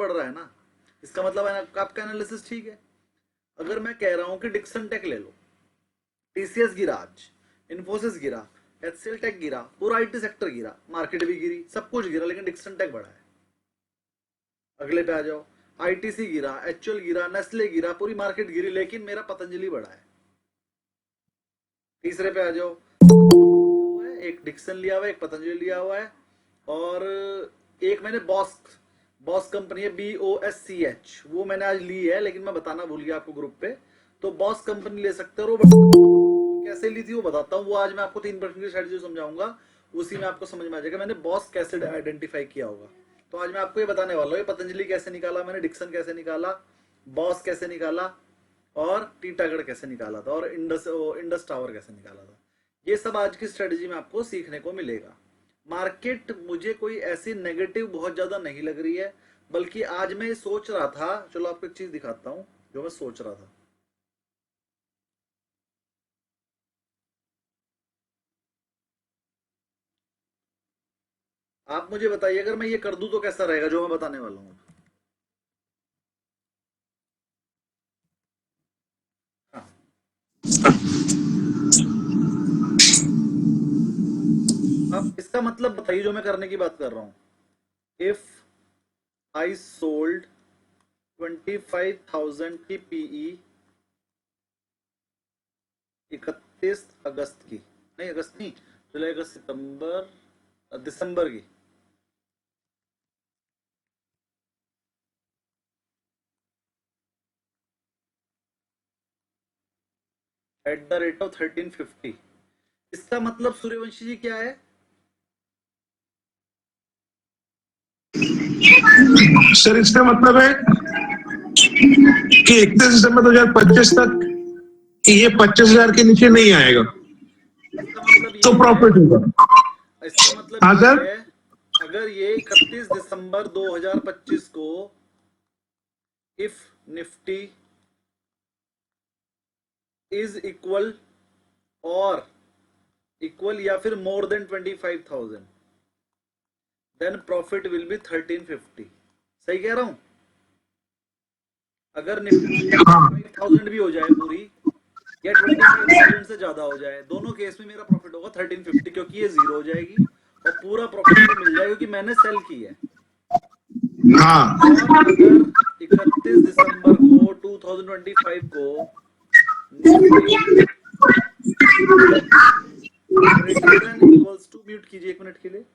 बढ़ रहा है ना, इसका मतलब है आपका एनालिसिस ठीक है। अगर मैं कह रहा हूं कि डिक्सन टेक ले लो, टीसीएस गिरा आज, इन्फोसिस गिरा, एचसीएल टेक गिरा, पूरा आईटी सेक्टर गिरा, मार्केट भी गिरी, सब कुछ गिरा, लेकिन डिक्सन टेक बढ़ा है। अगले पे आ जाओ, आईटीसी गिरा, एचयूएल गिरा, नेस्ले गिरा, पूरी मार्केट गिरी, लेकिन मेरा पतंजलि बढ़ा है। तीसरे पे आ जाओ, एक डिक्सन लिया हुआ है, एक पतंजलि लिया हुआ है, और एक मैंने बॉस कंपनी है BOSCH, वो मैंने आज ली है, लेकिन मैं बताना भूल गया आपको ग्रुप पे। तो बॉस कंपनी ले सकते हो, कैसे ली थी वो बताता हूँ। वो आज मैं आपको 3% की स्ट्रेटजी समझाऊंगा, उसी में आपको समझ में आ जाएगा मैंने बॉस कैसे आइडेंटिफाई किया होगा। तो आज मैं आपको ये बताने वाला हूँ, पतंजलि कैसे निकाला मैंने, डिक्सन कैसे निकाला, बॉस कैसे निकाला, और टीटागढ़ कैसे निकाला था, और इंडस टावर कैसे निकाला था। ये सब आज की स्ट्रेटजी में आपको सीखने को मिलेगा। मार्केट मुझे कोई ऐसी नेगेटिव बहुत ज्यादा नहीं लग रही है, बल्कि आज मैं सोच रहा था, चलो आपको एक चीज दिखाता हूं जो मैं सोच रहा था। आप मुझे बताइए, अगर मैं ये कर दूं तो कैसा रहेगा जो मैं बताने वाला हूं। हाँ, अब इसका मतलब बताइए जो मैं करने की बात कर रहा हूं। इफ आई सोल्ड 25,000 की पीई 31 अगस्त की, नहीं अगस्त नहीं, जुलाई अगस्त सितंबर दिसंबर की, एट द रेट ऑफ 1350, इसका मतलब सूर्यवंशी जी क्या है? सर इसका मतलब है कि 31 दिसंबर 2025 तक ये 25,000 के नीचे नहीं आएगा, इसका मतलब तो ये प्रॉफिट है, होगा। इसका मतलब हाँ ये सर, है, अगर ये 31 दिसंबर 2025 को इफ निफ्टी इज इक्वल और इक्वल या फिर more than 25,000, then profit will be 1350। सही कह रहा हूं? अगर निफ्टी 25,000 भी हो जाए पूरी, या 25,000 से ज्यादा हो जाए, दोनों केस में मेरा प्रॉफिट होगा 1350, क्योंकि ये जीरो हो जाएगी और पूरा प्रॉफिट मुझे मिल जाएगा क्योंकि मैंने सेल की है। हाँ, और अगर 31 दिसंबर को 2025 को Nifty greater than equals to, mute कीजिए 1 मिनट के लिए,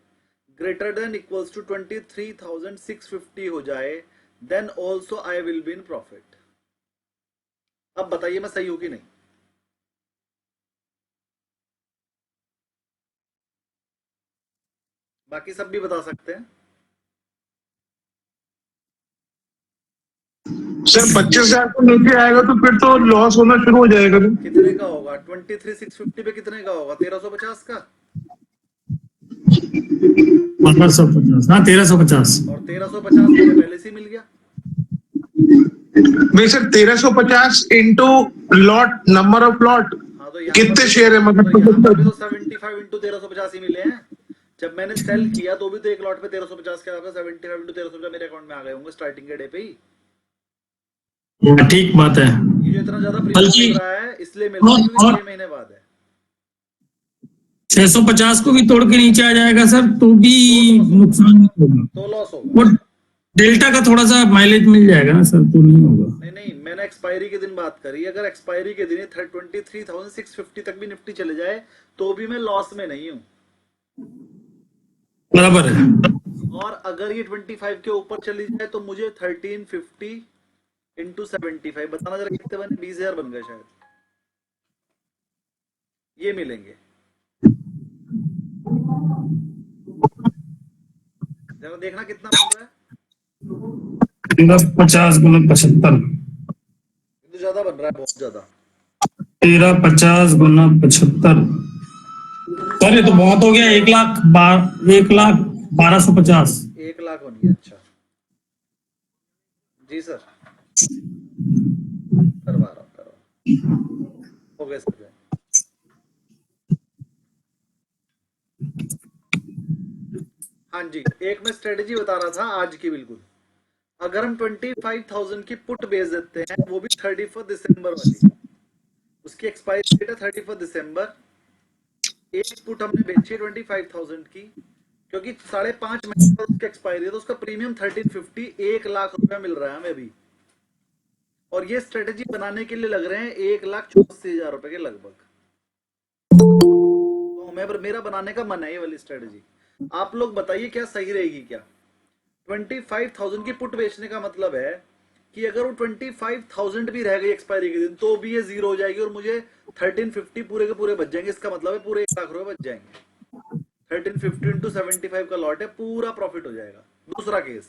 ग्रेटर देन इक्वल्स टू 23,650 हो जाए, then also I will be in profit. अब बताइए मैं सही हूं कि नहीं? बाकी सब भी बता सकते हैं। सर 25,000 को नीचे आएगा तो फिर तो लॉस होना शुरू हो जाएगा। कितने का होगा 23,650 पे? कितने का होगा? 1350 का। 1250, हाँ 1350। और 1350 मुझे पहले से ही मिल गया। नहीं sir, 1350 into lot, number of lot, हाँ तो यहाँ पर कितने भी शेयर है तो यहाँ पर भी तो मतलब? 75 इंटू 1350 ही मिले हैं। जब मैंने सेल किया तो भी तो एक लॉट पे 1350 के आपका 75 इंटू 1350 मेरे अकाउंट में आ गए होंगे स्टार्टिंग के डे पे ही। ठीक बात है। ये जो इतना ज्यादा प्रीमियम बल्कि मिल रहा है इसलिए मिल रहा है क्योंकि और 6 महीने बाद है। 650 को भी तोड़ के नीचे आ जाएगा सर तो भी तो नुकसान नहीं होगा। तो लॉस होगा। वो डेल्टा का थोड़ा सा माइलेज मिल जाएगा ना सर, तो नहीं होगा। नहीं नहीं, मैंने एक्सपायरी के दिन बात करी। अगर एक्सपायरी के दिन 23,650 तक भी निफ्टी चले जाए तो भी मैं लॉस में नहीं हूँ। बराबर है। और अगर ये 25 के ऊपर चली जाए तो मुझे 1350 इंटू 75, बताना जरा कितने बने? 20,000 बन गए शायद, ये मिलेंगे। जरा देखना कितना बन रहा है। 50 गुना 75, तो ज्यादा बन रहा है, बहुत ज्यादा। 1350 गुना 75, सर ये तो बहुत हो गया। 1,12,50। 1 लाख होनी है। अच्छा जी सर, करवा रहा हूँ करवा रहा हूँ। हो गए सर। हाँ जी, एक मैं स्ट्रेटेजी बता रहा था आज की, बिल्कुल अगर हम 25,000 की पुट बेच देते हैं, वो भी 31 दिसंबर वाली, उसकी एक्सपायरी डेट है 31 दिसंबर। एक पुट हमने बेची 25,000 की, क्योंकि 5.5 महीने बाद उसकी एक्सपायरी है, तो उसका प्रीमियम 1350, 1,00,000 मिल रहा है हमें अभी। और ये स्ट्रेटेजी बनाने के लिए लग रहे हैं 1,84,000 रुपए के लगभग। तो मेरा बनाने का मन है ये वाली स्ट्रेटेजी। आप लोग बताइए क्या सही रहेगी क्या? 25,000 की पुट बेचने का मतलब है कि अगर वो 25,000 भी रह गई एक्सपायरी के दिन, तो भी ये जीरो हो जाएगी और मुझे 1350 पूरे के पूरे बच जाएंगे। इसका मतलब है पूरे 1,00,000 रुपए बच जाएंगे। 1350 इंटू 75 का लॉट है, पूरा प्रॉफिट हो जाएगा। दूसरा केस,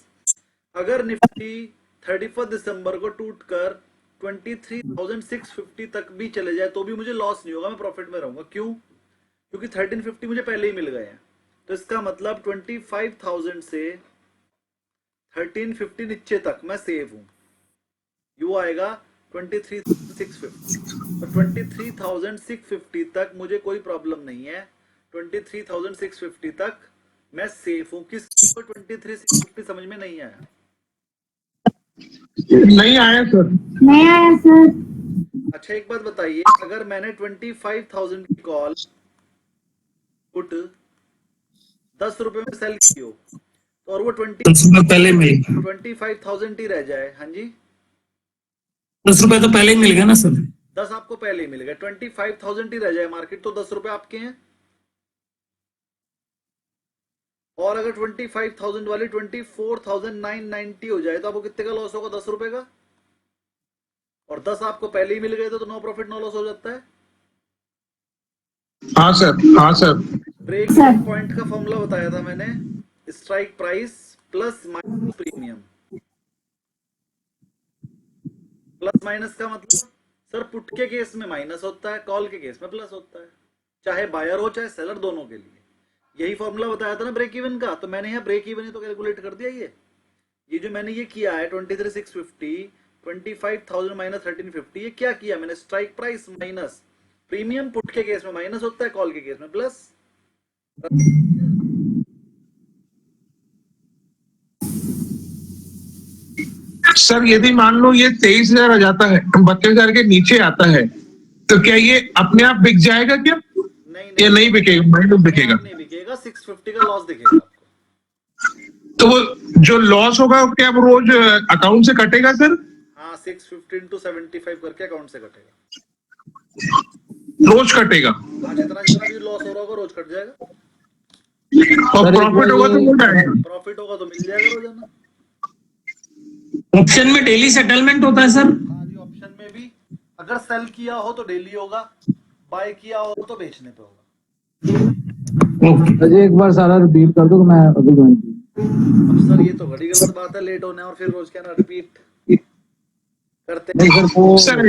अगर निफ्टी 31 दिसंबर को टूटकर 23,650 तक भी चले जाए, तो भी मुझे लॉस नहीं होगा, मैं प्रॉफिट में रहूंगा। क्यों? क्योंकि 1350 मुझे पहले ही मिल गए हैं। तो इसका मतलब 25,000 से 1350 नीचे तक मैं सेव हूं। यू आएगा 23,650, और 23,650 तक मुझे कोई प्रॉब्लम नहीं है। 23,650 तक मैं सेफ हूं। किसको 23,650 समझ में नहीं आया? नहीं आया सर। नहीं आया सर। अच्छा एक बात बताइए, अगर मैंने 25,000 की कॉल पुट 10 रुपए में सेल की हो, और वो 10 रुपए पहले मिल 25,000 ही रह जाए, हाँ जी, 10 रुपए तो पहले ही मिल गया ना सर। 10 आपको पहले ही मिल गए, 25,000 ही रह जाए मार्केट, तो 10 रुपए आपके हैं। और अगर 25,000 वाली 24,990 हो जाए, तो आपको कितने का लॉस होगा? 10 रुपए का। और 10 आपको पहले ही मिल गए, तो नो प्रॉफिट नो लॉस हो जाता है। हाँ सर, हाँ सर। ब्रेक पॉइंट का फॉर्मूला बताया था मैंने, strike price plus minus premium. Plus minus का मतलब सर पुट के केस में माइनस होता है, कॉल के केस में प्लस होता है, चाहे बायर हो चाहे सेलर, दोनों के लिए। यही फॉर्मूला बताया था ना ब्रेक इवन का, तो मैंने यहाँ ब्रेक इवन ही तो कैलकुलेट कर दिया। ये जो मैंने ये किया है 23,650, 25,000 माइनस 1350, ये क्या किया मैंने? Strike price minus premium. Put के केस में माइनस होता है, कॉल के केस में प्लस। सर यदि मान लो ये 23,000 आ जाता है, 32,000 के नीचे आता है, तो क्या ये अपने आप बिक जाएगा क्या? नहीं या नहीं बिकेगा? माइनस बिकेगा? नहीं बिकेगा, 650 का लॉस दिखेगा आपको। तो वो जो लॉस होगा वो क्या वो रोज अकाउंट से कटेगा सर? हाँ, 650 इंटू 75 करके अकाउंट से कटेगा। रोज कटेगा? हाँ, जितना जितना भी लॉस हो रहा होगा रोज कट जाएगा। और प्रॉफिट होगा तो मिल जाएगा? प्रॉफिट होगा तो मिल जाएगा रोजाना। ऑप्शन में डेली सेटलमेंट होता है सर। हाँ जी, ऑप्शन में भी अगर सेल किया हो तो डेली होगा, बाय किया हो तो बेचने पे होगा। ओके अजय एक बार सारा रिपीट कर दो, मैं अभी ज्वाइन किया। अब सर ये तो बड़ी गलत बात है, लेट होने और फिर रोज क्या ना रिपीट करते नहीं हैं। सर वो सर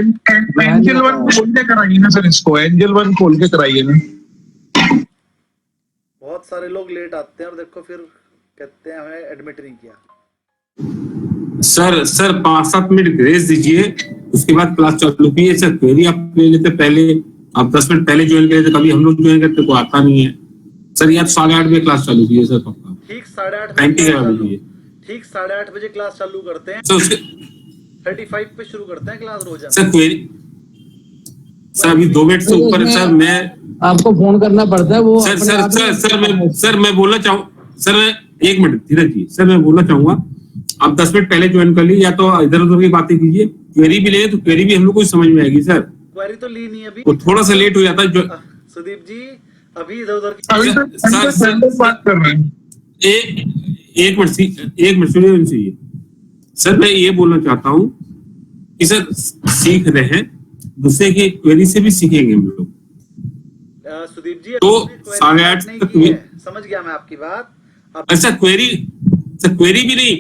एंजल वन खोल के कराइए ना सर, इसको एंजल वन खोल के कराइए ना। बहुत सारे लोग लेट आते हैं और देखो फिर कहते हैं हमें एडमिट नहीं किया। सर 5-7 मिनट ग्रेस दीजिए, उसके बाद क्लास चालू कीजिए। सर क्वेरी आप ले लेते पहले, आप 10 मिनट पहले ज्वाइन करे थे, कभी हम लोग ज्वाइन करते को आता नहीं है सर। या 8:30 बजे क्लास चालू कीजिए सर पक्का। ठीक 8:30 टाइम बजे की क्लास चालू, लीजिए ठीक 8:30 बजे क्लास चालू करते हैं। सर। उसके 35 पे शुरू करते हैं क्लास रोजाना। सर क्वेरी सर अभी 2 मिनट से ऊपर है सर। मैं आपको फोन करना पड़ता है वो सर अपने सर आप ही- सर मैं बोलना चाहूँ सर, 1 मिनट धीरज जी। सर मैं बोलना चाहूंगा, आप 10 मिनट पहले ज्वाइन कर लीजिए, या तो इधर उधर की बातें कीजिए। क्वेरी भी ले तो क्वेरी भी हम लोग को समझ में आएगी सर। क्वेरी तो ली नहीं अभी, वो थोड़ा सा लेट हो जाता है सुदीप जी, अभी इधर उधर अभी तो बात कर रहे हैं। एक मिनट सुनिए। सर मैं ये बोलना चाहता हूँ कि सर सीख रहे हैं, दूसरे की क्वेरी से भी सीखेंगे हम लोग। सुदीप जी तो अभी query 8:30 नहीं तक की है, समझ गया मैं आपकी बात। अब अच्छा क्वेरी भी नहीं,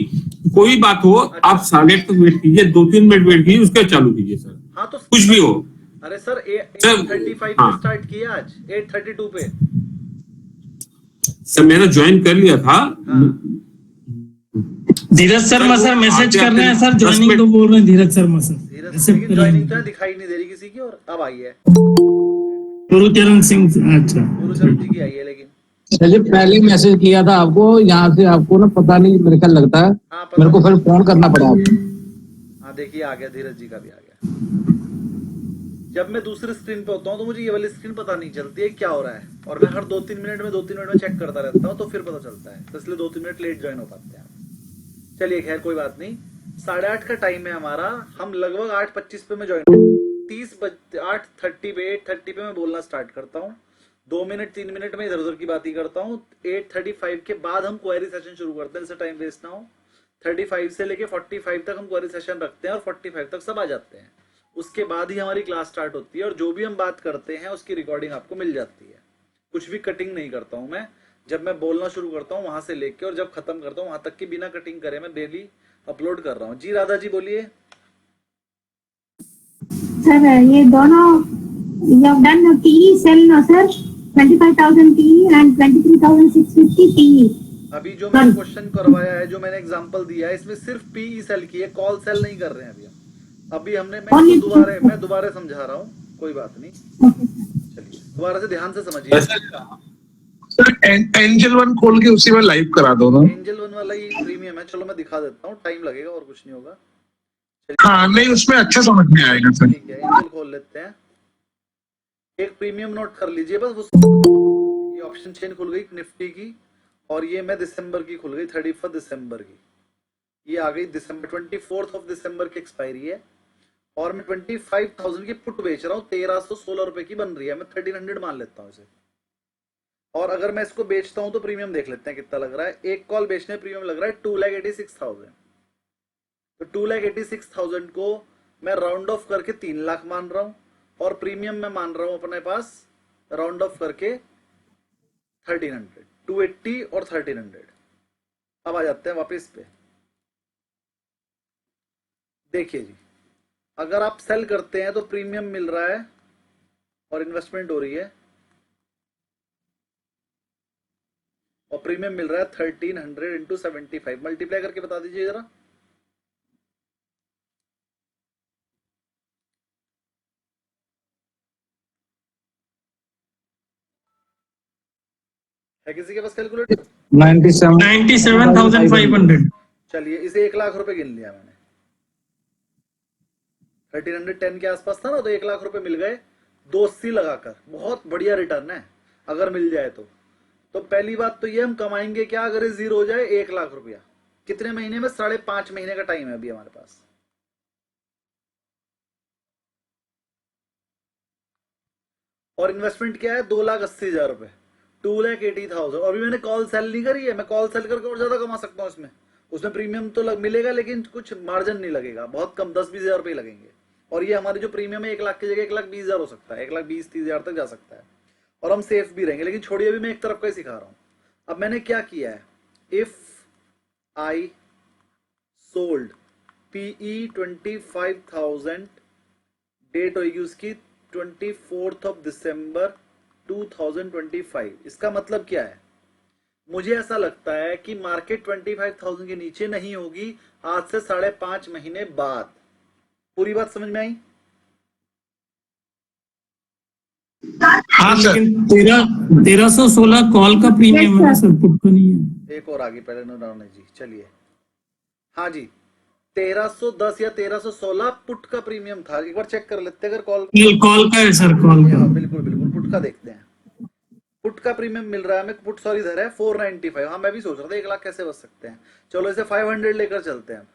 कोई बात हो आप 8:30 तक वेट कीजिए, 2-3 मिनट वेट कीजिए, उसके बाद चालू कीजिए सर। हाँ तो कुछ भी हो अरे सर सर, 8:35 हाँ। पे स्टार्ट किया, आज 8:32 पे। सर मैंने ज्वाइन कर लिया था। धीरज शर्मा सर मैसेज कर रहे हैं सर, 10 ज्वाइनिंग मिनट तो बोल रहे हैं धीरज शर्मा सर। धीरज, लेकिन ज्वाइनिंग तो दिखाई नहीं दे रही किसी की, और अब आई है गुरुचरण सिंह। अच्छा गुरुचरण जी की आई है, लेकिन चलिए पहले मैसेज किया था आपको, यहाँ से आपको ना पता नहीं मेरे ख्याल लगता है, हाँ पता मेरे को नहीं। फिर फोन करना पड़ा आपको। हाँ देखिए आ गया, धीरज जी का भी आ गया। जब मैं दूसरी स्क्रीन पे होता हूँ तो मुझे ये वाली स्क्रीन पता नहीं चलती है क्या हो रहा है, और मैं हर 2-3 मिनट में चेक करता रहता हूँ, तो फिर पता चलता है, तो इसलिए 2-3 मिनट लेट ज्वाइन हो पाते हैं। चलिए खैर कोई बात नहीं, 8:30 का टाइम है हमारा, हम लगभग 8:25 पे मैं ज्वाइन 8:30 पे 8:30 पे मैं बोलना स्टार्ट करता हूँ। 2 मिनट 3 मिनट में इधर उधर की बात ही करता हूँ। 8:35 के बाद हम क्वेरी सेशन शुरू करते हैं, इससे टाइम वेस्ट ना हो। 35 से लेके 45 तक हम क्वेरी सेशन रखते हैं और 45 तक सब आ जाते हैं। उसके बाद ही हमारी क्लास स्टार्ट होती है, और जो भी हम बात करते हैं उसकी रिकॉर्डिंग आपको मिल जाती है। कुछ भी कटिंग नहीं करता हूँ मैं, जब मैं बोलना शुरू करता हूँ वहां से लेके और जब खत्म करता हूँ वहां तक की बिना कटिंग करे मैं डेली अपलोड कर रहा हूँ। जी राधा जी बोलिए। सर ये दोनों you have done a PE cell no sir, 25,000 PE and 23,650 PE. अभी जो मैंने क्वेश्चन करवाया है, जो मैंने एग्जांपल दिया है, इसमें सिर्फ पीई सेल की है, कॉल सेल नहीं कर रहे हैं अभी हमने मैं दोबारा समझा रहा हूँ, कोई बात नहीं। चलिए दोबारा से ध्यान से समझिए। सर एंजल वन खोल के उसी में लाइव करा दो ना। एंजल वन वाला ही प्रीमियम है, चलो मैं दिखा देता हूँ, टाइम लगेगा और कुछ नहीं होगा। हाँ नहीं, उसमें अच्छा समझ में आएगा सर। ठीक है, एंजल खोल लेते हैं। एक प्रीमियम नोट कर लीजिए बस, ये ऑप्शन चेन खुल गई निफ्टी की, और ये मैं दिसंबर की खुल गई, 31 दिसंबर की, ये आ गई दिसंबर 24 दिसंबर की एक्सपायरी है, और मैं 25,000 की पुट बेच रहा हूँ, 1316 रुपए की बन रही है, मैं 1300 मान लेता हूँ इसे। और अगर मैं इसको बेचता हूँ तो प्रीमियम देख लेते हैं कितना लग रहा है। एक कॉल बेचने प्रीमियम लग रहा है 2,86,000। तो 2,86,000 को मैं राउंड ऑफ करके 3 लाख मान रहा हूँ, और प्रीमियम मैं मान रहा हूँ अपने पास राउंड ऑफ करके 1300, 280 और 1300। अब आ जाते हैं वापस पे। देखिए जी, अगर आप सेल करते हैं तो प्रीमियम मिल रहा है और इन्वेस्टमेंट हो रही है, और प्रीमियम मिल रहा है 1300 इंटू 75, मल्टीप्लाई करके बता दीजिए जरा। है किसी के पास कैलकुलेटर? 97,500। चलिए इसे 1 लाख रुपए गिन लिया मैंने, 1310 के आसपास था ना, तो 1 लाख रुपए मिल गए 280 लगाकर। बहुत बढ़िया रिटर्न है अगर मिल जाए तो। पहली बात तो ये, हम कमाएंगे क्या अगर ये जीरो हो जाए? 1 लाख रुपया। कितने महीने में? 5.5 महीने का टाइम है अभी हमारे पास। और इन्वेस्टमेंट क्या है? 2,80,000 रुपए, 2,80,000। अभी मैंने कॉल सेल नहीं करी है, मैं कॉल सेल करके और ज्यादा कमा सकता हूँ उसमें प्रीमियम तो मिलेगा, लेकिन कुछ मार्जिन नहीं लगेगा, बहुत कम, 10-20 हजार रुपए लगेंगे। और ये हमारी जो प्रीमियम है 1 लाख की जगह 1,20,000 हो सकता है, 1,20,30,000 तक जा सकता है, और हम सेफ भी रहेंगे। लेकिन छोड़िए, अभी मैं एक तरफ का ही सिखा रहा हूं। अब मैंने क्या किया है, if I sold PE 25,000, date होगी उसकी 24 दिसंबर 2025। इसका मतलब क्या है? मुझे ऐसा लगता है कि मार्केट 25,000 के नीचे नहीं होगी आज से 5.5 महीने बाद। पूरी बात समझ में आई? हाँ, लेकिन 1316 कॉल का प्रीमियम है सर, पुट का नहीं है। एक और आगे पहले नोट जी। चलिए, हाँ जी, 1310 या 1316 पुट का प्रीमियम था। एक बार चेक कर लेते हैं अगर कॉल का है सर, कॉल का। बिल्कुल बिल्कुल, पुट का देखते हैं। पुट का प्रीमियम मिल रहा है हमें, पुट सॉरी इधर है 495। हाँ मैं भी सोच रहा था 1 लाख कैसे बच सकते हैं। चलो इसे 500 लेकर चलते हैं।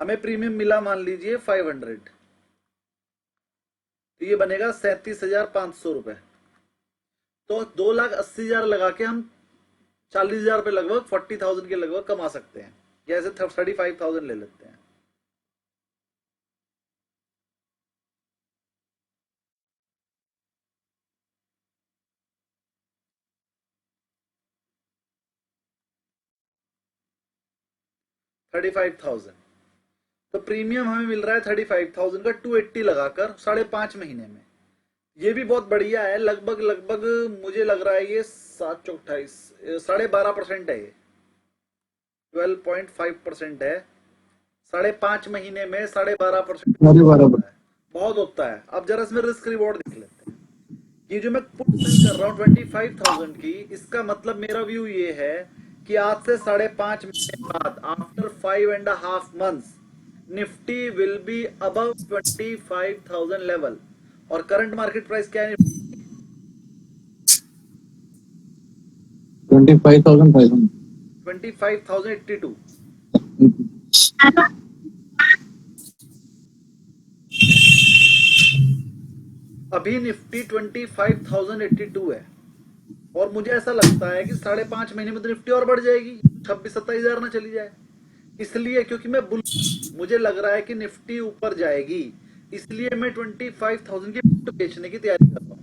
हमें प्रीमियम मिला मान लीजिए 500, तो ये बनेगा 37,500 रुपए। तो 2,80,000 लगा के हम 40,000 रुपए लगभग 40,000 के लगभग कमा सकते हैं, या ऐसे 35,000 ले लेते हैं। तो प्रीमियम हमें मिल रहा है 35,000 का 280 लगाकर 5.5 महीने में। ये भी बहुत बढ़िया है। लगभग मुझे लग रहा है ये 7-28 12.5% है, ये 12.5% है। 5.5 महीने में 12.5% बहुत होता है। अब जरा इसमें रिस्क रिवॉर्ड देख लेते हैं ये जो मैं पुट सेल कर रहा हूँ 25,000 की, इसका मतलब मेरा व्यू ये है कि आज से 5.5 महीने बाद, after 5.5 months, Nifty will be above 25,000 level. और करंट मार्केट प्राइस क्या है? 25,500। 25,082। अभी निफ्टी 25,082 है और मुझे ऐसा लगता है कि 5.5 महीने में तो निफ्टी और बढ़ जाएगी, 26-27 हजार ना चली जाए। इसलिए क्योंकि मैं मुझे लग रहा है कि निफ्टी ऊपर जाएगी, इसलिए मैं 25,000 की बेचने की तैयारी कर रहा हूँ।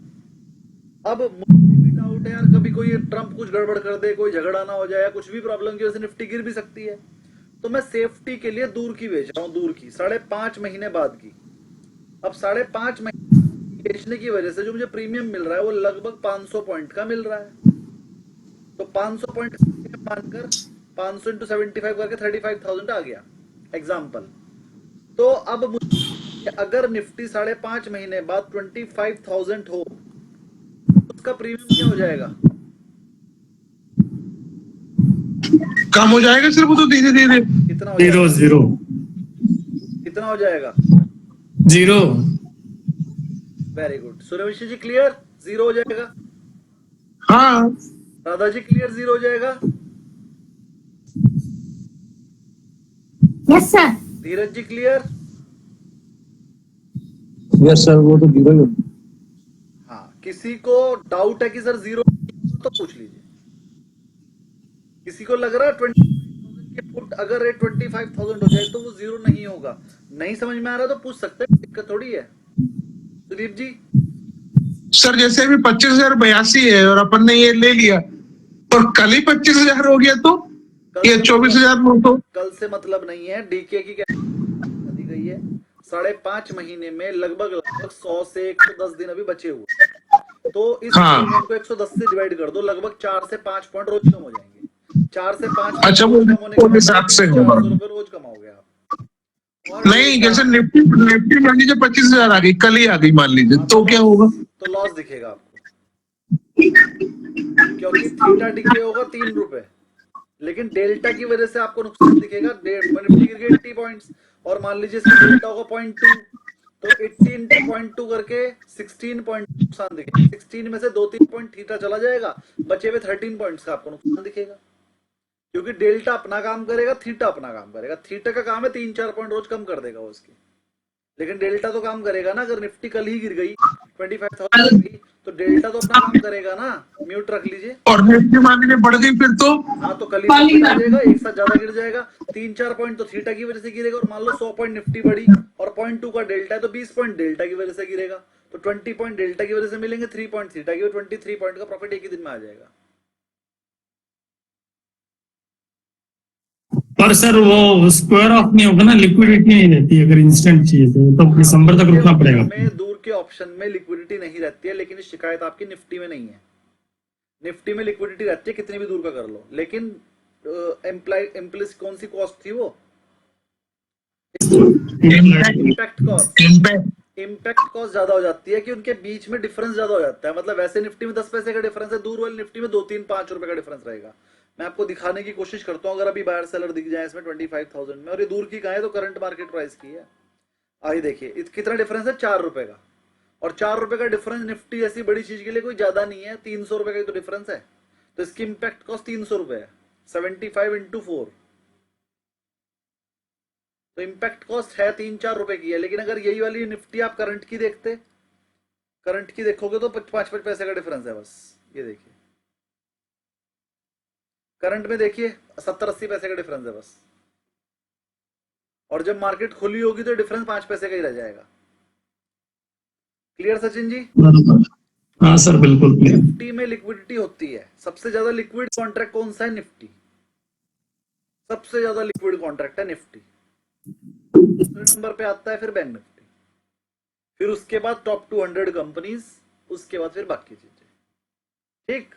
अब मुझे भी डाउट है यार, कभी कोई ट्रम्प कुछ गड़बड़ कर दे, कोई झगड़ा ना हो जाए, या कुछ भी प्रॉब्लम की वजह से निफ्टी गिर भी सकती है, तो मैं सेफ्टी के लिए दूर की बेच रहा हूँ, दूर की 5.5 महीने बाद की। अब 5.5 महीने बेचने की वजह से जो मुझे प्रीमियम मिल रहा है वो लगभग 500 पॉइंट का मिल रहा है। तो 500 पॉइंट मानकर 500 into 75 करके 35,000 आ गया एग्जाम्पल। तो अब मुझे अगर निफ्टी 5.5 महीने बाद 25,000 हो तो उसका प्रीमियम क्या हो जाएगा? कम हो जाएगा सर वो तो धीरे धीरे। कितना हो जाएगा? जीरो। कितना हो जाएगा? 0। Very good. Suryavanshi ji clear? 0 हो जाएगा। हाँ राधा जी क्लियर? 0 हो जाएगा। Yes sir. Dheeraj ji clear? Yes sir, वो तो 0 ही होगा। हाँ, किसी को डाउट है कि सर 0 तो पूछ लीजिए। किसी को लग रहा है 25,000 के पुट अगर रेट 25,000 हो जाए तो वो 0 नहीं होगा? नहीं समझ में आ रहा तो पूछ सकते हैं, दिक्कत थोड़ी है। सुदीप जी? सर जैसे अभी 25,082 है और अपन ने ये ले लिया और कल ही 25,000 हो गया तो ये 24,000 में तो कल से मतलब नहीं है, डीके की क्या दी गई है 5.5 महीने में लगभग 100 से 110 दिन अभी बचे हुए, तो इस प्रीमियम को 110 से डिवाइड कर दो, लगभग 4 से 5 पॉइंट रोज कम हो जाएंगे। 4 से 5 अच्छा, वो रोज कम होने का के साथ से मतलब होगा। 400 रुपए रोज कमाओगे आप। और नहीं, जैसे निफ्टी निफ्टी मान लीजिए 25,000 आ गई, कल ही आ गई मान लीजिए, तो क्या होगा? तो लॉस दिखेगा आपको, क्योंकि थीटा डिके होगा 3 रुपए, लेकिन डेल्टा की वजह से आपको नुकसान दिखेगा। निफ्टी गिर गई 80 पॉइंट्स और मान लीजिए इसका डेल्टा होगा 0.2, तो 80 into 0.2 करके 16 पॉइंट नुकसान दिखेगा। 16 में से 2-3 पॉइंट थीटा चला जाएगा, बचे हुए 13 पॉइंट्स का आपको नुकसान दिखेगा, क्योंकि डेल्टा अपना काम करेगा, थीटा अपना काम करेगा। थीटा का काम है 3-4 पॉइंट रोज कम कर देगा वो उसकी, लेकिन डेल्टा तो काम करेगा ना। अगर निफ्टी कल ही गिर गई 25,000 गई तो डेल्टा तो अपना काम करेगा ना। म्यूट रख लीजिए। और निफ्टी मान लीजिए बढ़ गई फिर तो हाँ, तो कल ही आ जाएगा, एक साथ ज्यादा गिर जाएगा। 3-4 पॉइंट तो थीटा की वजह से गिरेगा, और मान लो 100 पॉइंट निफ्टी बढ़ी और 0.2 का डेल्टा है तो 20 पॉइंट डेल्टा की वजह से गिरेगा, तो 20 पॉइंट डेल्टा की वजह से मिलेंगे, 3 पॉइंट थीटा की, 23 पॉइंट का प्रॉफिट एक ही दिन में आ जाएगा। पर सर वो स्क्वायर ऑफ नहीं होगा ना, लिक्विडिटी नहीं रहती अगर इंस्टेंट चाहिए तो दिसंबर तक रुकना पड़ेगा। में दूर के ऑप्शन में लिक्विडिटी नहीं रहती है, लेकिन शिकायत आपकी निफ्टी में नहीं है। निफ्टी में लिक्विडिटी रहती है, कितनी भी दूर का कर लो, लेकिन इम्प्लिस कौन सी कॉस्ट थी वो? Impact cost. इम्पैक्ट कॉस्ट ज्यादा हो जाती है कि उनके बीच में डिफरेंस ज्यादा हो जाता है। मतलब वैसे निफ्टी में 10 पैसे का डिफरेंस है, दूर वाली निफ्टी में 2-3-5 रुपए का डिफरेंस रहेगा। मैं आपको दिखाने की कोशिश करता हूँ, अगर अभी बायर सेलर दिख जाए इसमें 25,000 में, और ये दूर की कहा है तो करंट मार्केट प्राइस की है। आइए देखिए कितना डिफरेंस है, 4 रुपए का, और 4 रुपए का डिफरेंस निफ्टी ऐसी बड़ी चीज के लिए कोई ज्यादा नहीं है, 300 रुपए का तो डिफरेंस है, तो इसकी इम्पैक्ट कॉस्ट 300 रुपए है, 75 into 4, तो इम्पैक्ट कॉस्ट है 3-4 रुपए की है। लेकिन अगर यही वाली निफ्टी आप करंट की देखते, करंट की देखोगे तो 5-5 पैसे का डिफरेंस है बस। ये देखिए करंट में देखिए 70-80 पैसे का डिफरेंस है बस, और जब मार्केट खुली होगी तो डिफरेंस 5 पैसे का ही रह जाएगा। क्लियर सचिन जी? हाँ सर बिल्कुल क्लियर। निफ्टी में लिक्विडिटी होती है, सबसे ज्यादा लिक्विड कॉन्ट्रैक्ट कौन सा है? निफ्टी। सबसे ज्यादा लिक्विड कॉन्ट्रैक्ट है निफ्टी, नंबर पे आता है फिर बैंक निफ्टी, फिर उसके बाद टॉप 200 कंपनीज, उसके बाद फिर बाकी चीजें। ठीक,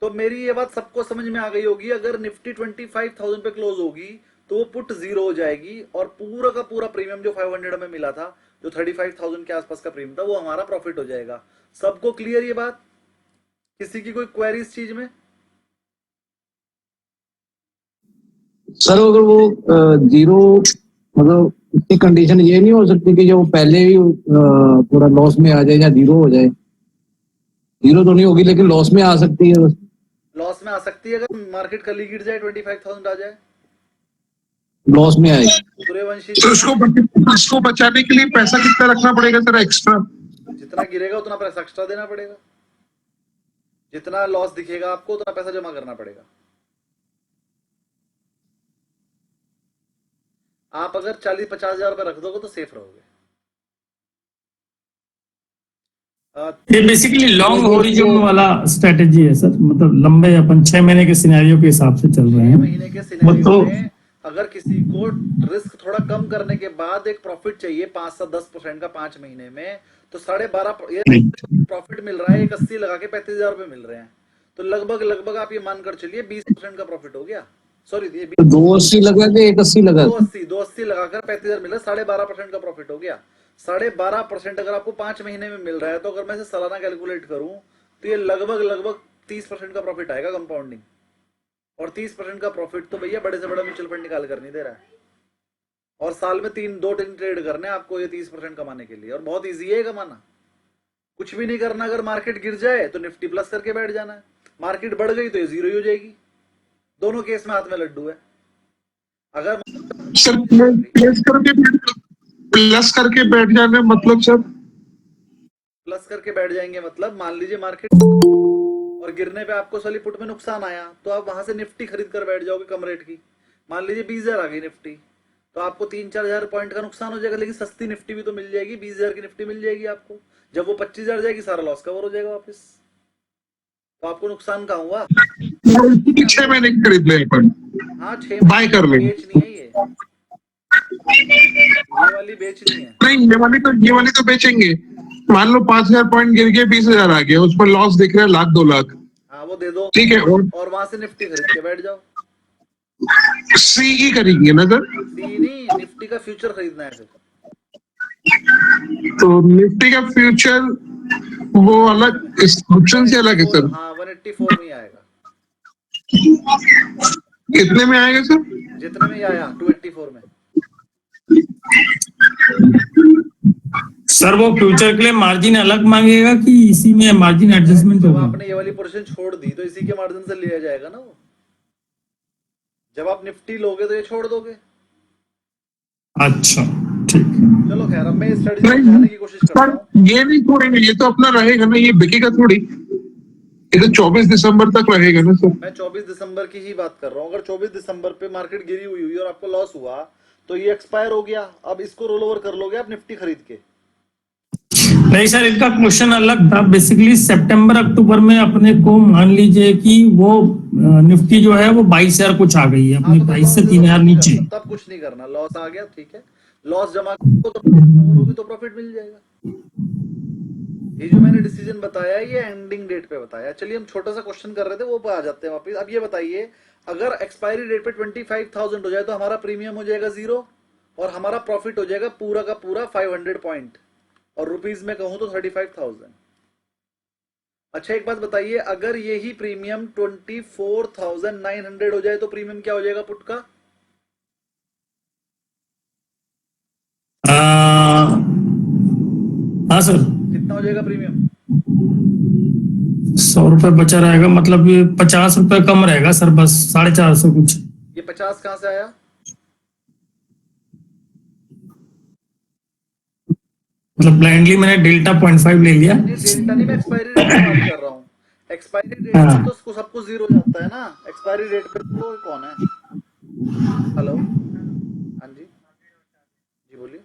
तो मेरी ये बात सबको समझ में आ गई होगी। अगर निफ्टी 25,000 पे क्लोज होगी तो वो पुट जीरो हो जाएगी और पूरा का पूरा प्रीमियम जो 500 हमें मिला था, जो 35,000 के आसपास का प्रीमियम था, वो हमारा प्रॉफिट हो जाएगा। सबको क्लियर ये बात? किसी की कोई क्वेरी इस चीज में? सर अगर वो जीरो मतलब इसकी कंडीशन ये नहीं हो सकती कि जो पहले ही पूरा लॉस में आ जाए या जीरो हो जाए? जीरो तो नहीं होगी लेकिन लॉस में आ सकती है। लॉस में आ सकती है अगर मार्केट कल ही गिर जाए, 25,000 आ जाए, लॉस में आएगी। सूर्यवंशी तो उसको बचाने के लिए पैसा कितना रखना पड़ेगा सर एक्स्ट्रा? जितना गिरेगा उतना पैसा एक्स्ट्रा देना पड़ेगा, जितना लॉस दिखेगा आपको उतना पैसा जमा करना पड़ेगा। आप अगर 40-50 हजार रुपए रख दोगे तो सेफ रहोगे। ये बेसिकली लॉन्ग होरिजन वाला स्ट्रेटेजी है सर, मतलब लंबे अपन 6 महीने के सिनेरियो के हिसाब से चल रहे 6 हैं। महीने के सिनेरियो तो में अगर किसी को रिस्क थोड़ा कम करने के बाद एक प्रॉफिट चाहिए 5 से 10% का 5 महीने में, तो 12.5 प्रॉफिट मिल रहा है, एक 80 लगा के 35,000 रुपए मिल रहे हैं, तो लगभग आप ये मानकर चलिए 20% का प्रॉफिट हो गया। सॉरी, ये 280 लगा के 180 लगा, 280 लगाकर 35,000 मिला, 12.5% का प्रॉफिट हो गया। 12.5% अगर आपको 5 महीने में मिल रहा है, तो अगर मैं इसे सालाना कैलकुलेट करूं तो ये लगभग 30% का प्रॉफिट आएगा कंपाउंडिंग। और 30% का प्रॉफिट तो भैया बड़े से बड़ा म्यूचुअल फंड निकाल कर नहीं दे रहा है। और साल में 2-3 ट्रेड करने आपको ये 30% कमाने के लिए, और बहुत ईजी है कमाना। कुछ भी नहीं करना, अगर मार्केट गिर जाए तो निफ्टी प्लस करके बैठ जाना है, मार्केट बढ़ गई तो ये जीरो ही हो जाएगी। दोनों केस में हाथ में लड्डू है। अगर सर प्लस करके बैठ जाने मतलब सर? प्लस करके बैठ जाएंगे मतलब मान लीजिए मार्केट और गिरने पे आपको सली पुट में नुकसान आया, तो आप वहां से निफ्टी खरीद कर बैठ जाओगे कम रेट की। मान लीजिए 20,000 आ गई निफ्टी, तो आपको 3-4 हजार पॉइंट का नुकसान हो जाएगा, लेकिन सस्ती निफ्टी भी तो मिल जाएगी, 20,000 की निफ्टी मिल जाएगी आपको। जब वो 25,000 जाएगी सारा लॉस कवर हो जाएगा वापस, तो आपको नुकसान कहाँ हुआ? 6 महीने की खरीद ले अपन। हाँ, 6 बाय कर लेंगे। बेचनी है ये वाली बेचनी है। नहीं, ये वाली तो बेचेंगे। मान लो 5,000 पॉइंट गिर गए, 20,000 आ गया, उस पर लॉस दिख रहा है 1,00,000 2,00,000। हाँ, वो दे दो, ठीक है। और वहां से निफ्टी खरीद के बैठ जाओ। सी ही करेंगे ना सर? सी नहीं, निफ्टी का फ्यूचर खरीदना है फिर। तो निफ्टी का फ्यूचर वो अलग, इस ऑप्शन से अलग है सर। हाँ, 184 में ही आएगा। कितने में आएगा सर? जितने में आया 284 में। सर वो फ्यूचर के लिए मार्जिन अलग मांगेगा कि इसी में मार्जिन एडजस्टमेंट जब होगा? आपने ये वाली पोजीशन छोड़ दी तो इसी के मार्जिन से लिया जाएगा ना वो। जब आप निफ्टी लोगे तो ये छोड़ दोगे। अच्छा, ठीक। चलो खैर, अब मैं इस स्ट्रेटजी को समझाने की कोशिश करता सर हूँ। ये नहीं छोड़ेंगे, ये तो अपना रहेगा ना, ये बिकेगा थोड़ी। ये तो 24 दिसंबर तक रहेगा ना सर? मैं 24 दिसंबर की ही बात कर रहा हूँ। अगर 24 दिसंबर पे मार्केट गिरी हुई और आपको लॉस हुआ तो ये एक्सपायर हो गया, अब इसको रोल ओवर कर लोगे आप निफ्टी खरीद के। नहीं सर, इनका क्वेश्चन अलग था। बेसिकली सितंबर अक्टूबर में अपने को मान लीजिए कि वो निफ्टी जो है वो 22,000 कुछ आ गई है, अपनी 22 से 3,000 नीचे। तब कुछ नहीं करना, लॉस आ गया ठीक है, लॉस जमा करो तो होगी तो प्रॉफिट मिल जाएगा। ये जो मैंने डिसीजन बताया ये एंडिंग डेट पे बताया। चलिए हम छोटा सा क्वेश्चन कर रहे थे वो पे आ जाते हैं वापस। अब ये बताइए, अगर एक्सपायरी डेट पे 25,000 हो जाए तो हमारा प्रीमियम हो जाएगा 0 और हमारा प्रॉफिट हो जाएगा पूरा का पूरा 500 पॉइंट, और रुपीज में कहूं तो 35,000। अच्छा एक बात बताइए, अगर यही प्रीमियम 24,900 हो जाए तो प्रीमियम क्या हो जाएगा पुट का? हाँ सर, कितना हो जाएगा प्रीमियम? 100 रुपए बचा रहेगा, मतलब ये 50 रुपए कम रहेगा सर, बस 450 कुछ। ये 50 कहां से आया? मतलब ब्लाइंडली मैंने डेल्टा 0.5 ले लिया। डेल्टा नहीं, मैं एक्सपायरी रेट की बात कर रहा हूँ। एक्सपायरी डेट पे तो उसको सब कुछ 0 जाता है ना। एक्सपायरी डेट पे तो कौन है? हेलो, हाँ जी जी बोलिए।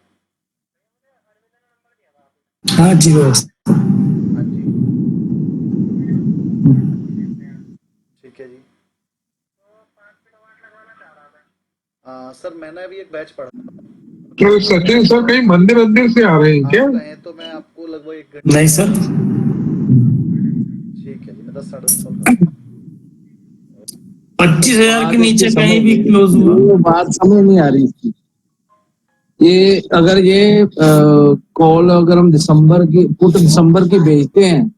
हाँ जी, हाँ जी ठीक है जी। सर मैंने अभी एक बैच पढ़ा। तो सचिन सर कहीं मंदिर से आ रहे हैं क्या? कहें तो मैं आपको लगभग 1 घंटे। नहीं सर, ठीक है जी, मैं 10 साढ़े 10 कॉल करता हूँ। 25,000 के बात नीचे इसकी कहीं समझ भी क्लोज हुआ। वो बात समझ नहीं आ रही इसकी। ये अगर ये कॉल अगर हम दिसंबर की पुट दिसंबर की बेचते हैं,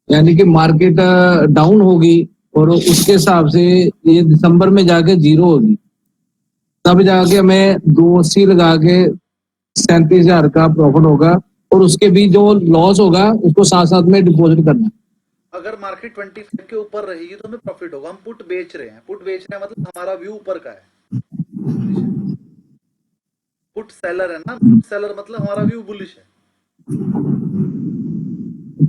यानी कि मार्केट डाउन होगी और उसके हिसाब से ये दिसंबर में जाके जीरो होगी, तब जाके हमें 280 लगा के 37,000 का प्रॉफिट होगा, और उसके भी जो लॉस होगा उसको साथ साथ में डिपॉजिट करना। अगर मार्केट 25 के ऊपर रहेगी तो हमें प्रॉफिट होगा। हम पुट बेच रहे हैं, पुट बेच रहे हैं मतलब हमारा व्यू ऊपर का है। पुट सेलर है ना, पुट सेलर मतलब हमारा व्यू बुलिश है।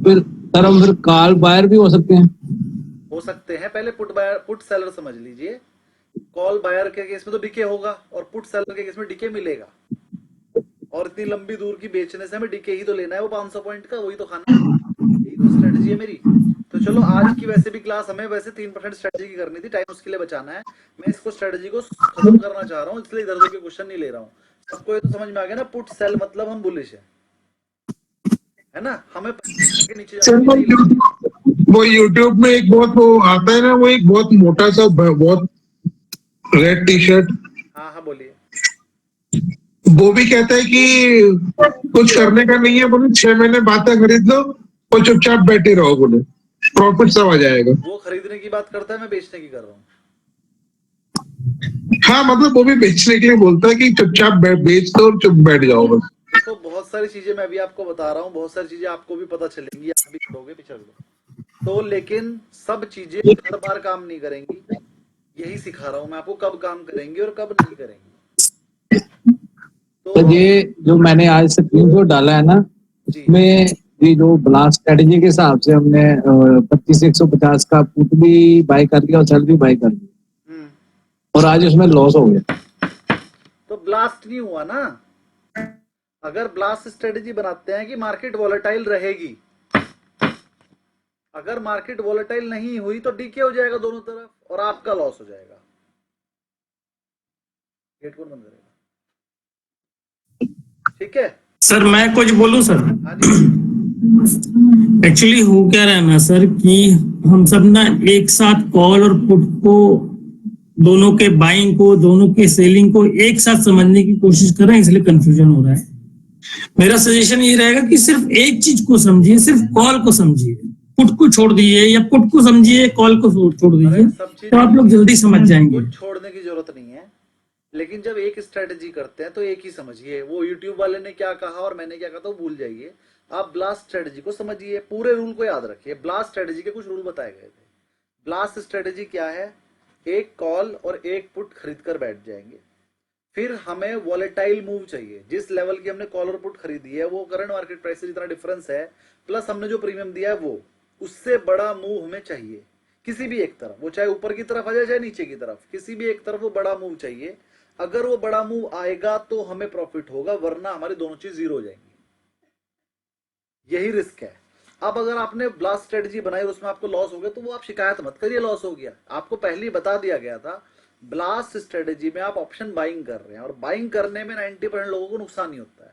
फिर सर हम फिर कॉल बायर भी हो सकते हैं। हो सकते हैं, पहले पुट बायर पुट सेलर समझ लीजिए। कॉल बायर के केस में तो डीके होगा और पुट सेलर के केस में डीके मिलेगा, और इतनी लंबी दूर की बेचने से हमें डीके ही तो लेना है, वो 500 पॉइंट का वही तो खाना है। यही तो स्ट्रेटजी है मेरी। तो चलो आज की वैसे भी क्लास हमें वैसे 3% स्ट्रेटजी की करनी थी, टाइम उसके लिए बचाना है। मैं इसको स्ट्रेटजी को खत्म करना चाह रहा हूँ, इसलिए इधर उधर के क्वेश्चन नहीं ले रहा हूँ। सबको ये तो समझ में आ गया ना, पुट सेल मतलब हम बुलिश है ना, हमें के नीचे सर जाके नहीं लेना। वो यूट्यूब में एक बहुत वो आता है ना, वो एक बहुत मोटा सा बहुत रेड टी शर्ट, हाँ हाँ बोलिए। वो भी कहता है कि कुछ करने का नहीं है, बोले 6 महीने बातें खरीद लो और चुपचाप बैठे रहो, बोले प्रॉफिट सब आ जाएगा। वो खरीदने की बात करता है, मैं बेचने की कर रहा हूँ। हाँ मतलब वो भी बेचने के लिए बोलता है कि चुपचाप बेच दो और चुप बैठ जाओ बस। देखो बहुत सारी चीजें मैं भी आपको बता रहा हूँ, बहुत सारी चीजें आपको भी पता चलेंगी, आप भी करोगे पिछड़ लो तो, लेकिन सब चीजें हर बार काम नहीं करेंगी। यही सिखा रहा हूँ मैं आपको, कब काम करेंगी और कब नहीं करेंगी। तो तो ये जो मैंने आज स्क्रीनशॉट डाला है ना, जी उसमें ये जो ब्लास्ट स्ट्रेटेजी के हिसाब से हमने 25,150 का पुट भी बाय कर लिया और सेल भी बाय कर लिया, और आज उसमें लॉस हो गया। तो ब्लास्ट नहीं हुआ ना। अगर ब्लास्ट स्ट्रेटेजी बनाते हैं कि मार्केट वॉलेटाइल रहेगी, अगर मार्केट वॉलेटाइल नहीं हुई तो डीके हो जाएगा दोनों तरफ और आपका लॉस हो जाएगा। गेट कौन बंद करेगा? ठीक है सर मैं कुछ बोलूं सर? हाँ जी बोलिए। एक्चुअली हो क्या रहा है ना सर कि हम सब ना एक साथ कॉल और पुट को, दोनों के बाइंग को, दोनों के सेलिंग को एक साथ समझने की कोशिश कर रहे हैं, इसलिए कंफ्यूजन हो रहा है। मेरा सजेशन ये रहेगा कि सिर्फ एक चीज को समझिए, सिर्फ कॉल को समझिए, पुट को छोड़ दीजिए, या पुट को समझिए कॉल को छोड़ दीजिए, सब चीज तो आप लोग जल्दी समझ जाएंगे। कुछ छोड़ने की जरूरत नहीं है, लेकिन जब एक स्ट्रेटजी करते हैं तो एक ही समझिए। वो यूट्यूब वाले ने क्या कहा और मैंने क्या कहा तो भूल जाइए, आप ब्लास्ट स्ट्रेटजी को समझिए, पूरे रूल को याद रखिए। ब्लास्ट स्ट्रेटजी के कुछ रूल बताए गए थे। ब्लास्ट स्ट्रेटजी क्या है? एक कॉल और एक पुट खरीद कर बैठ जाएंगे, फिर हमें वॉलेटाइल मूव चाहिए। जिस लेवल की हमने कॉल और पुट खरीदी है वो करंट मार्केट प्राइस से जितना डिफरेंस है प्लस हमने जो प्रीमियम दिया है वो, उससे बड़ा मूव हमें चाहिए किसी भी एक तरफ, वो चाहे ऊपर की तरफ आ जाए चाहे नीचे की तरफ, किसी भी एक तरफ वो बड़ा मूव चाहिए। अगर वो बड़ा मूव आएगा तो हमें प्रॉफिट होगा, वरना हमारी दोनों चीज जीरो हो जाएंगी। यही रिस्क है। अब अगर आपने ब्लास्ट स्ट्रेटजी बनाई और उसमें आपको लॉस हो गया तो वो आप शिकायत मत करिए लॉस हो गया, आपको पहले ही बता दिया गया था। ब्लास्ट स्ट्रेटजी में आप ऑप्शन बाइंग कर रहे हैं और बाइंग करने में 90% लोगों को नुकसान ही होता है,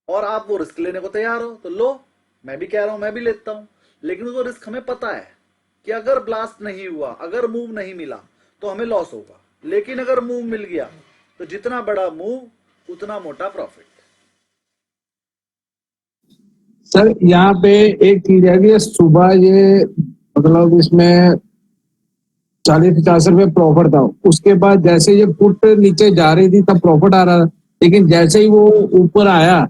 और आप वो रिस्क लेने को तैयार हो तो लो, मैं भी कह रहा हूं, मैं भी लेता हूं, लेकिन वो रिस्क हमें पता है कि अगर ब्लास्ट नहीं हुआ, अगर मूव नहीं मिला तो हमें लॉस होगा, लेकिन अगर मूव मिल गया तो जितना बड़ा मूव उतना मोटा प्रॉफिट। सर यहाँ पे एक चीज है कि सुबह ये मतलब इसमें 40-50 रुपए प्रॉफिट था, उसके बाद जैसे ये पुट नीचे जा रही थी तब प्रॉफिट आ रहा था, लेकिन जैसे ही वो ऊपर आया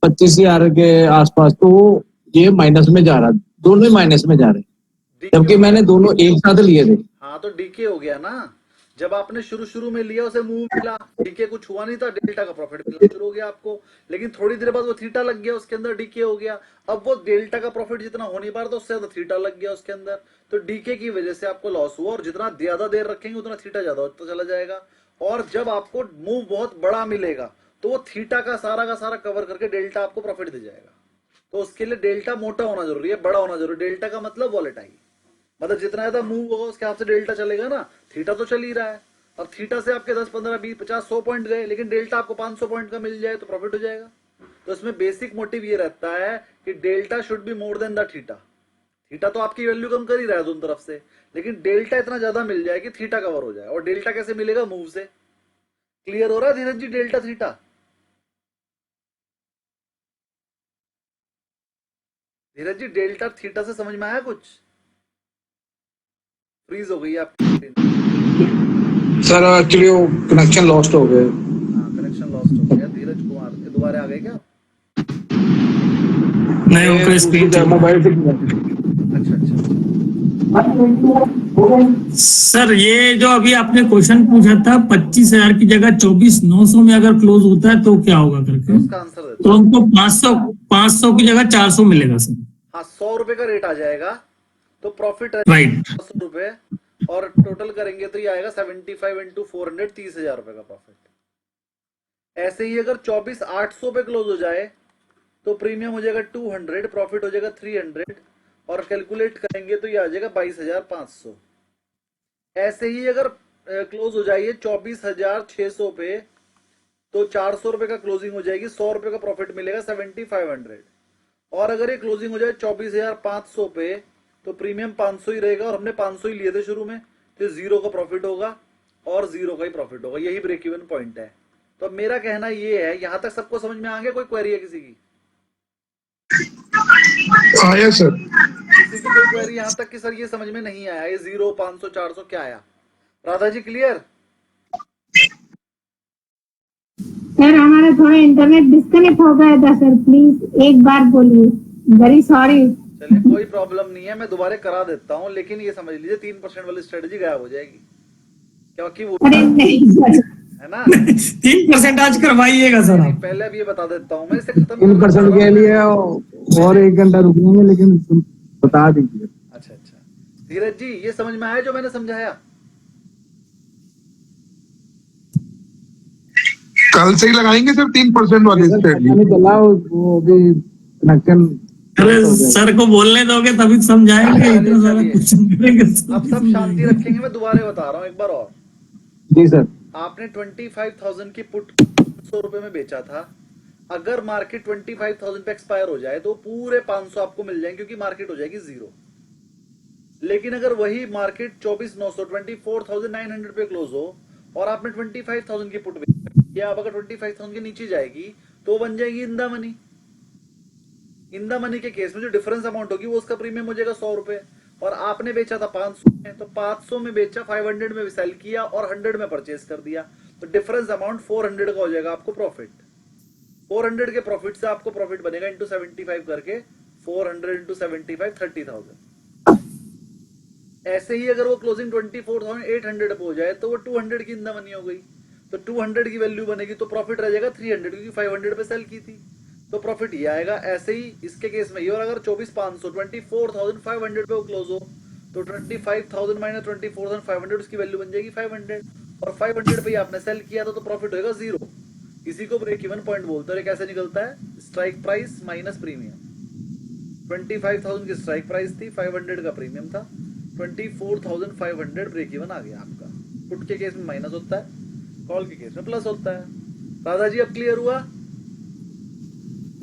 25,000 के आसपास तो ये माइनस में जा रहा, दोनों ही माइनस में जा रहे, जबकि मैंने दोनों एक साथ लिए थे। हाँ तो डीके हो गया ना, जब आपने शुरू में लिया उसे मूव मिला, डीके कुछ हुआ नहीं था, डेल्टा का प्रॉफिट मिलना शुरू हो गया आपको, लेकिन थोड़ी देर बाद वो थीटा लग गया उसके अंदर, डीके हो गया। अब वो डेल्टा का प्रॉफिट जितना हो नहीं पा रहा था उससे ज्यादा थीटा लग गया उसके अंदर, तो डीके की वजह से आपको लॉस हुआ, और जितना ज्यादा देर रखेंगे उतना थीटा ज्यादा होता चला जाएगा, और जब आपको मूव बहुत बड़ा मिलेगा तो वो थीटा का सारा कवर करके डेल्टा आपको प्रॉफिट दे जाएगा। तो उसके लिए डेल्टा मोटा होना जरूरी है, बड़ा होना जरूरी है। डेल्टा का मतलब वॉलेटाइल, मतलब जितना ज्यादा मूव होगा उसके हिसाब से डेल्टा चलेगा ना। थीटा तो चल ही रहा है, अब थीटा से आपके 10, 15, 20, 50, 100 पॉइंट गए, लेकिन डेल्टा आपको 500 पॉइंट का मिल जाए तो प्रॉफिट हो जाएगा। तो इसमें बेसिक मोटिव ये रहता है कि delta should be more than the theta, theta तो आपकी वैल्यू कम कर ही रहा है दोनों तरफ से, लेकिन डेल्टा इतना ज्यादा मिल जाए कि थीटा कवर हो जाए। और डेल्टा कैसे मिलेगा? मूव से। क्लियर हो रहा है धीरज जी? डेल्टा थीटा, धीरज जी डेल्टा थीटा से समझ में आया कुछ? फ्रीज हो गई आपकी स्क्रीन। सर एक्चुअली वो कनेक्शन लॉस्ट हो गए। हाँ, कनेक्शन लॉस्ट हो गया। धीरज कुमार ये दोबारा आ गए क्या? नहीं, उनका स्क्रीन मोबाइल से अच्छा अच्छा। सर ये जो अभी आपने क्वेश्चन पूछा था 25,000 की जगह 24,900 में अगर क्लोज होता है तो क्या होगा करके, उसका आंसर दे तो हमको 500 की जगह 400 मिलेगा सर। हाँ, 100 रुपए का रेट आ जाएगा तो प्रॉफिट राइट। 100 रुपए, और टोटल करेंगे तो ये आएगा 75 इंटू 400, 30,000 रुपए का प्रॉफिट। ऐसे ही अगर 24,800 पे क्लोज हो जाए तो प्रीमियम हो जाएगा 200, प्रॉफिट हो जाएगा 300, और कैलकुलेट करेंगे तो ये आ जाएगा 22,500। ऐसे ही अगर क्लोज हो जाइए 24,600 पे तो 400 रुपए का क्लोजिंग हो जाएगी, 100 रुपए का प्रॉफिट मिलेगा 7,500। और अगर ये क्लोजिंग हो जाए 24,500 पे तो प्रीमियम 500 ही रहेगा, और हमने 500 ही लिए थे शुरू में, तो 0 का प्रॉफिट होगा और 0 का ही प्रॉफिट होगा। यही ब्रेक इवन पॉइंट है। तो मेरा कहना ये है, यहां तक सबको समझ में आ गया? कोई क्वेरी है किसी की? आया सर। किसी की कोई क्वेरी यहां तक कि सर ये समझ में नहीं आया, ये 0, 500, 400 क्या आया? राधा जी क्लियर? सर हमारा थोड़ा इंटरनेट डिस्कनेक्ट हो गया था सर, प्लीज एक बार बोलिए, वेरी सॉरी। चलिए कोई प्रॉब्लम नहीं है, मैं दोबारा करा देता हूँ, लेकिन ये समझ लीजिए 3% वाली स्ट्रेटजी गायब हो जाएगी, क्योंकि वो अरे नहीं सर, है ना। 3% आज करवाइएगा सर आप। पहले अब ये बता देता हूँ मैं, इसे खत्म 3% के लिए और 1 घंटा रुकेंगे, लेकिन बता दीजिए। अच्छा अच्छा, धीरज जी ये समझ में आया जो मैंने समझाया? कल से ही लगाएंगे सर 3% वाली स्ट्रेटजी। चला वो भी कनेक्शन। अरे सर को बोलने दोगे तभी समझाएंगे, इतना सारा चलिए। क्वेश्चन करेंगे अब सब शांति रखेंगे, मैं दोबारा बता रहा हूँ एक बार और। जी सर। आपने 25,000 की पुट 100 रुपए में बेचा था। अगर मार्केट 25,000 पे एक्सपायर हो जाए तो पूरे 500 आपको मिल जाएंगे, क्योंकि मार्केट हो जाएगी 0। लेकिन अगर वही मार्केट 24,900 24,900 पे क्लोज हो और आपने 25,000 की पुट बेची, या अब अगर 25,000 के नीचे जाएगी तो बन जाएगी in the money. In the money के केस में जो डिफरेंस अमाउंट होगी वो उसका प्रीमियम हो जाएगा 100 रुपए, और आपने बेचा था 500 में, तो 500 में बेचा, 500 में सेल किया और 100 में परचेज कर दिया, तो डिफरेंस अमाउंट 400 का हो जाएगा आपको प्रॉफिट। 400 के प्रॉफिट से आपको प्रॉफिट बनेगा इंटू 75 करके, 400 इंटू 75 30,000। ऐसे ही अगर वो क्लोजिंग 24,800 पे हो जाए तो वो 200 की इन द मनी हो गई, तो 200 की वैल्यू बनेगी, तो प्रॉफिट रह जाएगा 300, क्योंकि 500 पे सेल की थी, तो प्रॉफिट ये आएगा। ऐसे ही इसके केस में ये, और अगर 24,500 24,500 पे वो क्लोज हो तो 25,000 माइनस 24,500 उसकी वैल्यू बन जाएगी 500, और 500 पे आपने सेल किया था तो प्रॉफिट होगा 0। इसी को ब्रेक इवन पॉइंट बोलते हैं। कैसे निकलता है? Strike price minus premium. 25,000 की स्ट्राइक प्राइस थी, 500 का प्रीमियम था, 24,500 ब्रेक इवन आ गया आपका। पुट के केस में माइनस होता है, कॉल के केस में प्लस होता है। राधा जी अब क्लियर हुआ?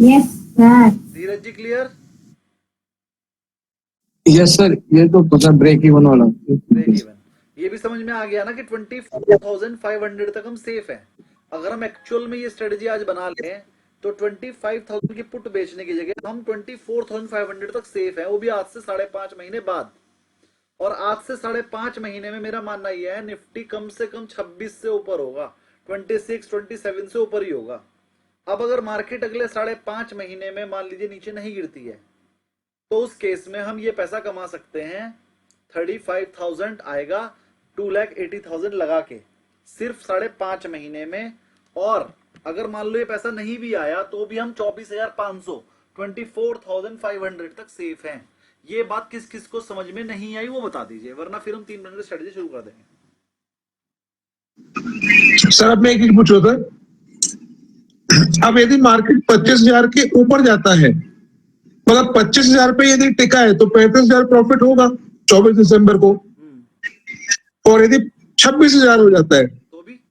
Yes sir. Dheeraj ji clear? Yes sir, ये तो पता ब्रेक इवन वाला। ब्रेक इवन ये भी समझ में आ गया ना कि 24,500 तक हम सेफ हैं। अगर हम एक्चुअल में ये स्ट्रेटजी आज बना लें तो 25,000 की पुट बेचने की जगह हम 24,500 तक सेफ हैं, वो भी आज से 5.5 महीने बाद। और आज से 5.5 महीने में मेरा मानना यह है निफ्टी कम से कम 26 से ऊपर होगा, 26, 27 से ऊपर ही होगा। अब अगर मार्केट अगले 5.5 महीने में मान लीजिए नीचे नहीं गिरती है तो उस केस में हम ये पैसा कमा सकते हैं। 35,000 आएगा 2,80,000 लगा के सिर्फ 5.5 महीने में। और अगर मान लो ये पैसा नहीं भी आया तो भी हम 24,500 24,500 तक सेफ हैं। ये बात किस किस को समझ में नहीं आई वो बता दीजिए, वरना फिर हम 3 स्ट्रेटजी शुरू कर देंगे। सर अब मैं एक चीज पूछ रहा था, अब यदि मार्केट 25,000 के ऊपर जाता है, मतलब 25,000 पे यदि टिका है तो 35,000 प्रॉफिट होगा 24 दिसंबर को, और यदि 26,000 हो जाता है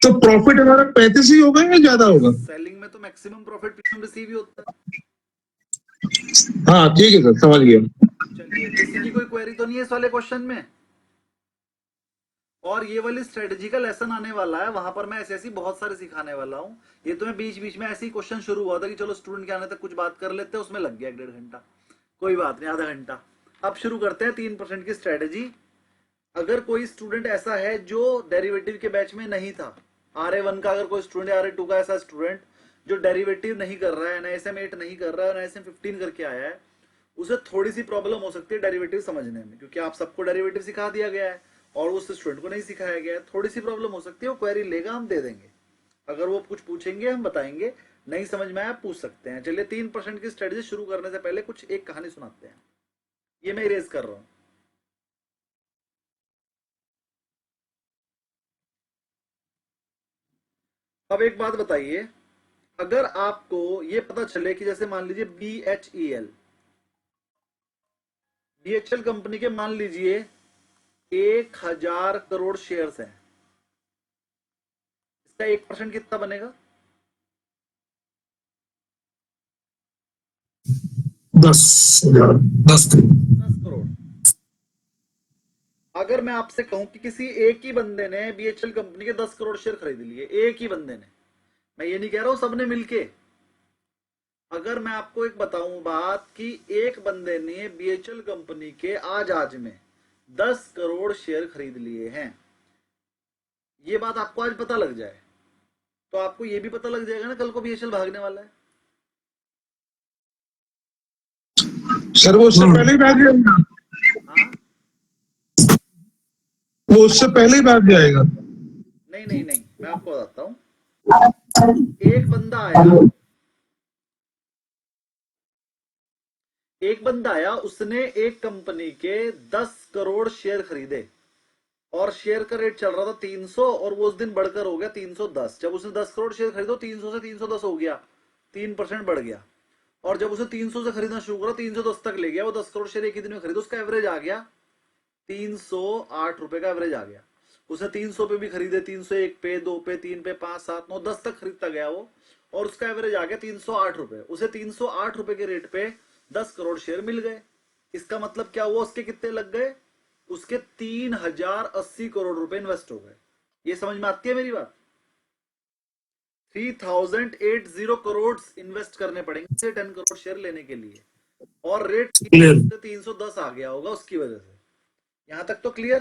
तो प्रॉफिट हमारा 35 ही होगा या ज्यादा होगा? सेलिंग में तो मैक्सिमम प्रॉफिट प्रीमियम रिसीव ही होता है। हाँ ठीक है सर, समझ गया। चलिए किसी की कोई क्वेरी तो नहीं है इस वाले क्वेश्चन में? और ये वाली स्ट्रेटजी का लेसन आने वाला है, वहां पर मैं ऐसे ऐसी बहुत सारे सिखाने वाला हूँ। ये तो मैं बीच बीच में ऐसे ही क्वेश्चन शुरू हुआ था कि चलो स्टूडेंट के आने तक कुछ बात कर लेते हैं, उसमें लग गया 1.5 घंटा, कोई बात नहीं, आधा घंटा। अब शुरू करते हैं 3% की स्ट्रेटजी। अगर कोई स्टूडेंट ऐसा है जो डेरिवेटिव के बैच में नहीं था, RA1 का अगर कोई स्टूडेंट, RA2 का ऐसा स्टूडेंट जो डेरिवेटिव नहीं कर रहा है, NISM 8 नहीं कर रहा है, NISM 15 करके आया है, उसे थोड़ी सी प्रॉब्लम हो सकती है डेरिवेटिव समझने में, क्योंकि आप सबको डेरिवेटिव सिखा दिया गया है और उस स्टूडेंट को नहीं सिखाया गया है। थोड़ी सी प्रॉब्लम हो सकती है, वो क्वेरी लेगा, हम दे देंगे। अगर वो कुछ पूछेंगे हम बताएंगे, नहीं समझ में आया पूछ सकते हैं। चलिए 3% की स्ट्रेटजी शुरू करने से पहले कुछ एक कहानी सुनाते हैं। ये मैं इरेज कर रहा हूं। अब एक बात बताइए, अगर आपको ये पता चले कि जैसे मान लीजिए BHEL कंपनी के मान लीजिए 1000 करोड़ शेयर्स हैं, इसका 1% कितना बनेगा? 10 करोड़। अगर मैं आपसे कहूं कि किसी एक ही बंदे ने BHEL कंपनी के 10 करोड़ शेयर खरीद लिए, एक ही बंदे ने, मैं ये नहीं कह रहा हूं सबने मिलके, अगर मैं आपको एक बताऊं बात कि एक बंदे ने BHEL कंपनी के आज में 10 करोड़ शेयर खरीद लिए हैं, ये बात आपको आज पता लग जाए तो आपको ये भी पता लग जाएगा ना कल को BHEL भागने वाला है। सर वो उससे पहले ही भाग जाएगा, हाँ, वो उससे पहले ही भाग जाएगा। नहीं नहीं नहीं, मैं आपको बताता हूं। एक बंदा आया, उसने एक कंपनी के 10 करोड़ शेयर खरीदे और शेयर का रेट चल रहा था 300 और वो उस दिन बढ़कर हो गया 310। जब उसने 10 करोड़ शेयर खरीदो 300 से 310 हो गया, 3% बढ़ गया। और जब उसे 300 से खरीदना शुरू करा 310 तक ले गया, वो 10 करोड़ शेयर एक ही दिन में खरीदो, उसका एवरेज आ गया 308 रुपए का एवरेज आ गया। उसने 300 पे भी खरीदे, 301 पे, 2 पे, 3 पे, 5, 7, 9, 10 तक खरीदता गया वो, और उसका एवरेज आ गया 308 रुपए। उसे 308 रुपए के रेट पे 10 करोड़ शेयर मिल गए। इसका मतलब क्या हुआ, उसके कितने लग गए? उसके 3080 करोड़ रुपए इन्वेस्ट हो गए। ये समझ में आती है मेरी बात? 3080 करोड़ इन्वेस्ट करने पड़ेंगे 10 करोड़ शेयर लेने के लिए, और रेट 310 आ गया होगा उसकी वजह से। यहां तक तो क्लियर?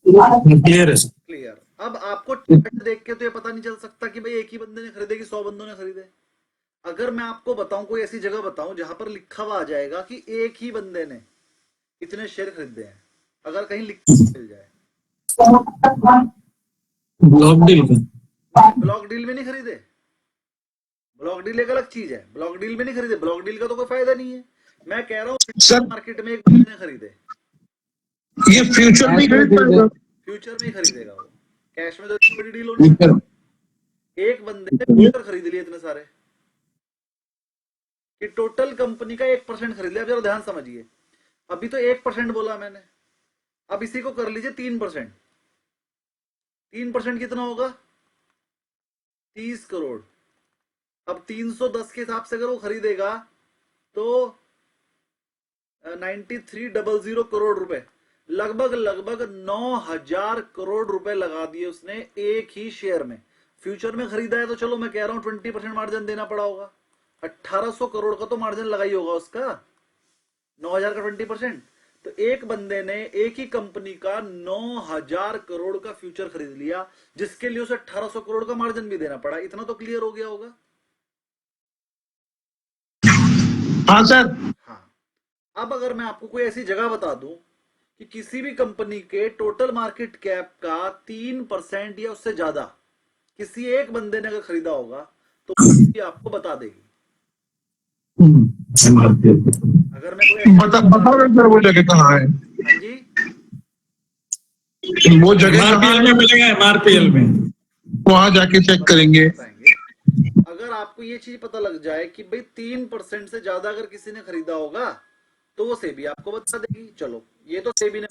क्लियर। अब आपको चार्ट देख के तो ये पता नहीं चल सकता कि भाई एक ही बंदे ने खरीदे कि 100 बंदों ने खरीदे। अगर मैं आपको बताऊं, कोई ऐसी जगह बताऊं जहां पर लिखा हुआ आ जाएगा कि एक ही बंदे ने इतने शेयर खरीदे हैं, अगर कहीं लिखा मिल जाए। ब्लॉक डील का, ब्लॉक डील में नहीं खरीदे, ब्लॉक डील एक अलग चीज है, ब्लॉक डील में नहीं खरीदे, ब्लॉक डील का तो कोई फायदा नहीं है। मैं कह रहा हूँ सर मार्केट में एक बंदे ने खरीदे, ये फ्यूचर में ही खरीद पाएगा, फ्यूचर में ही खरीदेगा वो, कैश में तो इतनी बड़ी डील होनी चाहिए। एक बंदे ने फ्यूचर खरीद लिए इतने सारे कि टोटल कंपनी का 1% खरीद लिया। अब जरा ध्यान समझिए, अभी तो 1% बोला मैंने, अब इसी को कर लीजिए 3%। 3% कितना होगा? 30 करोड़। अब 310 के हिसाब से अगर वो खरीदेगा तो 9300 करोड़ रुपए, लगभग 9000 करोड़ रुपए लगा दिए उसने एक ही शेयर में। फ्यूचर में खरीदा है तो चलो मैं कह रहा हूं 20% मार्जिन देना पड़ा होगा, 1800 करोड़ का तो मार्जिन लगा ही होगा उसका, 9000 का 20%। तो एक बंदे ने एक ही कंपनी का 9000 करोड़ का फ्यूचर खरीद लिया, जिसके लिए उसे 1800 करोड़ का मार्जिन भी देना पड़ा। इतना तो क्लियर हो गया होगा? हाँ सर। हाँ। अब अगर मैं आपको कोई ऐसी जगह बता दूं कि किसी भी कंपनी के टोटल मार्केट कैप का 3% या उससे ज्यादा किसी एक बंदे ने अगर खरीदा होगा तो भी आपको बता देगी। अगर मैं कोई बताओ सर वो जगह कहाँ है? हाँ जी, वो जगह MRPL में मिलेगा, MRPL में वहां जाके चेक करेंगे। अगर आपको ये चीज पता लग जाए कि भाई 3% से ज्यादा अगर किसी ने खरीदा होगा तो वो सेबी आपको बता देगी। चलो ये तो सेबी ने,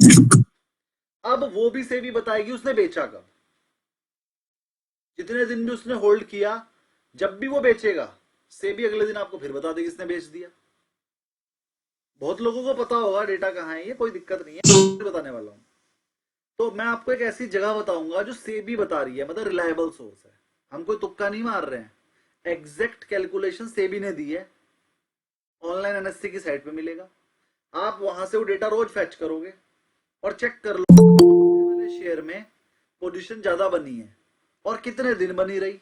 अब वो भी सेबी बताएगी उसने बेचा कब, जितने दिन भी उसने होल्ड किया, जब भी वो बेचेगा सेबी अगले दिन आपको फिर बता देगी इसने बेच दिया। बहुत लोगों को पता होगा डेटा कहाँ है, ये कोई दिक्कत नहीं है, बताने वाला हूँ। तो मैं आपको एक ऐसी जगह बताऊंगा जो सेबी बता रही है, मतलब रिलायबल सोर्स है, हम कोई तुक्का नहीं मार रहे हैं, एग्जैक्ट कैलकुलेशन सेबी ने दी है, ऑनलाइन एनएससी की साइट पे मिलेगा, आप वहां से वो डेटा रोज फैच करोगे और चेक कर लो वाले शेयर में पोजीशन ज्यादा बनी है और कितने दिन बनी रही।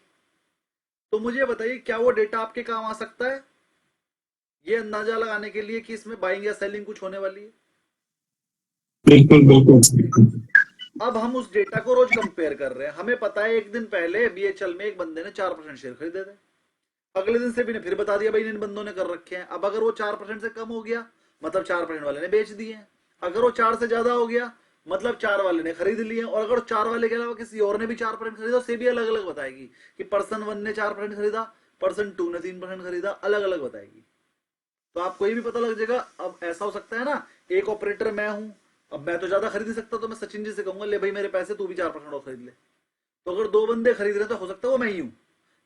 तो मुझे बताइए क्या वो डेटा आपके काम आ सकता है ये अंदाजा लगाने के लिए कि इसमें बाइंग या सेलिंग कुछ होने वाली है? बिल्कुल बिल्कुल। अब हम उस डेटा को रोज कंपेयर कर रहे हैं, हमें पता है एक दिन पहले बीएचएल में एक बंदे ने 4% शेयर खरीदे थे, अगले दिन से भी ने फिर बता दिया भाई इन बंदों ने कर रखे हैं। अब अगर वो 4% से कम हो गया मतलब 4% वाले ने बेच दिए हैं, अगर वो 4 से ज्यादा हो गया मतलब 4 वाले ने खरीद लिए, और अगर 4 वाले के अलावा किसी और ने भी 4% खरीदा, से भी अलग अलग बताएगी कि पर्सन 1 ने 4% खरीदा, पर्सन 2 ने 3% खरीदा, अलग अलग बताएगी। तो आपको ये भी पता लग जाएगा। अब ऐसा हो सकता है ना, एक ऑपरेटर मैं हूं, अब मैं तो ज्यादा खरीद नहीं सकता, तो मैं सचिन जी से कहूंगा ले भाई मेरे पैसे, तू भी 4% और खरीद ले। तो अगर 2 बंदे खरीद रहे तो हो सकता है वो मैं ही हूं,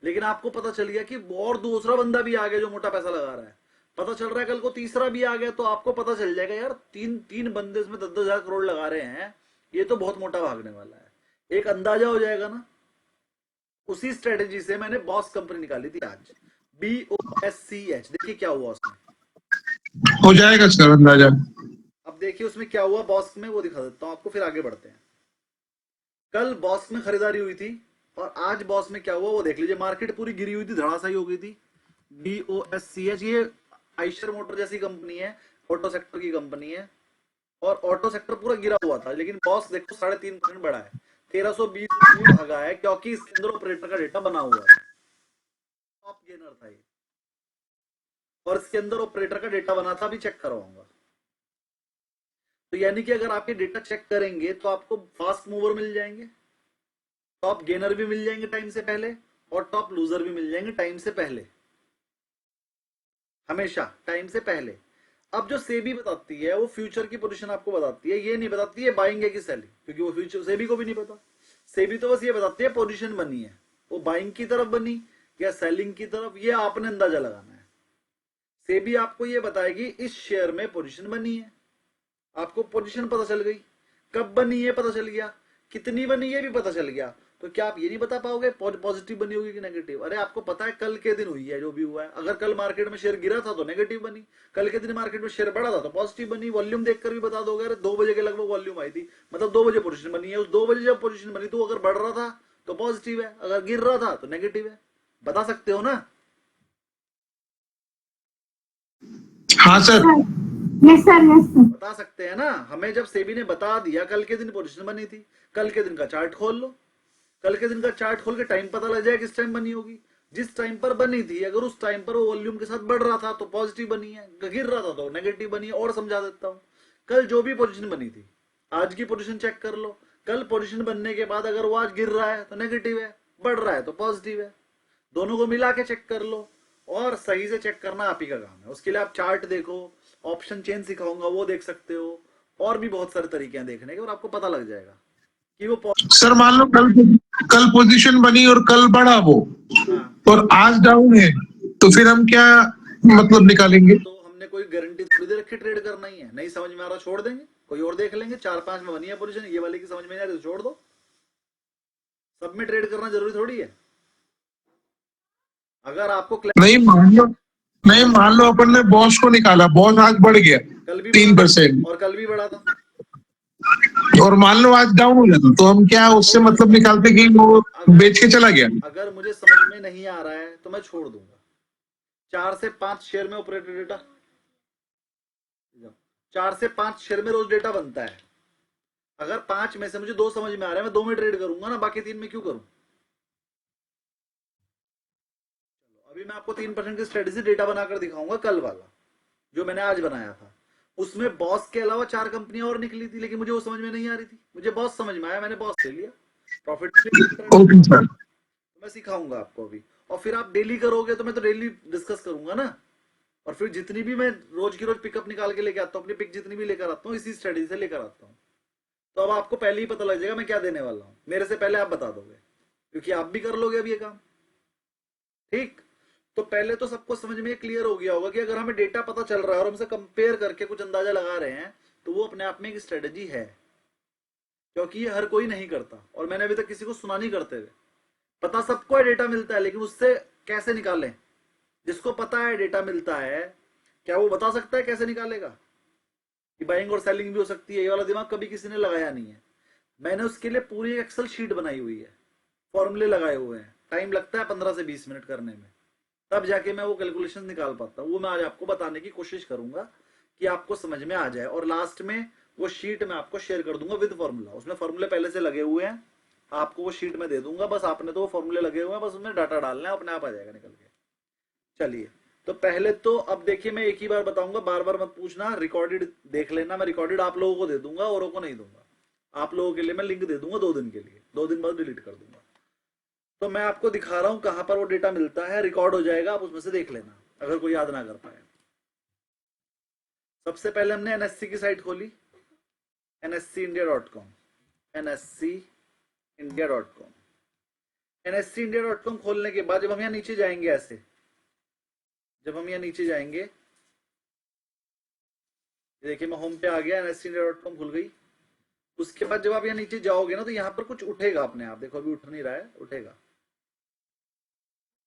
लेकिन आपको पता चल गया कि और दूसरा बंदा भी आ गया जो मोटा पैसा लगा रहा है, पता चल रहा है कल को तीसरा भी आ गया, तो आपको पता चल जाएगा यार तीन बंदे इसमें 10-10 हजार करोड़ लगा रहे हैं, ये तो बहुत मोटा भागने वाला है, एक अंदाजा हो जाएगा ना। उसी स्ट्रेटेजी से मैंने बॉस कंपनी निकाली थी आज, BOSCH, देखिए क्या हुआ उसमें, हो जाएगा सर अंदाजा। अब देखिए उसमें क्या हुआ बॉस में, वो दिखा देता हूं आपको, फिर आगे बढ़ते हैं। कल बॉस में खरीदारी हुई थी और आज बॉस में क्या हुआ वो देख लीजिए, मार्केट पूरी गिरी हुई थी, धड़ासाई हो गई थी। BOSCH ये आइशर मोटर जैसी कंपनी है, ऑटो सेक्टर की कंपनी है, और ऑटो सेक्टर पूरा गिरा हुआ था, लेकिन बॉस देखो 3.5% बढ़ा है, 1320 भागा है, क्योंकि इसके अंदर ऑपरेटर का डेटा बना हुआ है, टॉप गेनर था ये, और इसके अंदर ऑपरेटर का डेटा बना था, अभी चेक करवाऊंगा। तो यानी कि अगर आपके डेटा चेक करेंगे तो आपको फास्ट मूवर मिल जाएंगे, टॉप गेनर भी मिल जाएंगे टाइम से पहले, और टॉप लूजर भी मिल जाएंगे टाइम से पहले, हमेशा टाइम से पहले। अब जो सेबी बताती है वो फ्यूचर की पोजीशन आपको बताती है, ये नहीं बताती है बाइंग है कि सेलिंग, क्योंकि वो फ्यूचर सेबी को भी नहीं पता। सेबी तो बस ये बताती है पोजीशन बनी है, वो बाइंग की तरफ बनी या सेलिंग की तरफ, ये आपने अंदाजा लगाना है। सेबी आपको ये बताएगी इस शेयर में पोजीशन बनी है, आपको पोजीशन पता चल गई, कब बनी है पता चल गया, कितनी बनी है भी पता चल गया, तो क्या आप ये नहीं बता पाओगे पॉजिटिव बनी होगी कि नेगेटिव? अरे आपको पता है कल के दिन हुई है जो भी हुआ है, अगर कल मार्केट में शेयर गिरा था तो नेगेटिव बनी, कल के दिन मार्केट में शेयर बढ़ा था तो पॉजिटिव बनी, वॉल्यूम देखकर भी बता दोगे, अरे 2 बजे के लगभग वॉल्यूम आई थी, मतलब 2 बजे पोजीशन बनी है, उस 2 बजे जब पोजीशन बनी तो अगर बढ़ रहा था तो पॉजिटिव है, अगर गिर रहा था तो नेगेटिव है, बता सकते हो ना? हाँ sir. Yes sir, yes sir. बता सकते हैं ना, हमें जब सेबी ने बता दिया कल के दिन पोजीशन बनी थी, कल के दिन का चार्ट खोल लो, कल के दिन का चार्ट खोल के टाइम पता लग जाए किस टाइम बनी होगी, जिस टाइम पर बनी थी अगर उस टाइम पर वो वॉल्यूम के साथ बढ़ रहा था तो पॉजिटिव बनी है, गिर रहा था तो नेगेटिव बनी है। और समझा देता हूं, कल जो भी पोजीशन बनी थी आज की पोजीशन चेक कर लो, कल पोजीशन बनने के बाद अगर वो आज गिर रहा है तो नेगेटिव है, बढ़ रहा है तो पॉजिटिव है, दोनों को मिला के चेक कर लो, और सही से चेक करना आप ही का काम है। उसके लिए आप चार्ट देखो, ऑप्शन चेन सिखाऊंगा वो देख सकते हो, और भी बहुत सारे तरीके हैं देखने के, और आपको पता लग जाएगा कि वो सर मान लो कल पोजीशन बनी और कल बढ़ा वो, हाँ, और आज डाउन है, तो फिर हम क्या मतलब निकालेंगे? तो हमने कोई गारंटी थोड़ी दे रखी ट्रेड करना ही है, नहीं समझ में आ रहा छोड़ देंगे, कोई और देख लेंगे। 4-5 में बनी है पोजीशन, ये वाली की समझ में नहीं आ रही तो छोड़ दो, सब में ट्रेड करना जरूरी थोड़ी है। अगर आपको नहीं मान लो अपन ने बॉस को निकाला, बॉस आज बढ़ गया कल भी 3%, और कल भी बढ़ा था, और मान लो आज डाउन हो जाता, तो हम क्या उससे मतलब निकालते कि वो बेच के चला गया? अगर मुझे समझ में नहीं आ रहा है तो मैं छोड़ दूंगा। 4 से 5 शेयर में ऑपरेटर डेटा, 4 से 5 शेयर में रोज डेटा बनता है, अगर 5 में से मुझे 2 समझ में आ रहा है मैं 2 में ट्रेड करूंगा ना, बाकी 3 में क्यों करूं? अभी मैं आपको 3% की स्ट्रेटेजी डेटा बनाकर दिखाऊंगा, कल वाला जो मैंने आज बनाया था, उसमें बॉस के अलावा 4 कंपनियां और निकली थी, लेकिन मुझे वो समझ में नहीं आ रही थी, मुझे बॉस समझ में आया, मैंने बॉस ले लिया, प्रॉफिट ओके सर। मैं सिखाऊंगा आपको अभी, और फिर आप डेली करोगे तो मैं तो डेली डिस्कस करूंगा ना, और फिर जितनी भी मैं रोज की रोज पिकअप निकाल के लेके आता हूँ, अपनी पिक जितनी भी लेकर आता हूँ इसी स्ट्रेटेजी से लेकर आता हूँ, तो अब आपको पहले ही पता लग जाएगा मैं क्या देने वाला हूँ, मेरे से पहले आप बता दोगे, क्योंकि आप भी कर लोगे अब ये काम, ठीक? तो पहले तो सबको समझ में क्लियर हो गया होगा कि अगर हमें डेटा पता चल रहा है और हमसे कंपेयर करके कुछ अंदाजा लगा रहे हैं तो वो अपने आप में एक स्ट्रेटजी है, क्योंकि ये हर कोई नहीं करता और मैंने अभी तक किसी को सुना नहीं करते हुए। पता सबको है डेटा मिलता है, लेकिन उससे कैसे निकालें? जिसको पता है डेटा मिलता है, क्या वो बता सकता है कैसे निकालेगा कि बाइंग और सेलिंग भी हो सकती है? ये वाला दिमाग कभी किसी ने लगाया नहीं है। मैंने उसके लिए पूरी एक्सेल शीट बनाई हुई है, फॉर्मूले लगाए हुए हैं, टाइम लगता है 15 से 20 मिनट करने में, तब जाके मैं वो कैलकुलेशन निकाल पाता हूँ। वो मैं आज आपको बताने की कोशिश करूंगा कि आपको समझ में आ जाए, और लास्ट में वो शीट मैं आपको शेयर कर दूंगा विद फॉर्मूला। उसमें फॉर्मूले पहले से लगे हुए हैं, आपको वो शीट में दे दूंगा, बस आपने तो वो फॉर्मूले लगे हुए हैं, बस उसमें डाटा डालना है, अपने आप आ जाएगा निकल के। चलिए, तो पहले तो अब देखिए, मैं एक ही बार बताऊंगा, बार बार मत पूछना, रिकॉर्डेड देख लेना। मैं रिकॉर्डेड आप लोगों को दे दूंगा, औरों को नहीं दूंगा। आप लोगों के लिए मैं लिंक दे दूंगा 2 दिन के लिए, 2 दिन बाद डिलीट कर दूंगा। तो मैं आपको दिखा रहा हूं कहां पर वो डेटा मिलता है, रिकॉर्ड हो जाएगा, आप उसमें से देख लेना अगर कोई याद ना कर पाए। सबसे पहले हमने एनएससी की साइट खोली, nscindia.com, nscindia.com। nscindia.com खोलने के बाद जब हम यहाँ नीचे जाएंगे, ऐसे जब हम यहाँ नीचे जाएंगे, देखिए मैं होम पे आ गया, nscindia.com खुल गई। उसके बाद जब आप यहाँ नीचे जाओगे ना, तो यहाँ पर कुछ उठेगा अपने आप। देखो अभी उठ नहीं रहा है, उठेगा।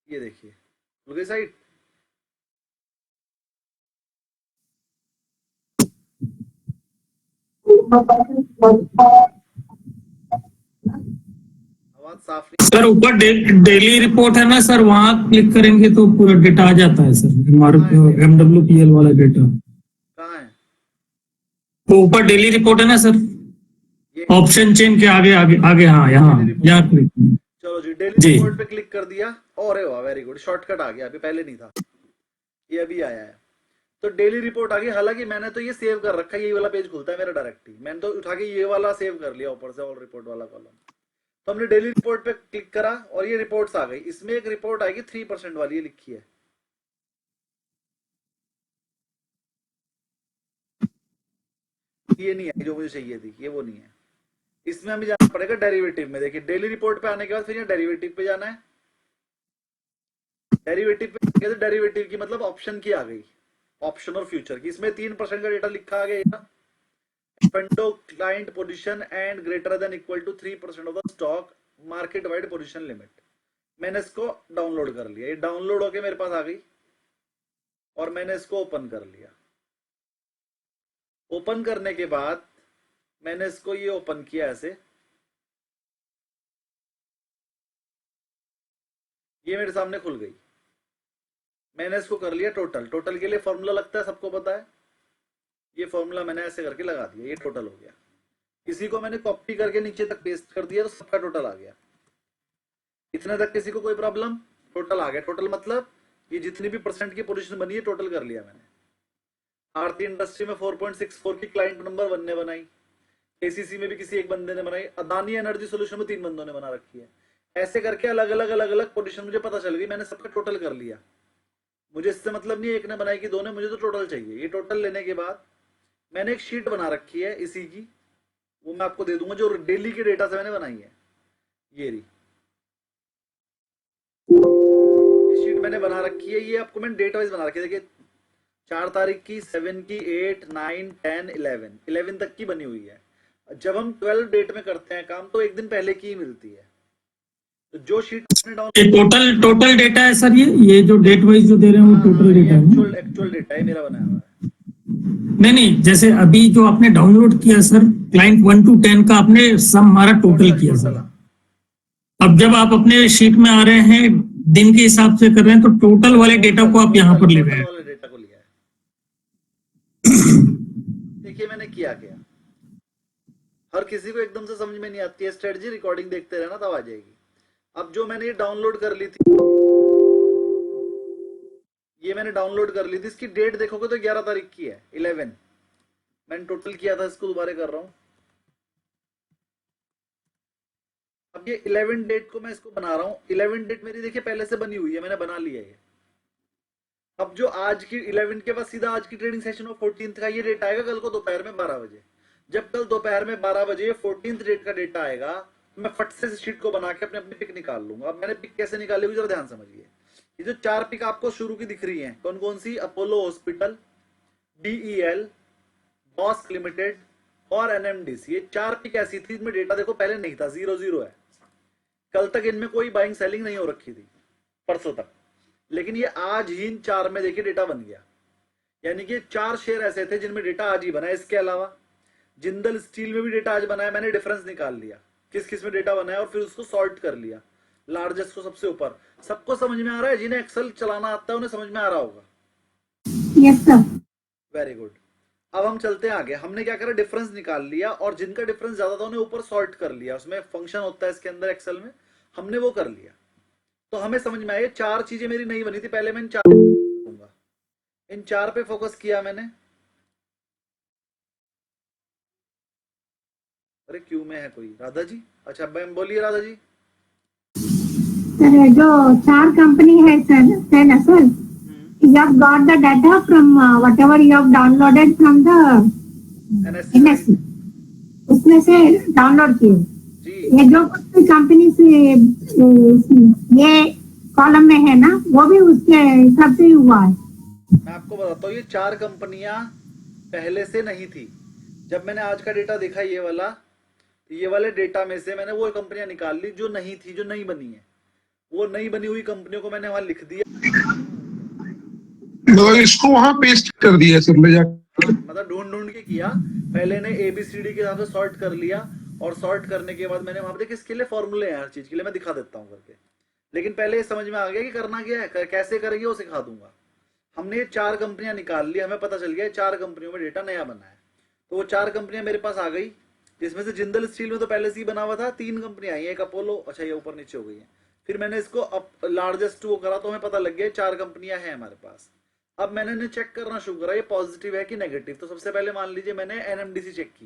ये देखिए खुल गई साइट। आवाज साफ नहीं। सर ऊपर डेली रिपोर्ट है ना सर, वहां क्लिक करेंगे तो पूरा डेटा आ जाता है सर, हमारे MWPL वाला डेटा। कहाँ है? तो ऊपर डेली रिपोर्ट है ना सर, ऑप्शन चेन के आगे आगे आगे, हाँ यहाँ क्लिक। चलो जी, डेली रिपोर्ट पे क्लिक कर दिया, और वाह वेरी गुड, शॉर्टकट आ गया, अभी पहले नहीं था, ये अभी आया है। तो डेली रिपोर्ट आ गई। हालांकि मैंने तो ये सेव कर रखा है, यही वाला पेज खुलता है मेरा डायरेक्ट ही, मैंने तो उठा के ये वाला सेव कर लिया ऊपर से, ऑल रिपोर्ट वाला कॉलम। तो हमने डेली रिपोर्ट पे क्लिक करा और ये रिपोर्ट्स आ गई। इसमें एक रिपोर्ट आएगी 3% वाली, ये लिखी है, ये नहीं है जो मुझे चाहिए थी, ये वो नहीं है। इसमें हमें जाना पड़ेगा डेरिवेटिव में। देखिए डेली रिपोर्ट पे आने के बाद फिर यहाँ डेरिवेटिव पे जाना है। डेरिवेटिव पे, डेरिवेटिव की मतलब ऑप्शन की आ गई, ऑप्शन और फ्यूचर की। इसमें 3% का डेटा लिखा आ गया, फंडो client position and greater than equal to 3% of the stock market wide position limit. मैंने इसको डाउनलोड कर लिया, ये डाउनलोड होके मेरे पास आ गई और मैंने इसको ओपन कर लिया। ओपन करने के बाद मैंने इसको ये ओपन किया ऐसे, ये मेरे सामने खुल गई। मैंने इसको कर लिया टोटल। टोटल के लिए फॉर्मूला लगता है, सबको पता है, ये फॉर्मूला मैंने ऐसे करके लगा दिया, ये टोटल हो गया। किसी को मैंने कॉपी करके नीचे तक पेस्ट कर दिया तो सबका टोटल आ गया। इतने तक किसी को कोई प्रॉब्लम? टोटल आ गया। टोटल मतलब ये जितनी भी परसेंट की पोजीशन बनी है टोटल कर लिया मैंने। आरती इंडस्ट्री में 4.64 की क्लाइंट नंबर 1 ने बनाई, एसीसी में भी किसी एक बंदे ने बनाई, अदानी एनर्जी सोल्यूशन में 3 बंदों ने बना रखी है। ऐसे करके अलग अलग पोजीशन मुझे पता चल गई, मैंने सबका टोटल कर लिया। मुझे इससे मतलब नहीं एक ने बनाई कि 2 ने, मुझे तो टोटल चाहिए। ये टोटल लेने के बाद मैंने एक शीट बना रखी है इसी की, वो मैं आपको दे दूंगा, जो डेली के डेटा से मैंने बनाई है। ये रही शीट मैंने बना रखी है, ये आपको मैंने डेट वाइज बना रखी है। देखिए 4 तारीख की, 7 की, 8, 9, 10, 11 तक की बनी हुई है। जब हम 12 डेट में करते हैं काम तो एक दिन पहले की ही मिलती है। तो जो शीट टोटल डेटा है सर, ये जो डेट वाइज जो दे रहे हैं वो टोटल डेटा है, एक्चुअल डेटा है, मेरा बनाया हुआ है। नहीं, जैसे अभी जो आपने डाउनलोड किया सर, क्लाइंट 1 to 10 का आपने सम हमारा टोटल किया सर। अब जब आप अपने शीट में आ रहे हैं, दिन के हिसाब से कर रहे हैं, तो टोटल वाले डेटा को आप यहाँ पर ले रहे हैं। डेटा को लिया है। देखिए मैंने किया क्या, हर किसी को एकदम से समझ में नहीं आती है स्ट्रेटजी, रिकॉर्डिंग देखते रहना तब आ जाएगी। अब जो मैंने ये डाउनलोड कर ली थी, ये मैंने डाउनलोड कर ली थी, इसकी डेट देखोगे तो 11 तारीख की है, 11 मैंने टोटल किया था, इसको दोबारा कर रहा हूं। अब ये 11 डेट को मैं इसको बना रहा हूं। 11 डेट मेरी देखिए पहले से बनी हुई है, मैंने बना लिया है। अब जो आज की 11 के बाद सीधा आज की ट्रेडिंग सेशन ऑफ 14th का ये डेट आएगा कल को दोपहर में 12 बजे। जब कल दोपहर में 12 बजे 14th डेट का डेटा आएगा, मैं फट से शीट को बना के अपने पिक निकाल लूंगा। अब मैंने पिक कैसे निकाली हुई जरा ध्यान समझिए। ये जो 4 पिक आपको शुरू की दिख रही हैं कौन कौन सी, अपोलो हॉस्पिटल, DEL, बॉस्क लिमिटेड और NMDC, ये 4 पिक ऐसी थी इनमें डेटा देखो पहले नहीं था, 0 है। कल तक इनमें कोई बाइंग सेलिंग नहीं हो रखी थी, परसों तक, लेकिन ये आज ही इन 4 में देखिए डेटा बन गया। यानी कि 4 शेयर ऐसे थे जिनमें डेटा आज ही बना है। इसके अलावा जिंदल स्टील में भी डेटा आज बना है, मैंने डिफरेंस निकाल लिया किस किस में डेटा बना है और फिर उसको सॉर्ट कर लिया, लार्जेस्ट को सबसे ऊपर। सबको समझ में आ रहा है? जिन्हें एक्सेल चलाना आता है उन्हें समझ में आ रहा होगा। Yes sir. Very good. अब हम चलते हैं आगे। हमने क्या करा, डिफरेंस निकाल लिया और जिनका डिफरेंस ज्यादा था उन्हें ऊपर सॉर्ट कर लिया। उसमें फंक्शन होता है इसके अंदर एक्सेल में, हमने वो कर लिया। तो हमें समझ में आया 4 चीजें मेरी नहीं बनी थी, पहले मैं इन 4 दूंगा, इन 4 पे फोकस किया मैंने। अरे क्यों में है कोई, राधा जी? अच्छा मैम बोलिए राधा जी। सर जो 4 कंपनी है सर ना sir, you have got the data from whatever you have downloaded from the NSE, उसमें से डाउनलोड किए। जी ये जो कंपनी से ये कॉलम में है ना, वो भी उसके हिसाब से ही हुआ है। मैं आपको बताता हूँ, ये 4 कंपनियां पहले से नहीं थी। जब मैंने आज का डेटा देखा ये वाला, ये वाले डेटा में से मैंने वो कंपनियां निकाल ली जो नहीं थी, जो नहीं बनी है। वो नहीं बनी हुई कंपनियों को मैंने वहां लिख दिया, मतलब इसको वहां पेस्ट कर दिया सर ले जाकर। मतलब ढूंढ ढूंढ के किया। पहले ने ABCD के हिसाब से सॉर्ट कर लिया और सॉर्ट करने के बाद मैंने वहां पे किसके लिए फॉर्मूले हैं हर चीज के लिए, मैं दिखा देता हूँ करके। लेकिन पहले समझ में आ गया कि करना क्या है, कैसे करेंगे वो सिखा दूंगा। हमने ये 4 कंपनियां निकाल ली, हमें पता चल गया 4 कंपनियों में डेटा नया बना है। तो वो 4 कंपनियां मेरे पास आ गई, जिसमें से जिंदल स्टील में तो पहले से ही बना हुआ था। 3 कंपनियां आई, एक अपोलो, अच्छा ये ऊपर नीचे हो गई है। फिर मैंने इसको लार्जेस्ट वो करा तो हमें पता लग गया 4 कंपनियां हैं हमारे पास। अब मैंने इन्हें चेक करना शुरू करा, ये पॉजिटिव है कि नेगेटिव। तो सबसे पहले मान लीजिए मैंने NMDC चेक की,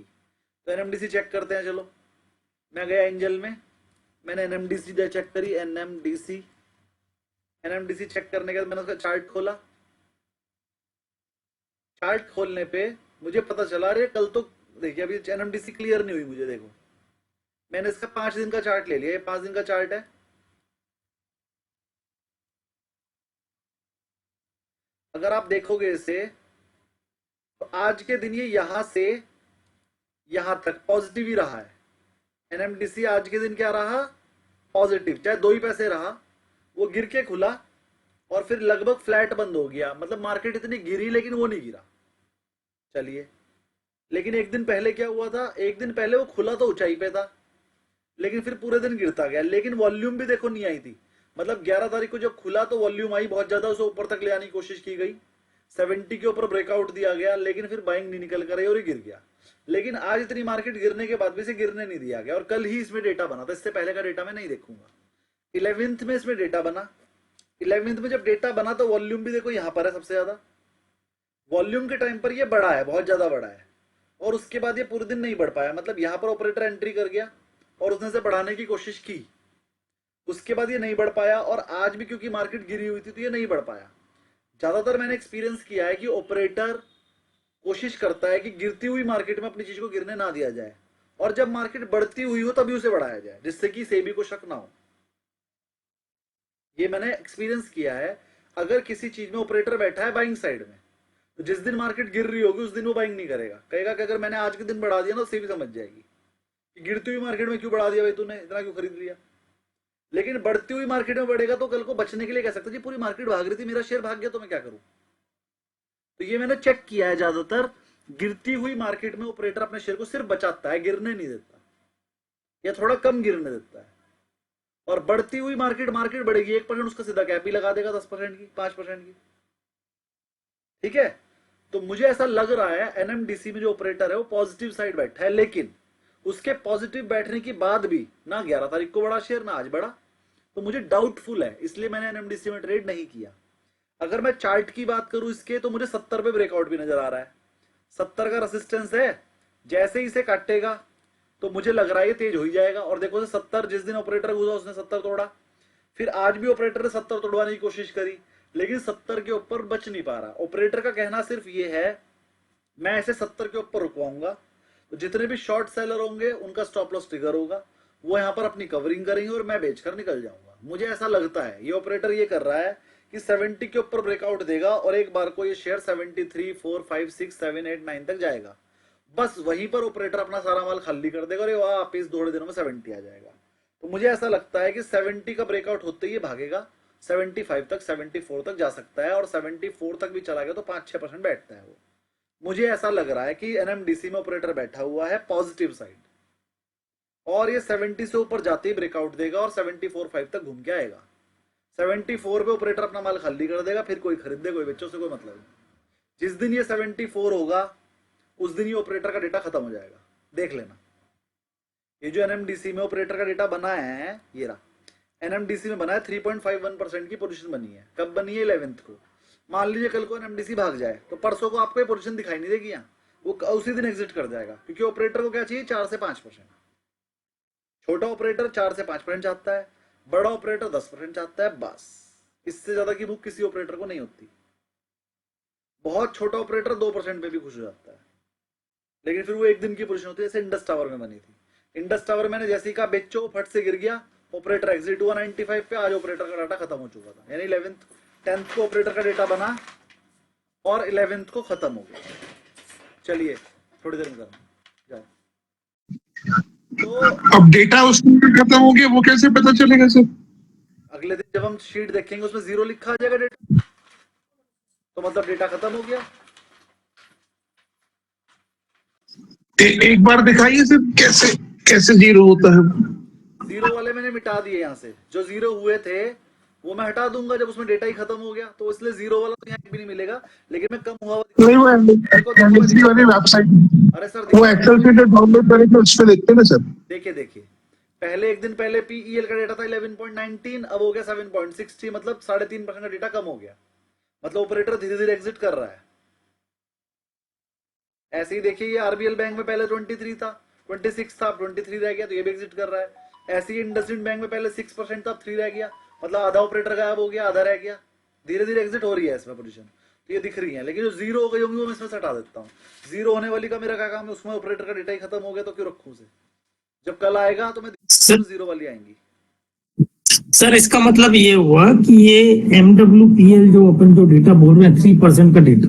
तो NMDC चेक करते हैं। चलो मैं गया एंजल में, मैंने NMDC चेक करी, NMDC चेक करने के बाद मैंने उसका चार्ट खोला। चार्ट खोलने पे मुझे पता चला, अरे कल तो देखिए अभी NMDC क्लियर नहीं हुई मुझे। देखो मैंने इसका 5 दिन का चार्ट ले लिया, ये 5 दिन का चार्ट है। अगर आप देखोगे इसे तो आज के दिन ये यहां से यहां तक पॉजिटिव ही रहा है। NMDC आज के दिन क्या रहा, पॉजिटिव, चाहे 2 ही पैसे रहा। वो गिर के खुला और फिर लगभग फ्लैट बंद हो गया, मतलब मार्केट इतनी गिरी लेकिन वो नहीं गिरा। चलिए, लेकिन एक दिन पहले क्या हुआ था, एक दिन पहले वो खुला तो ऊंचाई पे था लेकिन फिर पूरे दिन गिरता गया। लेकिन वॉल्यूम भी देखो नहीं आई थी, मतलब 11 तारीख को जब खुला तो वॉल्यूम आई बहुत ज्यादा, उसे ऊपर तक ले आने की कोशिश की गई, 70 के ऊपर ब्रेकआउट दिया गया, लेकिन फिर बाइंग नहीं निकल कर रही और ये गिर गया। लेकिन आज इतनी मार्केट गिरने के बाद भी इसे गिरने नहीं दिया गया और कल ही इसमें डेटा बना था, इससे पहले का डेटा मैं नहीं देखूंगा। 11th में इसमें डेटा बना, 11th में जब डेटा बना तो वॉल्यूम भी देखो यहाँ पर है सबसे ज्यादा। वॉल्यूम के टाइम पर ये बढ़ा है, बहुत ज्यादा बढ़ा है, और उसके बाद ये पूरे दिन नहीं बढ़ पाया। मतलब यहाँ पर ऑपरेटर एंट्री कर गया और उसने से बढ़ाने की कोशिश की, उसके बाद ये नहीं बढ़ पाया। और आज भी क्योंकि मार्केट गिरी हुई थी तो ये नहीं बढ़ पाया। ज्यादातर मैंने एक्सपीरियंस किया है कि ऑपरेटर कोशिश करता है कि गिरती हुई मार्केट में अपनी चीज को गिरने ना दिया जाए, और जब मार्केट बढ़ती हुई हो तभी उसे बढ़ाया जाए, जिससे कि सेबी को शक ना हो। ये मैंने एक्सपीरियंस किया है। अगर किसी चीज में ऑपरेटर बैठा है बाइंग साइड में, तो जिस दिन मार्केट गिर रही होगी उस दिन वो बाइंग नहीं करेगा, कहेगा कि अगर मैंने आज के दिन बढ़ा दिया ना, सेबी समझ जाएगी कि गिरती हुई मार्केट में क्यों बढ़ा दिया भाई तूने, इतना क्यों खरीद लिया। लेकिन बढ़ती हुई मार्केट में बढ़ेगा तो कल को बचने के लिए कह सकते जी पूरी मार्केट भाग रही थी, मेरा शेयर भाग गया तो मैं क्या करूं। तो ये मैंने चेक किया है, ज्यादातर गिरती हुई मार्केट में ऑपरेटर अपने शेयर को सिर्फ बचाता है, गिरने नहीं देता या थोड़ा कम गिरने देता है। और बढ़ती हुई मार्केट बढ़ेगी 1% उसका सीधा कैप ही लगा देगा, 10% की, 5% की। ठीक है, तो मुझे ऐसा लग रहा है NMDC में जो ऑपरेटर है वो पॉजिटिव साइड बैठा है, लेकिन उसके पॉजिटिव बैठने के बाद भी ना 11 तारीख को बढ़ा शेयर ना आज बढ़ा, तो मुझे डाउटफुल है, इसलिए मैंने NMDC में ट्रेड नहीं किया। अगर मैं चार्ट की बात करूं इसके, तो मुझे 70 पे ब्रेकआउट भी नजर आ रहा है, 70 का रेसिस्टेंस है। जैसे ही इसे काटेगा तो मुझे लग रहा है ये तेज हो ही जाएगा। और देखो 70 जिस दिन ऑपरेटर घुसा उसने 70 तोड़ा, फिर आज भी ऑपरेटर ने 70 तोड़वाने की कोशिश करी, लेकिन 70 के ऊपर बच नहीं पा रहा। ऑपरेटर का कहना सिर्फ ये है, मैं ऐसे 70 के ऊपर रुकवाऊंगा, तो जितने भी शॉर्ट सेलर होंगे उनका स्टॉप लॉस ट्रिगर होगा, वो यहाँ पर अपनी कवरिंग करेंगे और मैं बेचकर निकल जाऊंगा। मुझे ऐसा लगता है ये ऑपरेटर ये कर रहा है कि 70 के ऊपर ब्रेकआउट देगा और एक बार को ये शेयर 73, 4, 5, 6, 7, 8, 9 तक जाएगा, बस वहीं पर ऑपरेटर अपना सारा माल खाली कर देगा और ये वापिस थोड़े दिनों में 70 आ जाएगा। तो मुझे ऐसा लगता है कि 70 का ब्रेकआउट होते ही भागेगा, 75 तक, 74 तक जा सकता है और 74 तक भी चला गया तो 5-6% बैठता है वो। मुझे ऐसा लग रहा है कि एनएमडीसी में ऑपरेटर बैठा हुआ है पॉजिटिव साइड और ये 70 से ऊपर जाते ही ब्रेकआउट देगा और 74-5 तक घूम के आएगा। 74 पे ऑपरेटर अपना माल खाली कर देगा, फिर कोई खरीदे कोई बेचो से कोई मतलब नहीं। जिस दिन ये 74 होगा उस दिन ये ऑपरेटर का डेटा खत्म हो जाएगा, देख लेना। ये जो एनएमडीसी में ऑपरेटर का डेटा बना है, ये रहा एनएमडीसी में बना है 3.51% की पोजीशन बनी है। कब बनी है? 11th को। मान लीजिए कल को एनएमडीसी भाग जाए तो परसों को आपको ये पोजीशन दिखाई नहीं देगी, यहाँ वो उसी दिन एग्जिट कर जाएगा, क्योंकि ऑपरेटर को क्या चाहिए? 4 से 5%। छोटा ऑपरेटर 4 से 5% चाहता है, बड़ा ऑपरेटर 10% चाहता है, बस इससे ज्यादा की भूख किसी ऑपरेटर को नहीं होती। बहुत छोटा ऑपरेटर 2% पे भी खुश हो जाता है, लेकिन फिर वो एक दिन की पोजीशन होती है, जैसे इंडस टावर में बनी थी। इंडस टावर मैंने जैसे ही कहा बेचो, फट से गिर गया, ऑपरेटर एग्जिट हुआ 95 पे, आज ऑपरेटर का डाटा खत्म हो चुका था। यानी 10th को ऑपरेटर का डेटा बना और 11th को खत्म हो गया। चलिए थोड़ी देर में करना जाए। तो अब डेटा उसमें खत्म हो गया, वो कैसे पता चलेगा सर? अगले दिन जब हम शीट देखेंगे उसमें 0 लिखा आ जाएगा डेटा, तो मतलब डेटा खत्म हो गया। एक बार दिखाइए सर, कैसे कैसे 0 होता है? 0 वाले मैंने मिटा दिए, यहाँ से जो 0 हुए थे वो मैं हटा दूंगा जब उसमें डेटा ही खत्म हो गया, तो इसलिए 0 वाला तो यहाँ भी नहीं मिलेगा, लेकिन मैं कम हुआ नहीं, वो एनएससी वाली वेबसाइट, अरे सर वो एक्सेल शीट डाउनलोड करके उस पे देखते हैं ना सर। देखिए पहले एक दिन पहले पीईएल का डेटा था 11.19, अब हो गया 7.60, मतलब 3.5% का डेटा कम हो गया। मतलब ऑपरेटर धीरे धीरे एग्जिट कर रहा है। ऐसे ही देखिए ये आरबीएल बैंक में पहले 23 था, 26 था, 23 रह गया, तो ये भी एग्जिट कर रहा है। ऐसे ही इंडसइंड बैंक में पहले 6% था, 3 रह गया, मतलब आधा ऑपरेटर गायब हो गया, आधा रह गया। धीरे धीरे एग्जिट हो रही है इसमें पोजीशन, तो ये दिख रही है। लेकिन जो 0 हो गई होंगी वो मैं इसमें से हटा देता हूँ। 0 होने वाली का मेरा क्या काम है? उसमें ऑपरेटर का डेटा ही खत्म हो गया, तो क्यों रखूं उसे? जब कल आएगा तो मैं 0 वाली आएंगी। सर इसका मतलब ये हुआ कि ये MWPL जो अपन जो डेटा बोल रहे हैं 3% का डेटा,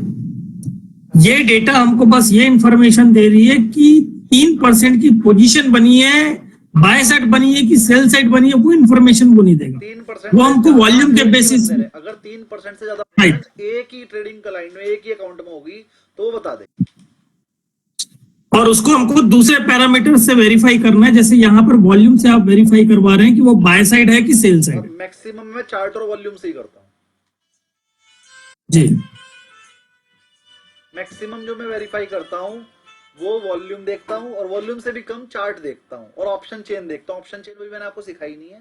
ये डेटा हमको बस ये इंफॉर्मेशन दे रही है कि 3% की पोजीशन बनी है, बाय साइड बनी है कि सेल साइड बनी है, वो इंफॉर्मेशन को नहीं देगा। 3% वो हमको वॉल्यूम के बेसिस, अगर 3% से ज्यादा एक ही ट्रेडिंग लाइन में एक ही अकाउंट में होगी तो वो बता दे, और उसको हमको दूसरे पैरामीटर से वेरीफाई करना है। जैसे यहाँ पर वॉल्यूम से आप वेरीफाई करवा रहे हैं कि वो बाय साइड है कि सेल साइड। मैक्सिमम मैं चार्ट और वॉल्यूम से ही करता हूँ जी। मैक्सिमम जो मैं वेरीफाई करता हूँ वो वॉल्यूम देखता हूँ, और वॉल्यूम से भी कम चार्ट देखता हूँ, और ऑप्शन चेन देखता हूँ। ऑप्शन चेन भी मैंने आपको सिखाई नहीं है।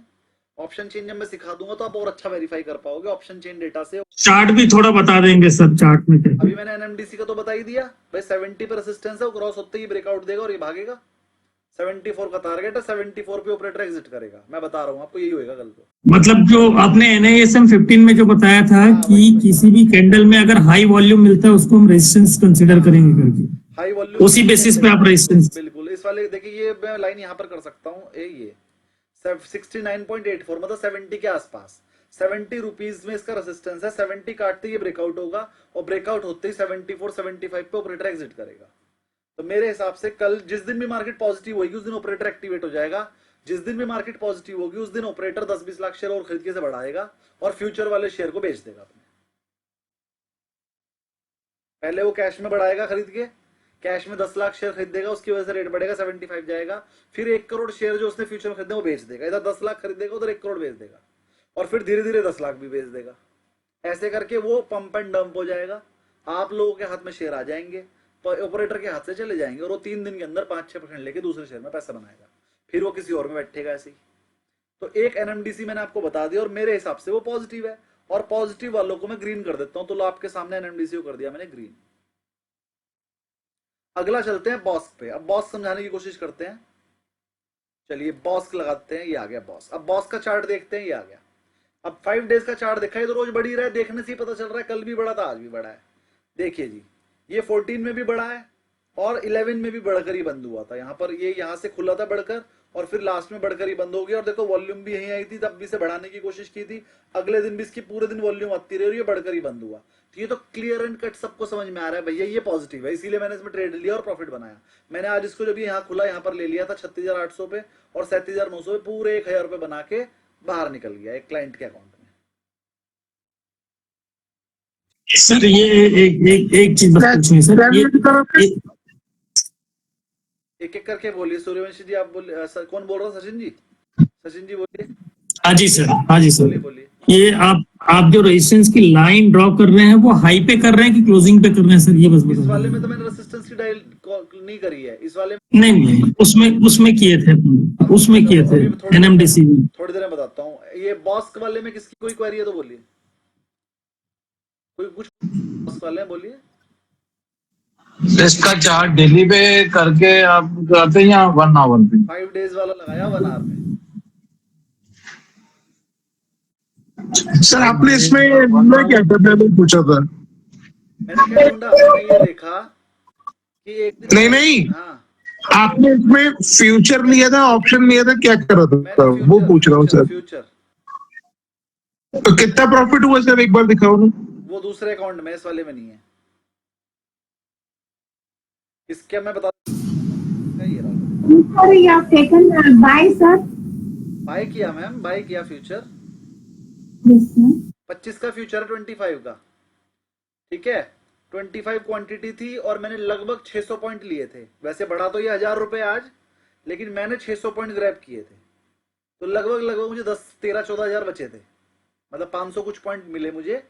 ऑप्शन चेन जब मैं सिखा दूंगा तो आप और अच्छा वेरीफाई कर पाओगे ऑप्शन चेन डेटा से। चार्ट भी थोड़ा बता देंगे सर, चार्ट में क्या? अभी मैंने एनएमडीसी का तो बता ही दिया भाई, 70 पे रेजिस्टेंस है, वो क्रॉस होते ही ब्रेकआउट देगा और ये भागेगा। 74 का टारगेट है, 74 पे ऑपरेटर एग्जिट करेगा। मैं बता रहा हूँ आपको, यही होएगा कल को। मतलब जो आपने NISM 15 में जो बताया था कि किसी भी कैंडल में अगर हाई वॉल्यूम मिलता है उसको हम रेजिस्टेंस कंसीडर करेंगे करके, हाई वॉल्यूम उसी बेसिस पे आप रेजिस्टेंस। बिल्कुल। इस वाले देखिए, ये मैं लाइन यहाँ पर कर सकता हूँ, ये 69.84 मतलब 70 के आसपास, 70 रुपीज में इसका रेजिस्टेंस है। 70 काटते ही ब्रेकआउट होगा और ब्रेकआउट होते ही 74, 75 पे ऑपरेटर एग्जिट करेगा। तो मेरे हिसाब से कल जिस दिन भी मार्केट पॉजिटिव होगी उस दिन ऑपरेटर एक्टिवेट हो जाएगा। जिस दिन भी मार्केट पॉजिटिव होगी उस दिन ऑपरेटर 10-20 लाख शेयर और खरीद के से बढ़ाएगा और फ्यूचर वाले शेयर को बेच देगा अपने। पहले वो कैश में बढ़ाएगा खरीद के, कैश में 10 लाख शेयर खरीद देगा, उसकी वजह से रेट बढ़ेगा, 75 जाएगा। फिर 1 करोड़ शेयर जो उसने फ्यूचर में खरीदे वो बेच देगा। इधर 10 लाख खरीदेगा, उधर 1 करोड़ बेच देगा, और फिर धीरे धीरे 10 लाख भी बेच देगा। ऐसे करके वो पंप एंड डंप हो जाएगा। आप लोगों के हाथ में शेयर आ जाएंगे, ऑपरेटर के हाथ से चले जाएंगे, और वो 3 दिन के अंदर 5-6% लेके दूसरे शेयर में पैसा बनाएगा। फिर वो किसी और में बैठेगा ऐसे ही। तो एक एनएमडीसी मैंने आपको बता दिया और मेरे हिसाब से वो पॉजिटिव है, और पॉजिटिव वालों को मैं ग्रीन कर देता हूं। तो आपके सामने एनएमडीसी को कर दिया मैंने ग्रीन। अगला चलते हैं बॉस्क पे। अब बॉस्क समझाने की कोशिश करते हैं। चलिए बॉस्क लगाते हैं, ये आ गया बॉस्क। अब बॉस्क का चार्ट देखते हैं, ये आ गया। अब 5 डेज का चार्ट देखा है तो रोज बढ़ी रहा है, देखने से ही पता चल रहा है। कल भी बढ़ा था, आज भी बढ़ा है। देखिए जी, ये 14 में भी बढ़ा है और 11 में भी बढ़कर ही बंद हुआ था। यहाँ पर ये यहाँ से खुला था बढ़कर और फिर लास्ट में बढ़कर ही बंद हो गया। और देखो वॉल्यूम भी यहीं आई थी, तब भी इसे बढ़ाने की कोशिश की थी, अगले दिन भी इसकी पूरे दिन वॉल्यूम आती रही और ये बढ़कर ही बंद हुआ। तो ये तो क्लियर एंड कट सबको समझ में आ रहा है भैया, ये पॉजिटिव है, इसीलिए मैंने इसमें ट्रेड लिया और प्रॉफिट बनाया। मैंने आज इसको जब यहाँ खुला यहाँ पर ले लिया था 36,800 पे और 37,900 पे, पूरे 1,000 रुपए बना के बाहर निकल गया एक क्लाइंट के अकाउंट में। सर ये एक चीज बस पूछनी सर, ये एक करके बोलिए। सूर्यवंशी जी आप बोलिए। कौन बोल रहा है? सचिन जी, सचिन जी बोलिए। हाँ जी सर, हाँ जी सर। बोलिए बोलिए। ये आप जो रेजिस्टेंस की लाइन ड्रॉ कर रहे हैं वो हाई पे कर रहे हैं कि क्लोजिंग पे कर रहे हैं सर, ये बस इस बता वाले दीजिए। में तो मैंने रेजिस्टेंस की डायल नहीं करी है, इस वाले में नहीं, उसमें किए थे NMDC में। थोड़ी देर में बताता हूँ। ये बॉस्क वाले में किसकी कोई क्वेरी है तो बोलिए, कोई कुछ बॉस्क वाले हैं बोलिए। इसका चार्ट डेली पे करके आप करते हैं या 1 आवर पे? 5 डेज वाला लगाया 1 आवर में। सर आपने इसमें ढूंढा क्या था, मैंने पूछा था। मैंने क्या ढूंढा? मैंने ये देखा कि एक दिन नहीं हाँ आपने इसमें फ्यूचर लिया था, ऑप्शन लिया था, क्या करा था मैंने वो पूछ रहा हूँ सर। फ्यूचर तो कितना प्रॉफिट हुआ सर, एक बार दिखाओ ना। वो दूसरे अकाउंट में, इस वाले में नहीं है। इसके मैं बता ये रहा, Sir, you have taken buy, sir. Buy किया मैम, बाय किया फ्यूचर। Yes, sir. 25 का फ्यूचर है 25 का, ठीक है। 25 क्वांटिटी थी और मैंने लगभग 600 पॉइंट लिए थे। वैसे बढ़ा तो ये 1,000 रुपए आज, लेकिन मैंने 600 पॉइंट ग्रैब किए थे, तो लगभग मुझे 13-14 हजार बचे थे। मतलब 500 कुछ पॉइंट मिले मुझे।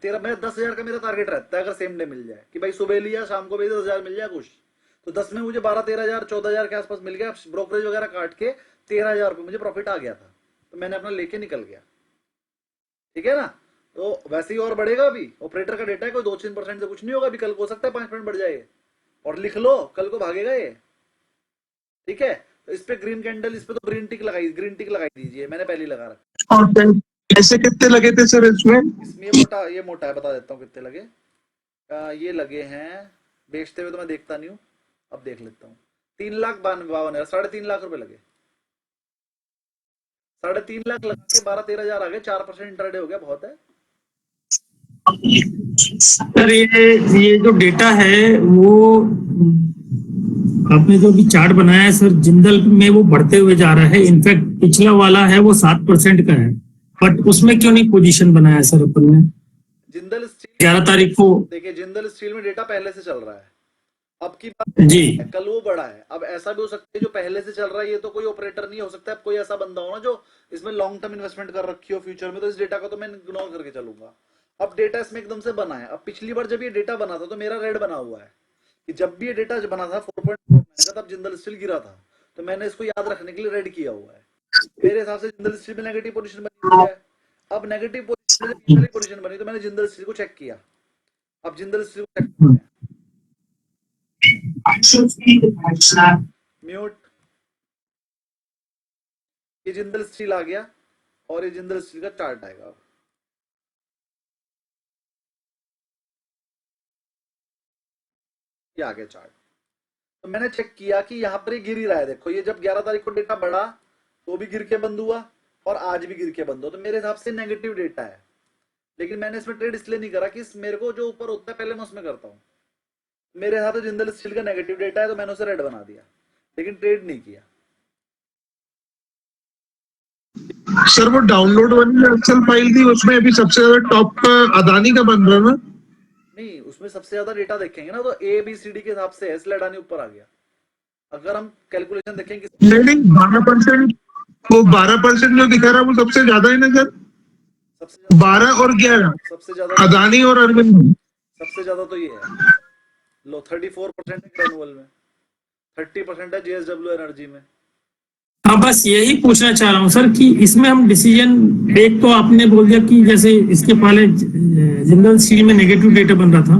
मैं 10,000 का मेरा टारगेट रहता है अगर सेम डे मिल जाए, कि भाई सुबह लिया शाम को भी 10,000 मिल जाए कुछ। तो 10 में मुझे 12-13 हजार 14 हजार के आसपास मिल गया। ब्रोकरेज वगैरह काट के 13,000 रुपये मुझे प्रॉफिट आ गया था, तो मैंने अपना लेके निकल गया, ठीक है ना। तो वैसे ही और बढ़ेगा। अभी ऑपरेटर का डेटा है, कोई 2-3% से कुछ नहीं होगा। अभी कल को हो सकता है 5% बढ़ जाए, और लिख लो कल को भागेगा ये, ठीक है। तो इस पे ग्रीन कैंडल, इस पे तो ग्रीन टिक लगाई दीजिए, मैंने पहले ही लगा रखा। और पैसे कितने लगे थे सर इसमें? इसमें ये मोटा है, बता देता हूँ कितने लगे। ये लगे हैं, बेचते हुए तो मैं देखता नहीं हूँ, अब देख लेता हूँ। 3,52,000, 3.5 लाख रुपए लगे। 3.5 लाख लगा के 12-13 हजार आ गए। 4% इंटरडे हो गया, बहुत है। सर ये जो डेटा है वो आपने जो भी चार्ट बनाया है सर, जिंदल में वो बढ़ते हुए जा रहा है। इनफैक्ट पिछला वाला है वो 7% का है, बट उसमें क्यों नहीं पोजीशन बनाया सर अपन ने? जिंदल स्टील 11 तारीख को देखिए, जिंदल स्टील में डेटा पहले से चल रहा है। अब की बात जी, कल वो बड़ा है। अब ऐसा भी हो सकता है जो पहले से चल रहा है, ये तो कोई ऑपरेटर नहीं हो सकता है। अब कोई ऐसा बंदा हो ना जो इसमें लॉन्ग टर्म इन्वेस्टमेंट कर रखी हो फ्यूचर में, तो इस डेटा को तो मैं इग्नोर करके चलूंगा। अब डेटा इसमें एकदम से बना है। अब पिछली बार जब ये डेटा बना था तो मेरा रेड बना हुआ है कि जब भी ये डेटा बना था 4.4 का, तब जिंदल स्टील गिरा था, तो मैंने इसको याद रखने के लिए रेड किया हुआ है। मेरे हिसाब से जिंदल स्टील में नेगेटिव पोजीशन बनी हुई है। अब नेगेटिव पोजीशन बनी तो मैंने जिंदल स्टील को चेक किया। अब जिंदल स्टील को चेक किया, म्यूट। ये जिंदल स्टील आ गया और ये जिंदल स्टील का चार्ट आएगा। अब ये आ गया चार्ट। तो मैंने चेक किया कि यहाँ पर ये गिर ही रहा है। देखो, ये जब 11 तारीख को डेटा बढ़ा तो भी गिर के बंद हुआ और आज भी गिर के बंद हुआ, तो मेरे हिसाब से नेगेटिव डेटा है। लेकिन मैंने इसमें ट्रेड इसलिए नहीं करा कि मेरे को जो ऊपर होता है पहले मैं उसमें करता हूँ। मेरे हिसाब से जिंदल स्टील का नेगेटिव डेटा है, तो मैंने उसे रेड बना दिया, लेकिन ट्रेड नहीं किया। सर वो डाउनलोड वाली एक्सेल फाइल थी, उसमें अभी सबसे ज्यादा टॉप का अदानी का बन रहा ना? नहीं, उसमें सबसे ज्यादा डेटा देखेंगे ना तो ABCD के हिसाब से है, इसलिए अडानी ऊपर आ गया। अगर हम कैलकुलेशन देखेंगे, नहीं 12%, वो 12% जो दिखा रहा है वो सबसे ज्यादा है ना सर? सबसे 12 और 11 सबसे ज्यादा अदानी और अरविंद। सबसे ज्यादा तो ये है। लो 34% है एनुअल में, 30% है JSW एनर्जी में। हाँ बस यही पूछना चाह रहा हूँ सर कि इसमें हम डिसीजन, एक तो आपने बोल दिया कि जैसे इसके पहले जिंदल स्टील में नेगेटिव डेटा बन रहा था,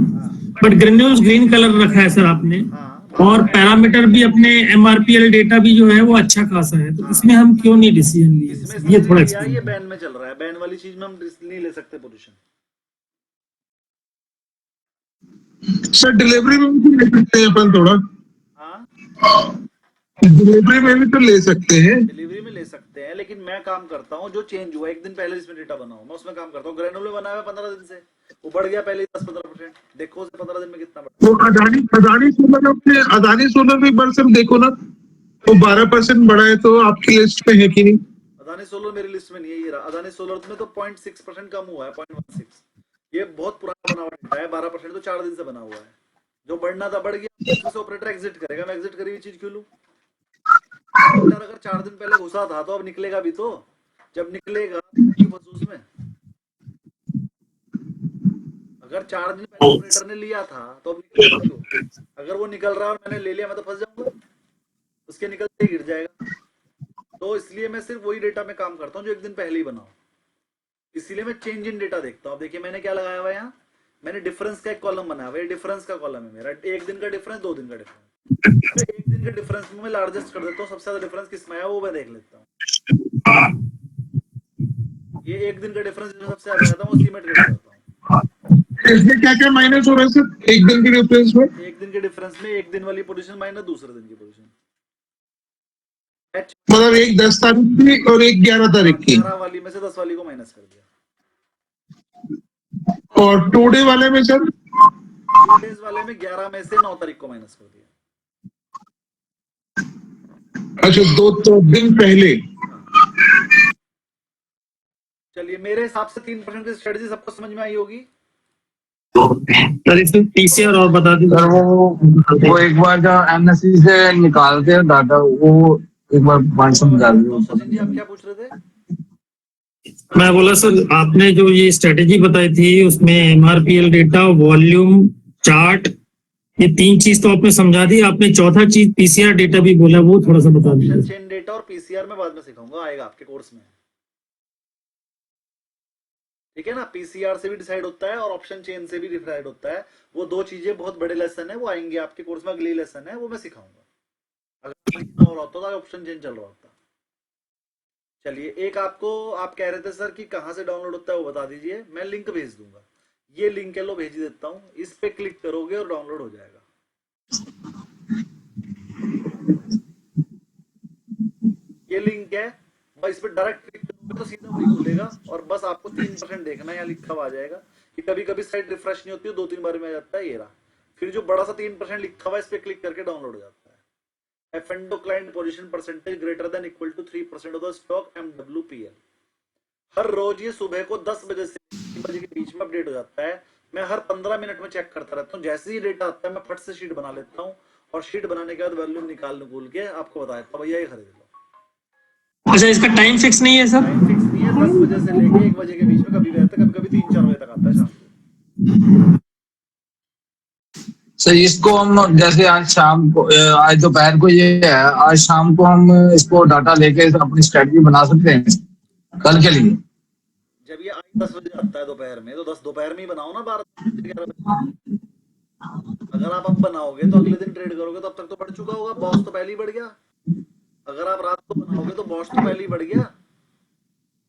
बट ग्रेन्यूल्स ग्रीन कलर रखा है सर आपने, और पैरामीटर भी अपने MRPL डेटा भी जो है वो अच्छा खासा है, तो इसमें हम क्यों नहीं डिसीजन लिए? ये थोड़ा ये बैन में चल रहा है, बैन वाली चीज में हम नहीं ले सकते पोजीशन। सर डिलीवरी में भी ले सकते हैं अपन थोड़ा। हाँ डिलीवरी में भी तो ले सकते हैं। डिलीवरी में ले सकते हैं, लेकिन मैं काम करता हूँ जो चेंज हुआ एक दिन पहले जिसमें डेटा बना हो, मैं उसमें काम करता हूँ। ग्रेनुल में बनाया हुआ 15 दिन से, वो बढ़ गया पहले 10-15%, देखो उसे 15 दिन में कितना बढ़ा। तो अदानी सोलर में एक बार सर देखो ना, तो 12% बढ़ा है, तो आपकी लिस्ट में है कि नहीं? अदानी सोलर मेरी लिस्ट में नहीं है, ये रहा अदानी सोलर में तो 0.6% कम हुआ है, 0.16। ये बहुत पुराना बना हुआ डेटा है, 12% तो 4 दिन से बना हुआ है। जो बढ़ना था बढ़ गया, इसमें से ऑपरेटर एग्जिट करेगा, मैं एग्जिट करी हुई चीज क्यों लूं? अगर 4 दिन पहले घुसा था तो अब निकलेगा भी, तो जब निकलेगा तो मैं क्यों फंसू उसमें? अगर 4 दिन पहले ऑपरेटर ने लिया था तो अब निकलेगा क्यों? अगर वो निकल रहा है और मैंने ले लिया, मैं तो फंस जाऊंगा, उसके निकलते ही गिर जाएगा। तो इसलिए मैं सिर्फ वही डेटा में काम करता हूँ जो एक दिन पहले ही बनाऊं, इसीलिए मैं चेंज इन डेटा देखता हूँ। अब देखिए मैंने क्या लगाया हुआ है यहाँ, मैंने डिफरेंस का एक कॉलम बनाया हुआ है, डिफरेंस का कॉलम है मेरा, एक दिन का डिफरेंस, 2 दिन का डिफरेंस। तो एक दिन के डिफरेंस में मैं लार्जेस्ट कर देता हूँ, सबसे ज्यादा डिफरेंस किसमें है वो मैं देख लेता हूँ। ये एक दिन का डिफरेंस सबसे ज्यादा आता है, उसी में ट्रेड करता हूँ। इसमें क्या क्या माइनस हो रहा है सर एक दिन के डिफरेंस में? एक दिन के डिफरेंस में एक दिन वाली पोजीशन माइनस दूसरे दिन की पोजीशन, मतलब एक 10 तारीख की और एक 11 तारीख की, 11 वाली में से 10 वाली को माइनस कर दिया। और 2 डे वाले में सर 2 डेज वाले में 11 में से 9 तारीख को माइनस कर दिया। अच्छा, 2 दिन पहले। चलिए मेरे हिसाब से 3% की स्ट्रेटजी सबको समझ में आई होगी। सर इसमें पीसीआर और बता दीजिए। सर वो एक बार जो एमएससी से निकालते हैं डाटा, वो एक बार बात समझा तो सचिन जी आप क्या पूछ रहे थे? मैं बोला सर आपने जो ये स्ट्रेटेजी बताई थी उसमें एमआरपीएल डेटा, वॉल्यूम, चार्ट, ये 3 चीज तो आपने समझा दी। आपने चौथा चीज पीसीआर डेटा भी बोला, वो थोड़ा सा बता दीजिए। ऑप्शन चेन डेटा और पीसीआर में बाद में सिखाऊंगा, आएगा आपके कोर्स में, ठीक है ना। पीसीआर से भी डिसाइड होता है और ऑप्शन चेन से भी डिसाइड होता है, वो 2 चीजें बहुत बड़े लेसन है, वो आएंगे आपके कोर्स में, अगली लेसन है वो मैं सिखाऊंगा। अगर महीना हो रहा होता तो ऑप्शन चेन चल रहा होता। चलिए एक आपको, आप कह रहे थे सर कि कहाँ से डाउनलोड होता है वो बता दीजिए, मैं लिंक भेज दूंगा। ये लिंक है, लो भेज देता हूँ, इस पे क्लिक करोगे और डाउनलोड हो जाएगा। ये लिंक है, और इस पे डायरेक्ट क्लिक करोगे तो सीधा वही खुलेगा, और बस आपको 3% देखना है, यहाँ लिखा हुआ आ जाएगा कि कभी कभी साइट रिफ्रेश नहीं होती है, 2-3 बार में आ जाता है, ये रहा। फिर जो बड़ा सा 3% लिखा हुआ है, इस पे क्लिक करके डाउनलोड हो जाता है। F&O client position percentage greater than equal to 3% of the stock MWPL। हर रोज ये सुबह को 10 बजे से 3 बजे के बीच में अपडेट हो जाता है। मैं हर 15 मिनट में चेक करता रहता हूँ, जैसे ही डेटा आता है मैं फट से शीट बना लेता हूँ, और शीट बनाने के बाद वॉल्यूम निकाल के आपको बता देता हूँ, भैया ये खरीद लो। अच्छा, इसका टाइम फिक्स नहीं है सर? टाइम फिक्स नहीं है, 10 बजे से लेके 1 बजे के बीच में कभी भी आता है, कभी कभी 3-4 बजे तक आता है शाम को। सर इसको हम जैसे आज शाम को, आज दोपहर को ये है, आज शाम को हम इसको डाटा लेके अपनी स्ट्रेटजी बना सकते हैं कल के लिए। जब ये 10 बजे आता है दोपहर में, तो 10 दोपहर में ही बनाओ ना, 12-11 बजे। अगर आप अब बनाओगे तो अगले दिन ट्रेड करोगे तो अब तक तो बढ़ चुका होगा, बॉस तो पहले ही बढ़ गया। अगर आप रात को बनाओगे तो बॉस तो पहले ही बढ़ गया।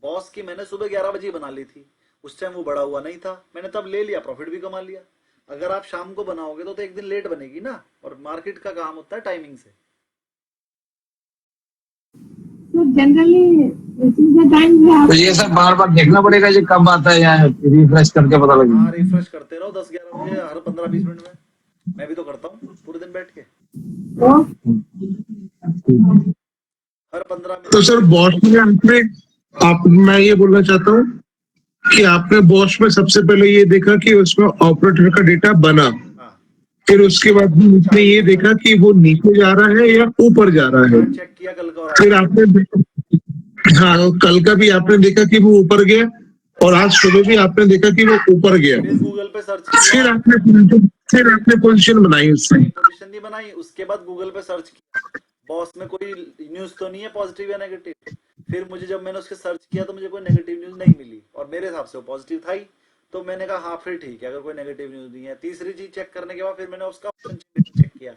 बॉस की मैंने सुबह 11 बजे बना ली थी, उस टाइम वो बढ़ा हुआ नहीं था, मैंने तब ले लिया, प्रॉफिट भी कमा लिया। अगर आप शाम को बनाओगे तो एक दिन लेट बनेगी ना, और मार्केट का काम होता है टाइमिंग से। So generally, this is the time we have. तो ये सब बार बार देखना पड़ेगा ये कब आता है, या रिफ्रेश करके पता लगेगा? हाँ, रिफ्रेश करते रहो 10-11 बजे हर 15-20 मिनट में, मैं भी तो करता हूँ पूरे दिन बैठ के, हर 15 मिनट। तो सर बॉश में आपने, मैं ये बोलना चाहता हूँ कि आपने बॉश में सबसे पहले ये देखा कि उसमें ऑपरेटर का डेटा बना, हाँ, फिर उसके बाद आपने ये देखा कि वो नीचे जा रहा है या ऊपर जा रहा है, चेक किया कल का, फिर आपने, हाँ कल का भी आपने देखा कि वो ऊपर गया, और आज सुबह भी आपने देखा कि वो ऊपर गया, फिर गूगल पे सर्च फिर किया, आपने पोजीशन बनाई उससे। पोजीशन नहीं बनाई, उसके बाद गूगल पे सर्च किया, बॉस में कोई न्यूज तो नहीं है पॉजिटिव या नेगेटिव। फिर मुझे जब मैंने उसके सर्च किया तो मुझे कोई नेगेटिव न्यूज नहीं मिली, और मेरे हिसाब से वो पॉजिटिव था ही, तो मैंने कहा हाँ फिर ठीक है, अगर कोई नेगेटिव न्यूज नहीं है। तीसरी चीज चेक करने के बाद फिर मैंने उसका ऑप्शन चेक किया,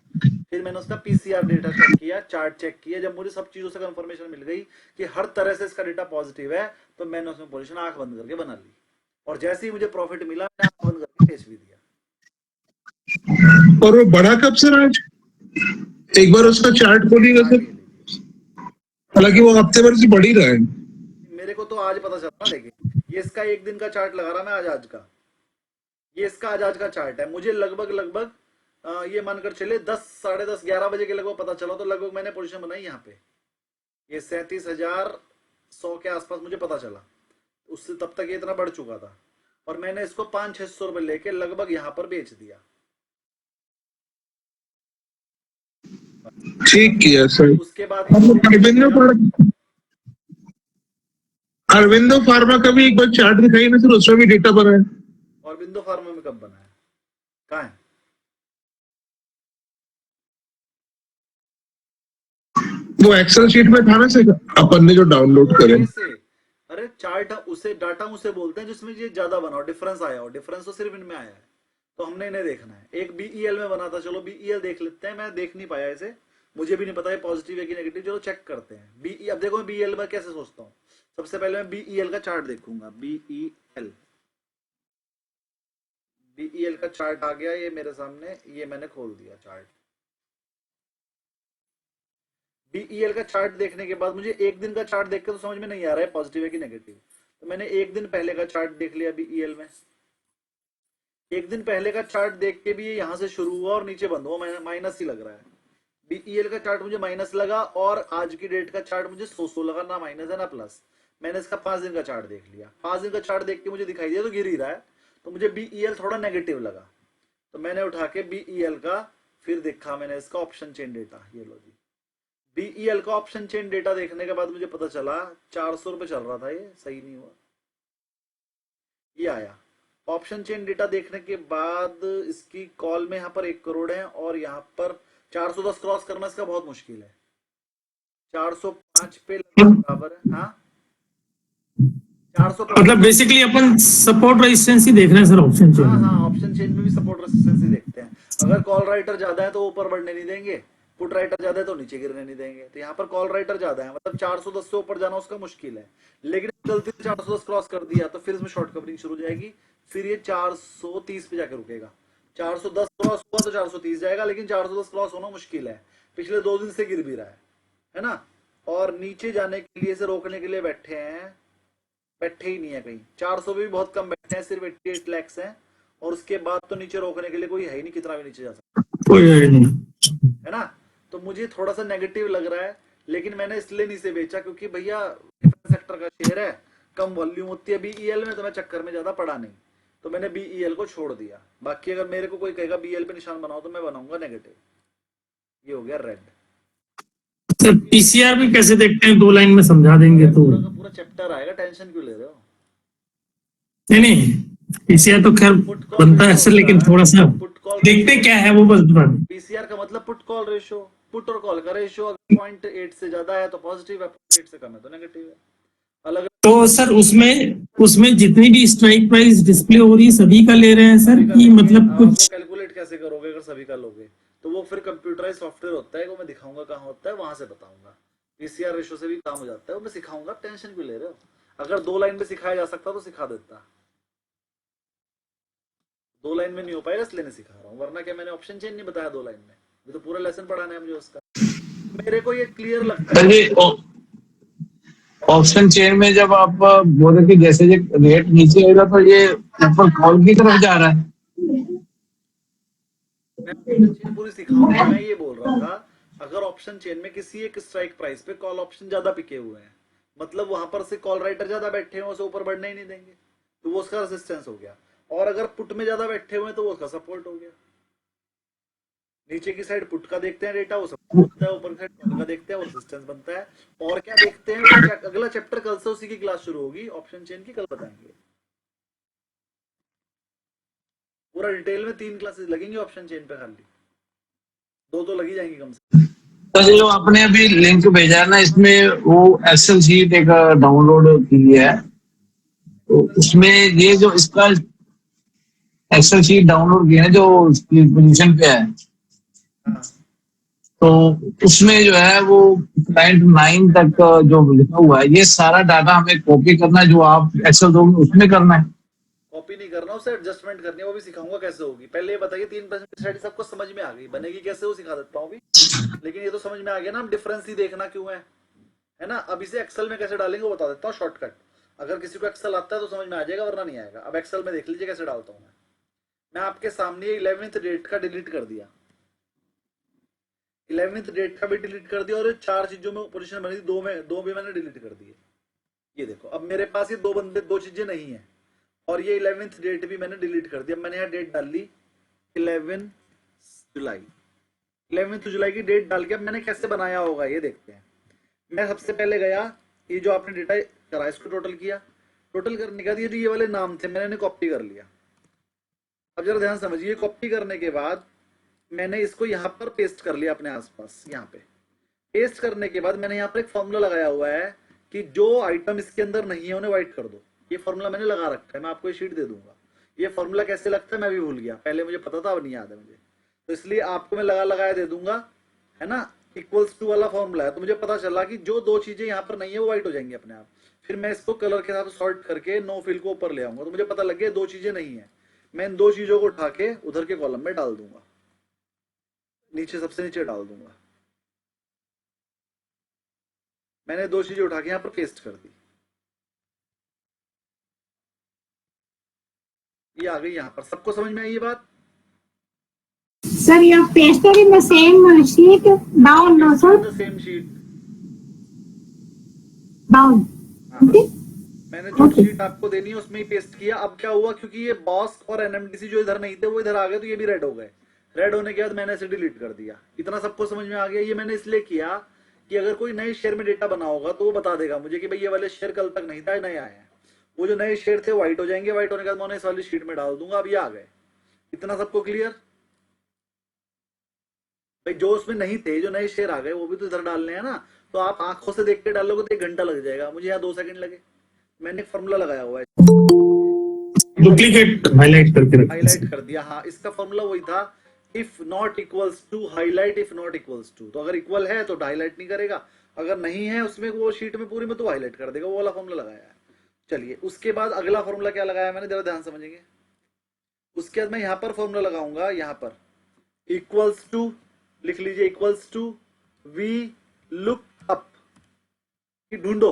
फिर मैंने उसका पीसीआर डेटा चेक किया, चार्ट चेक किया। जब मुझे सब चीजों से कंफर्मेशन मिल गई कि हर तरह से इसका डेटा पॉजिटिव है, तो मैंने उसमें पोजीशन आंख बंद करके बना ली, और जैसे ही मुझे प्रॉफिट मिला मैंने आंख बंद करके बेच भी दिया। और वो बढ़ा कब सर आज? एक बार उसका चार्ट खोलिएगा सर, हालांकि वो हफ्ते भर से बढ़ ही रहा है। मेरे को तो आज पता चला ना, देखिए ये इसका एक दिन का चार्ट लगा रहा मैं आज का, ये इसका आज का चार्ट है। मुझे लगभग ये मानकर चले 10, साढ़े 10, 11 बजे के लगभग पता चला, तो लगभग मैंने पोजीशन बनाई यहाँ पे, ये 37,100 के आसपास मुझे पता चला। उससे तब तक ये इतना बढ़ चुका था और मैंने इसको 500-600 रुपए लेके लगभग यहाँ पर बेच दिया। ठीक किया सर। उसके बाद अरविंदो फार्मा का भी एक बार चार्ट दिखाइए ना सर, उसमें भी डेटा बना है। और बिंदु फार्मा में कब बना है, कहाँ है? वो एक्सेल शीट में था ना सर, अपन ने जो डाउनलोड करे। अरे चार्ट उसे डाटा उसे बोलते हैं जिसमें ये ज्यादा बना हो, डिफरेंस आया हो। डिफरेंस तो सिर्फ इनमें आया है, तो हमने इन्हें देखना है। एक बीईएल में बना था, चलो बीईएल देख लेते हैं। मैं देख नहीं पाया इसे, मुझे भी नहीं पता है पॉजिटिव है कि नेगेटिव, चलो चेक करते हैं। बीई अब देखो मैं बीईएल में कैसे सोचता हूँ। सबसे पहले मैं बीईएल का चार्ट देखूंगा। बीईएल का चार्ट आ गया ये मेरे सामने, ये मैंने खोल दिया चार्ट। बीईएल का चार्ट देखने के बाद मुझे एक दिन का चार्ट देख के तो समझ में नहीं आ रहा है पॉजिटिव है कि नेगेटिव, तो मैंने एक दिन पहले का चार्ट देख लिया बीईएल में। एक दिन पहले का चार्ट देख के भी ये यहाँ से शुरू हुआ और नीचे बंद हुआ, माइनस ही लग रहा है। बीईएल का चार्ट मुझे माइनस लगा और आज की डेट का चार्ट मुझे 100 लगा, ना माइनस है ना प्लस। मैंने इसका 5 दिन का चार्ट देख लिया, 5 दिन का चार्ट देख के मुझे दिखाई दिया तो गिर ही रहा है, तो मुझे बीईएल थोड़ा नेगेटिव लगा। तो मैंने उठा के बीईएल का फिर देखा मैंने इसका ऑप्शन चेन डेटा। ये लो जी, बीईएल का ऑप्शन चेन डेटा देखने के बाद मुझे पता चला 400 रुपए चल रहा था, ये सही नहीं हुआ। ये आया ऑप्शन चेन डेटा देखने के बाद इसकी कॉल में यहाँ पर 1 करोड़ है और यहाँ पर 410 क्रॉस करना इसका बहुत मुश्किल है। 405 पे बराबर है। हाँ 405 मतलब बेसिकली अपन सपोर्ट रेजिस्टेंस ही देख रहे हैं सर ऑप्शन चेन। हाँ ऑप्शन चेन में भी सपोर्ट रेजिस्टेंस ही देखते हैं। अगर कॉल राइटर ज्यादा है तो ऊपर बढ़ने नहीं देंगे, पुट राइटर ज्यादा है तो नीचे गिरने नहीं देंगे। तो यहाँ पर कॉल राइटर ज्यादा है, मतलब 410 से ऊपर जाना उसका मुश्किल है। लेकिन गलती से 410 क्रॉस कर दिया तो फिर इसमें शॉर्ट कवरिंग शुरू हो जाएगी, फिर ये 430 पे जाकर रुकेगा। 410 क्रॉस हुआ तो 430 जाएगा, लेकिन 410 क्रॉस होना मुश्किल है। पिछले 2 दिन से गिर भी रहा है ना। और नीचे जाने के लिए, से रोकने के लिए बैठे हैं, बैठे ही नहीं है कहीं। 400 भी बहुत कम बैठे हैं, सिर्फ 88 लाख हैं। और उसके बाद तो नीचे रोकने के लिए कोई है ही नहीं, कितना भी नीचे जा सकता है ना। तो मुझे थोड़ा सा नेगेटिव लग रहा है, लेकिन मैंने इसलिए नहीं से बेचा क्योंकि भैया सेक्टर का शेयर है, कम वॉल्यूम होती है बीईएल में, तो मैं चक्कर में ज्यादा पड़ा नहीं, तो मैंने बीईएल को छोड़ दिया। बाकी अगर मेरे को कोई कहेगा बीईएल पे निशान बनाओ तो मैं बनाऊंगा नेगेटिव। ये हो गया रेड। सर पीसीआर भी कैसे देखते हैं, 2 लाइन में समझा देंगे तो। पूरा चैप्टर आएगा, टेंशन क्यों ले रहे हो? नहीं पीसीआर तो खैर बनता है सर, लेकिन थोड़ा सा देखते क्या है वो बस बता दें। पीसीआर का मतलब पुट कॉल रेशियो, पुट और कॉल का रेशियो अगर 0.8 से ज्यादा है तो पॉजिटिव है, 0.8 से कम है तो नेगेटिव है। अलग तो सर उसमें जितनी भी स्ट्राइक प्राइस डिस्प्ले हो रही है सभी का ले रहे हैं सर, कि मतलब कुछ कैलकुलेट कैसे करोगे अगर सभी का लोगे? तो वो फिर कंप्यूटराइज सॉफ्टवेयर होता है, वो मैं दिखाऊंगा कहाँ होता है, वहां से बताऊंगा। पीसीआर रेशियो से भी काम हो जाता है, वो मैं सिखाऊंगा, टेंशन क्यों ले रहे हो? अगर 2 लाइन में सिखाया जा सकता तो सिखा देता। 2 लाइन में नहीं हो पाएगा इसलिए नहीं सिखा रहा हूँ, वरना क्या मैंने ऑप्शन चेन नहीं बताया 2 लाइन में? ये तो पूरा लेसन पढ़ाना है मुझे उसका। मेरे को ये क्लियर लगता है। ऑप्शन चेन में जब आप बोले कि जैसे ये रेट नीचे आएगा तो ये ऊपर कॉल की तरफ जा रहा है। मैं ऑप्शन चेन पूरी सिखाऊंगा। मैं ये बोल रहा था अगर ऑप्शन चेन में किसी एक स्ट्राइक प्राइस पे कॉल ऑप्शन ज्यादा पिके हुए हैं, मतलब वहां पर से कॉल राइटर ज्यादा बैठे हैं, उसे ऊपर बढ़ने ही नहीं देंगे, तो वो उसका रेजिस्टेंस हो गया। और अगर पुट में ज्यादा बैठे हुए हैं तो वो उसका सपोर्ट हो गया। नीचे की साइड पुट का देखते हैं डेटा, वो सपोर्ट बनता है, ऊपर की साइड कॉल का देखते हैं, वो रेजिस्टेंस बनता है। और क्या देखते हैं, अगला चैप्टर कल से उसी की क्लास शुरू होगी ऑप्शन चेन की, कल बताएंगे पूरा डिटेल में। 3 क्लासेस लगेंगी ऑप्शन चेन पे, खाली 2 तो लगी जाएंगी कम से। तो जो आपने अभी लिंक भेजा है ना, इसमें वो एक्सेल शीट एक डाउनलोड की है, तो उसमें ये जो इसका एक्सेल शीट डाउनलोड किया है जो उसकी पोजीशन पे है, तो उसमें जो है वो क्लाइंट 9 तक जो लिखा हुआ है, ये सारा डाटा हमें कॉपी करना है, जो आप एक्सेल दोगे उसमें करना है। कॉपी भी नहीं करना, उसे एडजस्टमेंट करनी है, वो भी सिखाऊंगा कैसे होगी। पहले ये बताइए 3% की स्टडी सबको समझ में आ गई, बनेगी कैसे वो सिखा देता हूँ अभी। लेकिन ये तो समझ में आ गया ना, अब डिफरेंस ही देखना क्यों है ना। अब इसे एक्सेल में कैसे डालेंगे वो बता देता हूँ शॉर्टकट। अगर किसी को एक्सेल आता है तो समझ में आ जाएगा, वरना नहीं आएगा। अब एक्सेल में देख लीजिए कैसे डालता हूँ मैं आपके सामने 11th डेट का डिलीट कर दिया, 11th डेट का भी डिलीट कर दिया, और 4 चीजों में पोजीशन बनी थी, दो भी मैंने डिलीट कर दिए। ये देखो अब मेरे पास ये 2 चीजें नहीं है, और ये 11th डेट भी मैंने डिलीट कर दिया। मैंने यहाँ डेट डाल ली 11 जुलाई, 11 जुलाई की डेट डाल के अब मैंने कैसे बनाया होगा ये देखते हैं। मैं सबसे पहले गया, ये जो आपने डेटा करा इसको टोटल किया, टोटल करने के बाद ये जो ये वाले नाम थे मैंने इन्हें कॉपी कर लिया। अब जरा ध्यान समझिए, कॉपी करने के बाद मैंने इसको यहाँ पर पेस्ट कर लिया अपने आसपास। यहाँ पे पेस्ट करने के बाद मैंने यहाँ पर एक फॉर्मूला लगाया हुआ है कि जो आइटम इसके अंदर नहीं है उन्हें व्हाइट कर दो। ये फॉर्मूला मैंने लगा रखा है, मैं आपको ये शीट दे दूंगा। ये फॉर्मूला कैसे लगता है मैं भी भूल गया, पहले मुझे पता था अब नहीं याद है मुझे, तो इसलिए आपको मैं लगाया दे दूंगा, है ना। इक्वल्स टू वाला फॉर्मूला है, तो मुझे पता चला कि जो 2 चीजें यहाँ पर नहीं है वो व्हाइट हो जाएंगी अपने आप। फिर मैं इसको कलर के साथ सॉर्ट करके नो फिल को ऊपर ले आऊंगा, तो मुझे पता लग गया 2 चीजें नहीं है। मैं इन 2 चीजों को उठा के उधर के कॉलम में डाल दूंगा, नीचे सबसे नीचे डाल दूंगा। मैंने 2 चीजें उठा के यहाँ पर पेस्ट कर दी, ये आ गई यहाँ पर। सबको समझ में आई ये बात? Sir, you have pasted in the same sheet down, no sir? The same sheet. Down. Okay. मैंने जो शीट आपको देनी है उसमें ही पेस्ट किया। अब क्या हुआ, क्योंकि ये बॉस और एनएमडीसी जो इधर नहीं थे वो इधर आ गए, तो ये भी रेड हो गए। रेड होने के बाद मैंने इसे डिलीट कर दिया। इतना सबको समझ में आ गया? ये मैंने इसलिए किया कि अगर कोई नए शेयर में डेटा बना होगा तो वो बता देगा मुझे कि भाई ये वाले शेयर कल तक नहीं था, नए आए हैं। वो जो नए शेयर थे व्हाइट हो जाएंगे, व्हाइट होने के बाद मैं इस वाली शीट में डाल दूंगा। अब ये आ गए। इतना सबको क्लियर? भाई जो उसमें नहीं थे, जो नए शेयर आ गए वो भी तो इधर डालने हैं ना। तो आप आंखों से देख के डालोगे तो 1 घंटा लग जाएगा, मुझे यहाँ 2 सेकंड लगे। मैंने एक फॉर्मूला लगाया हुआ है, डुप्लीकेट हाईलाइट करके हाईलाइट कर दिया। हाँ, इसका फॉर्मूला वही था, if not equals to highlight, if not equals to. तो अगर इक्वल है तो हाईलाइट नहीं करेगा, अगर नहीं है उसमें वो शीट में पूरी में तो हाईलाइट कर देगा। वो वाला फॉर्मूला लगाया है। चलिए उसके बाद अगला फॉर्मूला क्या लगाया मैंने, जरा ध्यान समझेंगे। उसके बाद मैं यहाँ पर फॉर्मूला लगाऊंगा, यहाँ पर इक्वल्स टू लिख लीजिए, equals to we look up, ढूंढो,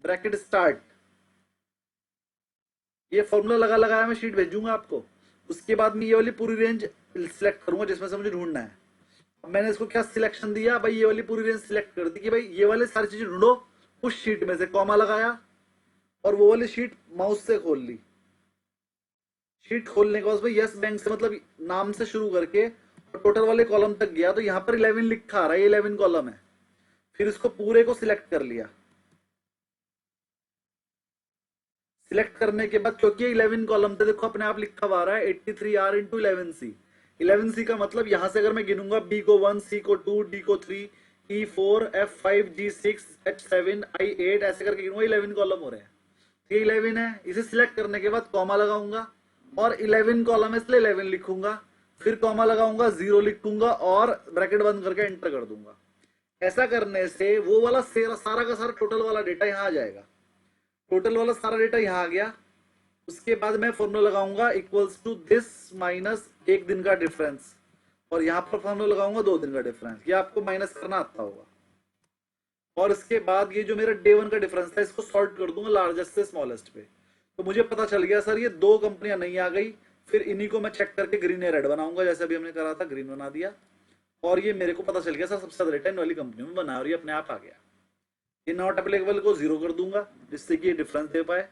ब्रैकेट स्टार्ट। ये फॉर्मूला लगाया मैं शीट भेजूंगा आपको। उसके बाद मैं ये वाली पूरी रेंज सिलेक्ट करूंगा जिसमें से मुझे ढूंढना है। अब मैंने इसको क्या सिलेक्शन दिया भाई, ये वाली पूरी रेंज सिलेक्ट कर दी कि भाई ये वाले सारी चीजें ढूंढो। उस शीट में से कॉमा लगाया और वो वाली शीट माउस से खोल ली। शीट खोलने के बाद भाई यस बैंक से मतलब नाम से शुरू करके और टोटल वाले कॉलम तक गया, तो यहाँ पर 11 लिखा आ रहा है, ये 11 कॉलम है। फिर इसको पूरे को सिलेक्ट कर लिया। सिलेक्ट करने के बाद क्योंकि 11 कॉलम थे, देखो अपने आप लिखा हुआ रहा है 83R इंटू 11C। 11C का मतलब यहां से अगर मैं गिनूंगा, B को 1, C को 2, D को 3, E 4, F 5, G 6, H 7, I 8 ऐसे करके गिनूंगा, 11 कॉलम हो रहे हैं। ये 11 है। इसे सिलेक्ट करने के बाद कॉमा लगाऊंगा और 11 कॉलम है इसलिए 11 लिखूंगा, फिर कॉमा लगाऊंगा, 0 लिखूंगा और ब्रैकेट बंद करके एंटर कर दूंगा। ऐसा करने से वो वाला सारा का सारा टोटल वाला डेटा यहाँ आ जाएगा। टोटल वाला सारा डेटा यहाँ आ गया। उसके बाद मैं फॉर्मूला लगाऊंगा इक्वल्स टू दिस माइनस 1 दिन का डिफरेंस, और यहाँ पर फॉर्मूला लगाऊंगा 2 दिन का डिफरेंस। ये आपको माइनस करना आता होगा। और इसके बाद ये जो मेरा डे 1 का डिफरेंस था इसको सॉर्ट कर दूंगा लार्जेस्ट से स्मॉलेस्ट पे। तो मुझे पता चल गया सर ये 2 कंपनियां नहीं आ गई। फिर इन्हीं को मैं चेक करके ग्रीन या रेड बनाऊंगा, जैसे अभी हमने करा था, ग्रीन बना दिया। और ये मेरे को पता चल गया सर सबसे ज्यादा डेटा इन वाली कंपनी में बना, और ये अपने आप आ गया। ये नॉट एप्लीकेबल को 0 कर दूंगा जिससे कि ये डिफरेंस दे पाए।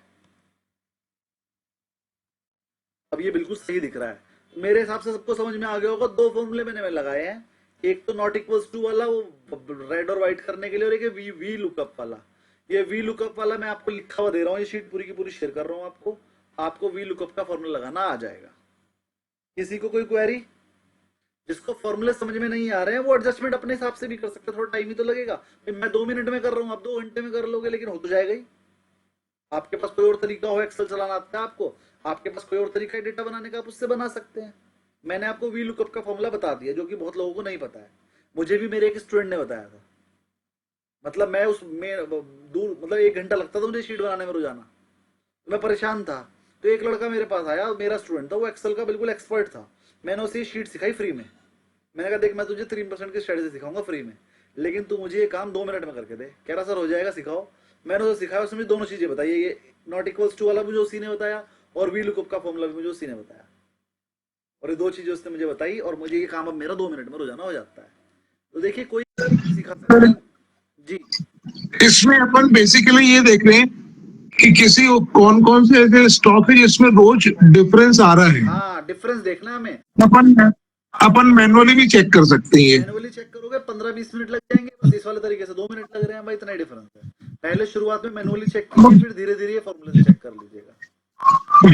अब ये बिल्कुल सही दिख रहा है मेरे हिसाब से, सबको समझ में आ गया होगा। 2 फॉर्मूले मैंने लगाए हैं, एक तो नॉट इक्वल्स टू वाला वो रेड और व्हाइट करने के लिए, और एक वी लुकअप वाला। ये वी लुकअप वाला मैं आपको लिखा हुआ दे रहा हूँ, ये शीट पूरी की पूरी शेयर कर रहा हूँ आपको वी लुकअप का फॉर्मूला लगाना आ जाएगा। किसी को कोई क्वेरी? जिसको फॉर्मूले समझ में नहीं आ रहे हैं वो एडजस्टमेंट अपने हिसाब से भी कर सकते हैं, थोड़ा टाइम ही तो लगेगा। मैं 2 मिनट में कर रहा हूँ, आप 2 घंटे में कर लोगे, लेकिन हो तो जाएगा ही। आपके पास कोई और तरीका हो, एक्सेल चलाना आता है आपको, आपके पास कोई और तरीका है डेटा बनाने का, आप उससे बना सकते हैं। मैंने आपको वी लुकअप का फॉर्मूला बता दिया, जो कि बहुत लोगों को नहीं पता है। मुझे भी मेरे एक स्टूडेंट ने बताया था। मतलब मैं उसमें दूर, मतलब 1 घंटा लगता था मुझे शीट बनाने में रोजाना। मैं परेशान था। तो एक लड़का मेरे पास आया, मेरा स्टूडेंट था, वो एक्सेल का बिल्कुल एक्सपर्ट था। मैंने उसे शीट सिखाई फ्री में। मैंने कहा देख मैं तुझे 3% की स्ट्रेटेजी सिखाऊंगा फ्री में, लेकिन तू मुझे ये काम 2 मिनट में करके दे। कह रहा सर हो जाएगा, सिखाओ। मैंने उसे सिखाया, उसने मुझे दोनों चीजें बताई, ये नॉट इक्वल्स टू वाला मुझे उसी ने बताया और वी लुकअप का फॉर्मूला भी मुझे उसी ने बताया, और ये 2 चीजें उसने मुझे बताई, और मुझे ये काम अब मेरा 2 मिनट में रोजाना हो जाता है। तो देखिए कोई सिखा सकता है जी। इसमें अपन बेसिकली ये देख रहे हैं कि किसी कौन कौन से ऐसे स्टॉक है जिसमें रोज डिफरेंस आ रहा है। हाँ, डिफरेंस देखना है हमें। अपन मैनुअली भी चेक कर सकते हैं। मैनुअली चेक करोगे 15-20 मिनट लग जाएंगे, बस इस वाले तरीके से 2 मिनट लग रहे हैं भाई, इतना ही डिफरेंस है। पहले शुरुआत में मैनुअली चेक कीजिए, फिर धीरे धीरे ये फॉर्मूले से चेक कर लीजिएगा।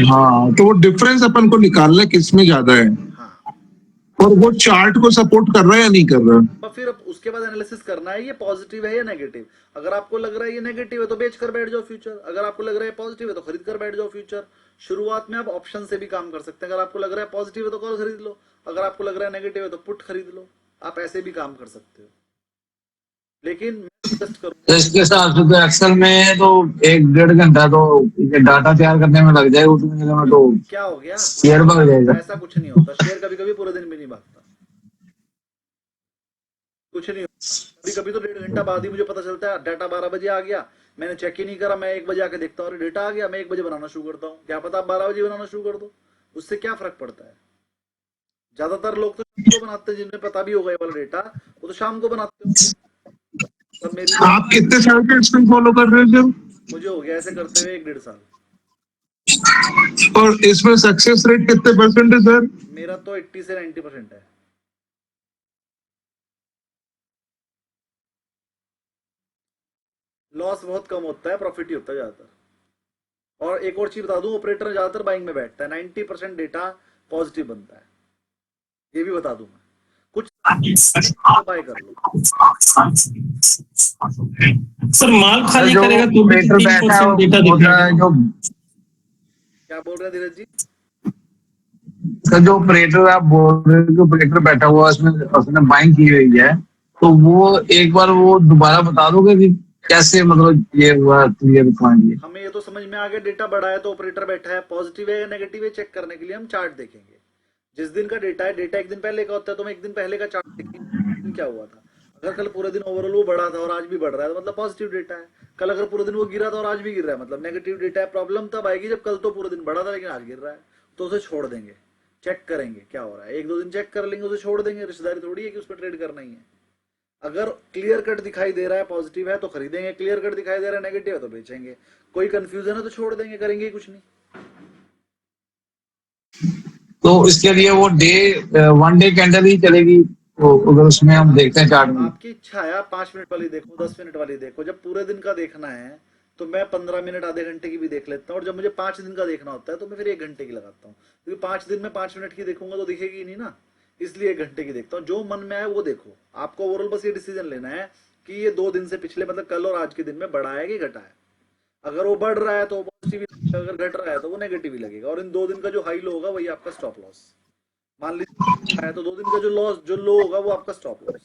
हाँ, तो वो डिफरेंस अपन को निकालना है किसमें ज्यादा है, हाँ, और वो चार्ट को सपोर्ट कर रहा है या नहीं कर रहा। और फिर उसके बाद एनालिसिस करना है ये पॉजिटिव है या नेगेटिव। अगर आपको लग रहा है ये नेगेटिव है तो बेच कर बैठ जाओ फ्यूचर, अगर आपको लग रहा है पॉजिटिव है तो खरीद कर बैठ जाओ फ्यूचर। शुरुआत में आप ऑप्शन से भी काम कर सकते हैं। अगर आपको लग रहा है पॉजिटिव है तो कॉल खरीद लो, अगर आपको लग रहा है नेगेटिव है तो पुट खरीद लो। आप ऐसे भी काम कर सकते हो, लेकिन मैं सजेस्ट करूंगा तो इसके हिसाब से तो एक्सेल में तो 1-1.5 घंटा तो डाटा तैयार करने में लग जाएगा, उसमें जगह तो क्या हो गया, शेयर भाग जाएगा। ऐसा कुछ नहीं होता। शेयर कभी कभी पूरे दिन भी नहीं भागता, कुछ नहीं होता। कभी कभी तो 1.5 घंटा बाद ही मुझे पता चलता है डाटा 12 बजे आ गया, मैंने चेक ही नहीं करा, मैं 1 बजे आके देखता हूँ अरे डेटा आ गया, मैं 1 बजे बनाना शुरू करता हूँ। क्या पता आप 12 बजे बनाना शुरू कर दो, उससे क्या फर्क पड़ता है। ज्यादातर लोग तो शाम को बनाते हैं, जिन्हें पता भी होगा ये वाला डेटा, वो तो शाम को बनाते हो। पर मेरी आप कितने साल के इसमें फॉलो कर रहे हो मुझे हो गया ऐसे करते हुए 1-1.5 साल। और इसमें सक्सेस रेट कितने परसेंट है सर? मेरा तो 80 से 90% है। लॉस बहुत कम होता है, प्रॉफिट ही होता है ज्यादातर। और एक और चीज बता दूं, ऑपरेटर ज्यादातर बाइंग में बैठता है, 90% डेटा पॉजिटिव बनता है, ये भी बता दूं मैं। कुछ बाय कर लो। सर माल खाली जो करेगा तो भी ऑपरेटर बैठा है 3% डेटा वो दिखेगा। जो क्या बोल रहे हैं धीरज जी? सर जो ऑपरेटर आप बोल रहे हो, जो ऑपरेटर बैठा हुआ है, उसमें उसने बाइंग की हुई है, तो वो एक बार वो दोबारा बता दोगे कि कैसे मतलब ये हुआ क्लियर पॉइंट ये। हमें ये तो समझ में आ गया, डेटा बढ़ा है तो ऑपरेटर बैठा है, पॉजिटिव है या नेगेटिव है चेक करने के लिए हम चार्ट देखेंगे। जिस दिन का डेटा है, डेटा 1 दिन पहले का होता है, तो हम 1 दिन पहले का चार्ट देखेंगे क्या हुआ था। अगर कल पूरे दिन ओवरऑल वो बढ़ा था और आज भी बढ़ रहा है तो मतलब पॉजिटिव डेटा है। कल अगर पूरे दिन वो गिरा था और आज भी गिर रहा है मतलब नेगेटिव डेटा है। प्रॉब्लम तब आएगी जब कल तो पूरे दिन बढ़ा था लेकिन आज गिर रहा है, तो उसे छोड़ देंगे, चेक करेंगे क्या हो रहा है। 1-2 दिन चेक कर लेंगे, उसे छोड़ देंगे। रिश्तेदारी थोड़ी है कि उस पर ट्रेड करना ही है। अगर क्लियर कट दिखाई दे रहा है पॉजिटिव है तो खरीदेंगे, क्लियर कट दिखाई दे रहा है नेगेटिव है तो बेचेंगे। कोई कंफ्यूजन है तो छोड़ देंगे, करेंगे कुछ नहीं। तो इसके लिए वो 1 डे कैंडल ही चलेगी, तो अगर उसमें हम देखते हैं चार्ट में। आपकी इच्छा है, आप 5 मिनट वाली देखो, 10 मिनट वाली देखो। जब पूरे दिन का देखना है तो मैं 15 मिनट आधे घंटे की भी देख लेता हूँ, और जब मुझे 5 दिन का देखना होता है तो मैं फिर 1 घंटे की लगाता हूँ, क्योंकि 5 दिन में 5 मिनट की देखूंगा तो दिखेगी ही नहीं ना, इसलिए 1 घंटे की देखता हूँ। जो मन में आए वो देखो। आपको ओवरऑल बस ये डिसीजन लेना है कि ये 2 दिन से पिछले मतलब कल और आज के दिन में बढ़ा है कि घटा है। अगर वो बढ़ रहा है तो पॉजिटिव लगेगा, अगर घट रहा है तो वो नेगेटिव ही लगेगा। और इन 2 दिन का जो हाई लो होगा वही आपका स्टॉप लॉस। मान लीजिए है तो 2 दिन का जो लो होगा वो आपका स्टॉप लॉस।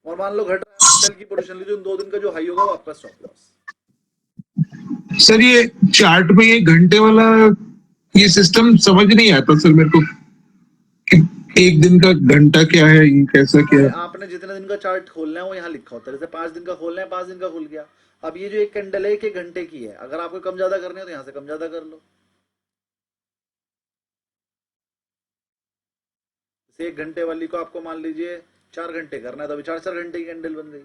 और मान लो घट रहा है, सेल की पोजीशन लीजिए, 2 दिन का जो हाई होगा वो आपका स्टॉप लॉस। सर ये चार्ट में ये घंटे वाला ये सिस्टम समझ नहीं आता सर मेरे को कि 1 दिन का घंटा क्या है, ये कैसा क्या है। आपने जितने दिन का चार्ट खोलना है वो यहाँ लिखा होता है। जैसे 5 दिन का खोलना है, 5 दिन का खुल गया। अब ये जो एक कैंडल है 1 घंटे की है, अगर आपको कम ज्यादा करनी है तो यहाँ से कम ज्यादा कर लो। जैसे 1 घंटे वाली को आपको मान लीजिए 4 घंटे करना है तो अभी 4-4 घंटे की कैंडल बन गई।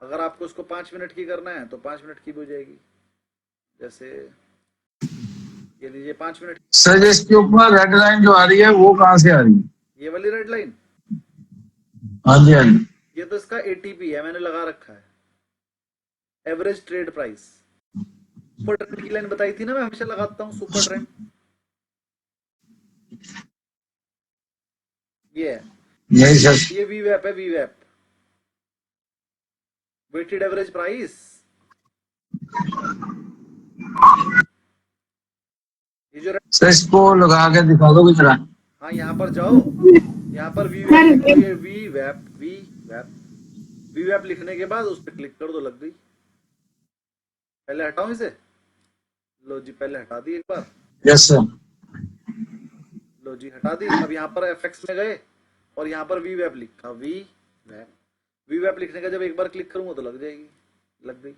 अगर आपको उसको 5 मिनट की करना है तो 5 मिनट की भी हो जाएगी। जैसे ये लीजिए 5 मिनट। सर इसके ऊपर रेड लाइन जो आ रही है वो कहाँ से आ रही है? ये वाली रेड लाइन, हाँ जी हाँ जी। ये तो इसका एटीपी है, मैंने लगा रखा है, average trade price. Super trend की लाइन बताई थी ना, मैं हमेशा लगाता हूँ सुपर ट्रेंड। ये है, यही सर। ये वीवैप है, वीवैप वेटेड एवरेज प्राइस। ये जो सर इसको लगा के दिखा दो किस तरह। हाँ यहाँ पर जाओ, यहाँ पर वीवैप लिखो, ये वीवैप वीवैप वीवैप लिखने के बाद उस पर क्लिक कर दो, लग गई। पहले हटाओ इसे, लो जी पहले हटा दी एक बार। Yes sir. लो जी हटा दी। अब यहाँ पर एफएक्स में गए और यहाँ पर वी वेब लिखा, वी वेब लिखने का जब एक बार क्लिक करूंगा तो लग जाएगी, लग गई,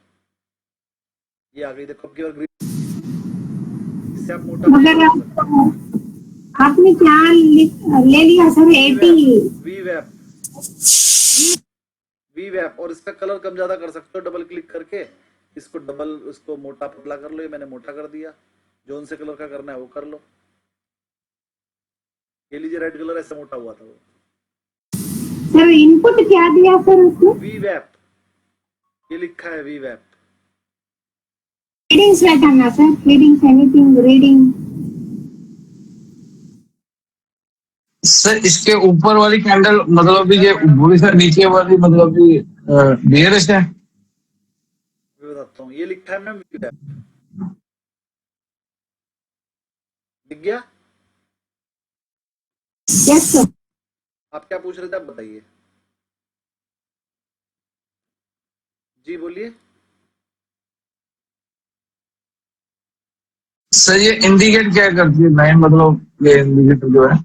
ये आ गई। देखो अब की बार ग्रीन, इससे आप मोटा मगर आपने क्या ले लिया सर? 80 वी वेब और इसका कलर कम ज्यादा कर सकते हो डबल क्लिक करके। इसको डबल, इसको मोटा पतला कर लो। ये मैंने मोटा कर दिया। जोन से कलर का करना है वो कर लो। ये लीजिए रेड कलर ऐसे मोटा हुआ था वो। सर इनपुट क्या दिया सर उसमें? वी वेब, ये लिखा है वी वेब। रीडिंग्स बैठाना sir, readings, anything reading. Sir इसके ऊपर वाली कैंडल मतलब भी ये बोली सर, नीचे वाली मतलब भी बियरिश है। मैं बताता हूँ, ये लिखा है मैम वी वेब, दिख गया? Yes sir. आप क्या पूछ रहे थे, आप बताइए जी, बोलिए। सर ये इंडिकेट क्या करती है लाइन, मतलब ये इंडिकेटर जो है?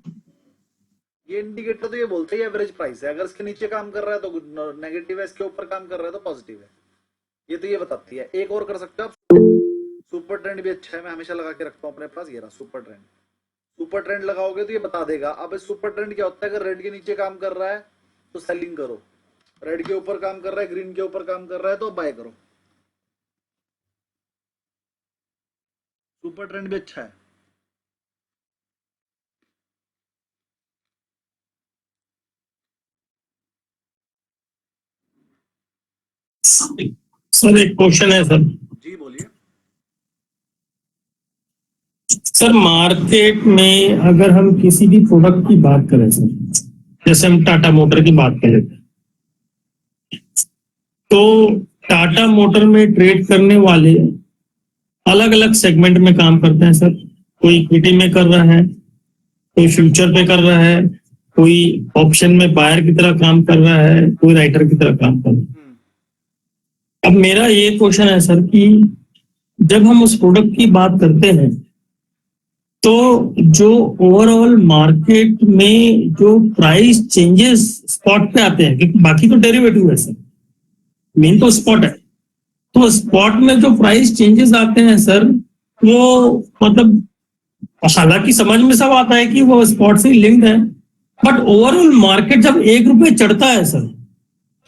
ये इंडिकेटर तो ये बोलते ही एवरेज प्राइस है। अगर इसके नीचे काम कर रहा है तो नेगेटिव है, इसके ऊपर काम कर रहा है तो पॉजिटिव है। ये तो ये बताती है। एक और कर सकते हो आप, सुपर ट्रेंड भी अच्छा है, मैं हमेशा लगा के रखता हूँ अपने पास। ये रहा सुपर ट्रेंड। सुपर ट्रेंड लगाओगे तो ये बता देगा। अब इस सुपर ट्रेंड क्या होता है, अगर रेड के नीचे काम कर रहा है तो सेलिंग करो, रेड के ऊपर काम कर रहा है, ग्रीन के ऊपर काम कर रहा है तो बाय करो। सुपर ट्रेंड भी अच्छा है। सर एक क्वेश्चन है सर। जी बोलिए। सर मार्केट में अगर हम किसी भी प्रोडक्ट की बात करें सर, जैसे हम टाटा मोटर की बात करें, तो टाटा मोटर में ट्रेड करने वाले अलग अलग सेगमेंट में काम करते हैं सर। कोई इक्विटी में कर रहा है, कोई फ्यूचर पे कर रहा है, कोई ऑप्शन में बायर की तरह काम कर रहा है, कोई राइटर की तरह काम कर रहा है। अब मेरा ये क्वेश्चन है सर कि जब हम उस प्रोडक्ट की बात करते हैं तो जो ओवरऑल मार्केट में जो प्राइस चेंजेस स्पॉट पे आते हैं, क्योंकि बाकी तो डेरिवेटिव है सर, मेन तो स्पॉट है, तो स्पॉट में जो प्राइस चेंजेस आते हैं सर, वो मतलब हालांकि समझ में सब आता है कि वो स्पॉट से लिंक्ड है, बट ओवरऑल मार्केट जब 1 रुपए चढ़ता है सर,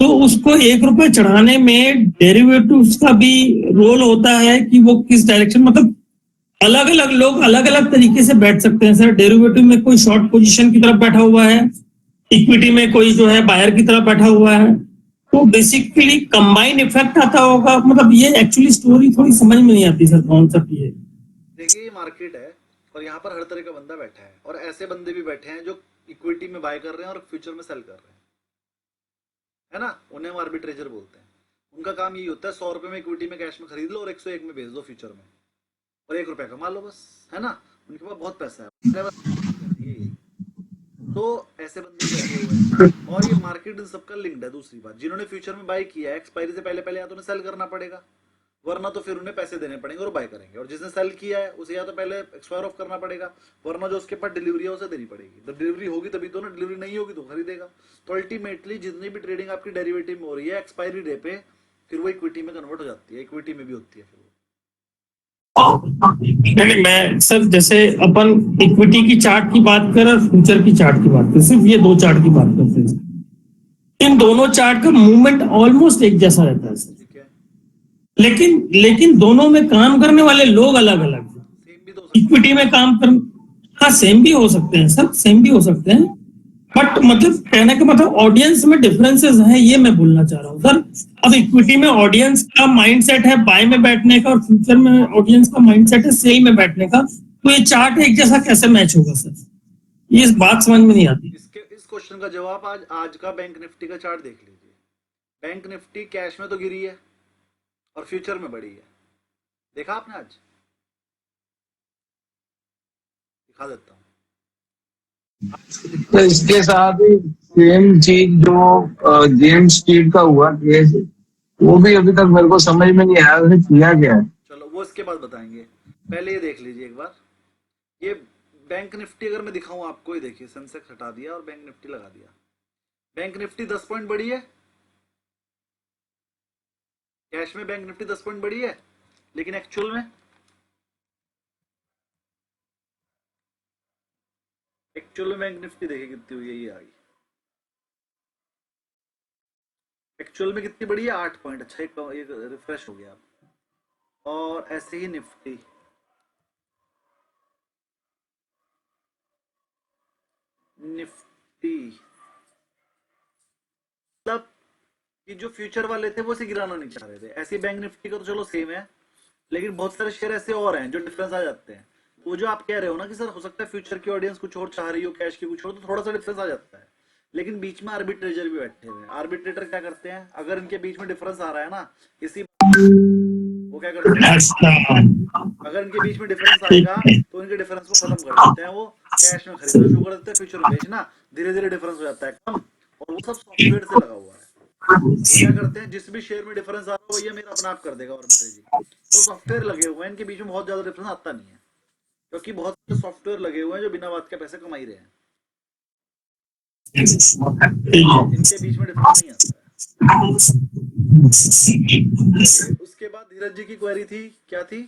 तो उसको 1 रुपए चढ़ाने में डेरिवेटिव्स का भी रोल होता है कि वो किस डायरेक्शन, मतलब अलग अलग लोग अलग अलग तरीके से बैठ सकते हैं सर। डेरिवेटिव में कोई शॉर्ट पोजीशन की तरफ बैठा हुआ है, इक्विटी में कोई जो है बायर की तरफ बैठा हुआ है, तो बेसिकली कंबाइन इफेक्ट आता होगा। मतलब ये एक्चुअली स्टोरी थोड़ी समझ में नहीं आती सर, कॉन्सेप्ट ये। देखिए ये मार्केट है और यहाँ पर हर तरह का बंदा बैठा है, और ऐसे बंदे भी बैठे हैं जो इक्विटी में बाय कर रहे हैं और फ्यूचर में सेल कर रहे हैं, है ना। उन्हें हम आर्बिट्रेजर बोलते हैं। उनका काम यही होता है 100 रुपए में इक्विटी में कैश में खरीद लो और 101 में बेच दो फ्यूचर में, और 1 रुपया कमा लो बस, है ना। उनके पास बहुत पैसा है। तो ऐसे बंदे बैठे हुए हैं, और ये मार्केट इन सबका लिंक्ड है। दूसरी बात, जिन्होंने फ्यूचर में बाय किया है, एक्सपायरी से पहले पहले या तो उन्हें सेल करना पड़ेगा, वरना तो फिर उन्हें पैसे देने पड़ेंगे और बाय करेंगे। और जिसने सेल किया है उसे या तो पहले एक्सपायर ऑफ करना पड़ेगा, वरना जो उसके पास डिलीवरी है उसे देनी पड़ेगी। तो डिलीवरी होगी तभी तो ना, डिलीवरी नहीं होगी तो खरीदेगा। तो अल्टीमेटली जितनी भी ट्रेडिंग आपकी डेरिवेटिव में हो रही है, एक्सपायरी डे पे फिर वो इक्विटी में कन्वर्ट हो जाती है, इक्विटी में भी होती है फिर वो। नहीं, मैं सर जैसे अपन इक्विटी की चार्ट की बात करें और फ्यूचर की चार्ट की बात करें, सिर्फ ये 2 चार्ट की बात करते हैं, इन दोनों चार्ट का मूवमेंट ऑलमोस्ट एक जैसा रहता है सर। लेकिन दोनों में काम करने वाले लोग अलग अलग हैं। इक्विटी में काम कर, हाँ सेम भी हो सकते हैं सर, सेम भी हो सकते हैं, बट मतलब कहने का मतलब ऑडियंस में डिफरेंसेस हैं, ये मैं बोलना चाह रहा हूँ सर। अब इक्विटी में ऑडियंस का माइंडसेट है बाय में बैठने का, और फ्यूचर में ऑडियंस का माइंडसेट है सेल में बैठने का, तो ये चार्ट एक जैसा कैसे मैच होगा सर, ये इस बात समझ में नहीं आती। इस क्वेश्चन का जवाब आज का बैंक निफ्टी का चार्ट देख लीजिए। बैंक निफ्टी कैश में तो गिरी है और फ्यूचर में बढ़ी है, देखा आपने आज? दिखा देता हूँ। तो इसके साथ ही सेम चीज जो जेम्स स्ट्रीट का हुआ केस, वो भी अभी तक मेरे को समझ में नहीं आया उसने किया क्या है। चलो वो इसके बाद बताएंगे, पहले ये देख लीजिए एक बार। ये बैंक निफ्टी अगर मैं दिखाऊं आपको, ये देखिए सेंसेक्स हटा दिया और बैंक निफ्टी लगा दिया। बैंक निफ्टी 10 पॉइंट बढ़ी है, कैश में बैंक निफ्टी 10 पॉइंट बढ़ी है, लेकिन एक्चुअल में बैंक निफ्टी देखिए कितनी हुई है, ये आ गई। एक्चुअल में कितनी बढ़ी है? 8 पॉइंट। अच्छा ये रिफ्रेश हो गया। और ऐसे ही निफ्टी मतलब कि जो फ्यूचर वाले थे वो से गिराना नहीं चाह रहे थे। ऐसी बैंक निफ्टी का तो चलो सेम है, लेकिन बहुत सारे शेयर ऐसे और हैं जो डिफरेंस आ जाते हैं। वो जो आप कह रहे हो ना कि सर हो सकता है फ्यूचर की ऑडियंस कुछ और चाह रही हो, कैश की कुछ और, तो थोड़ा सा डिफरेंस आ जाता है। लेकिन बीच में आर्बिट्रेटर भी बैठे हुए हैं। आर्बिट्रेटर क्या करते हैं, अगर इनके बीच में डिफरेंस आ रहा है ना, इसी वो क्या करते हैं, अगर इनके बीच में डिफरेंस आएगा तो इनके डिफरेंस को खत्म कर देते हैं। वो कैश में खरीदना शुरू कर देते हैं, फ्यूचर में बेचना, धीरे धीरे डिफरेंस हो जाता है कम। और वो सब सॉफ्टवेयर से लगा हुआ है। वो क्या करते हैं, जिस भी शेयर में डिफरेंस आ रहा है वो ये मेरा अपना आप कर देगा आर्बिट्रेज। तो सॉफ्टवेयर लगे हुए हैं, इनके बीच में बहुत ज्यादा डिफरेंस आता नहीं है, क्योंकि बहुत सारे सॉफ्टवेयर लगे हुए हैं जो बिना बात के पैसे कमा ही रहे हैं। इनके बीच में डिफरेंस नहीं आता है। उसके बाद धीरज जी की क्वेरी थी, क्या थी?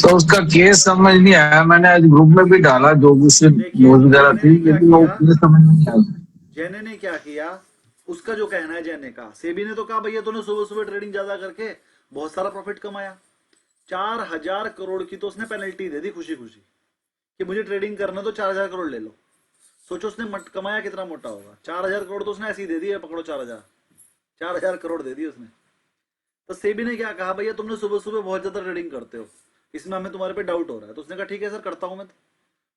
तो उसका केस समझ नहीं आया। मैंने आज ग्रुप में भी डाला जो भी उससे न्यूज वगैरह थी, लेकिन वो केस समझ नहीं आया। जैने ने क्या किया, उसका जो कहना है जैने का, सेबी ने तो कहा भैया तूने सुबह सुबह ट्रेडिंग ज्यादा करके बहुत सारा प्रॉफिट कमाया। 4000 करोड़ की तो उसने पेनल्टी दे दी खुशी खुशी कि मुझे ट्रेडिंग करना तो 4000 करोड़ ले लो। सोचो उसने कमाया कितना मोटा होगा। 4000 करोड़ तो उसने ऐसे ही दे दिए, पकड़ो 4000 करोड़ दे दिए उसने। तो सेबी ने क्या कहा, भैया तुमने सुबह सुबह बहुत ज्यादा ट्रेडिंग करते हो, इसमें हमें तुम्हारे पे डाउट हो रहा है। तो उसने कहा ठीक है सर करता हूं मैं। तो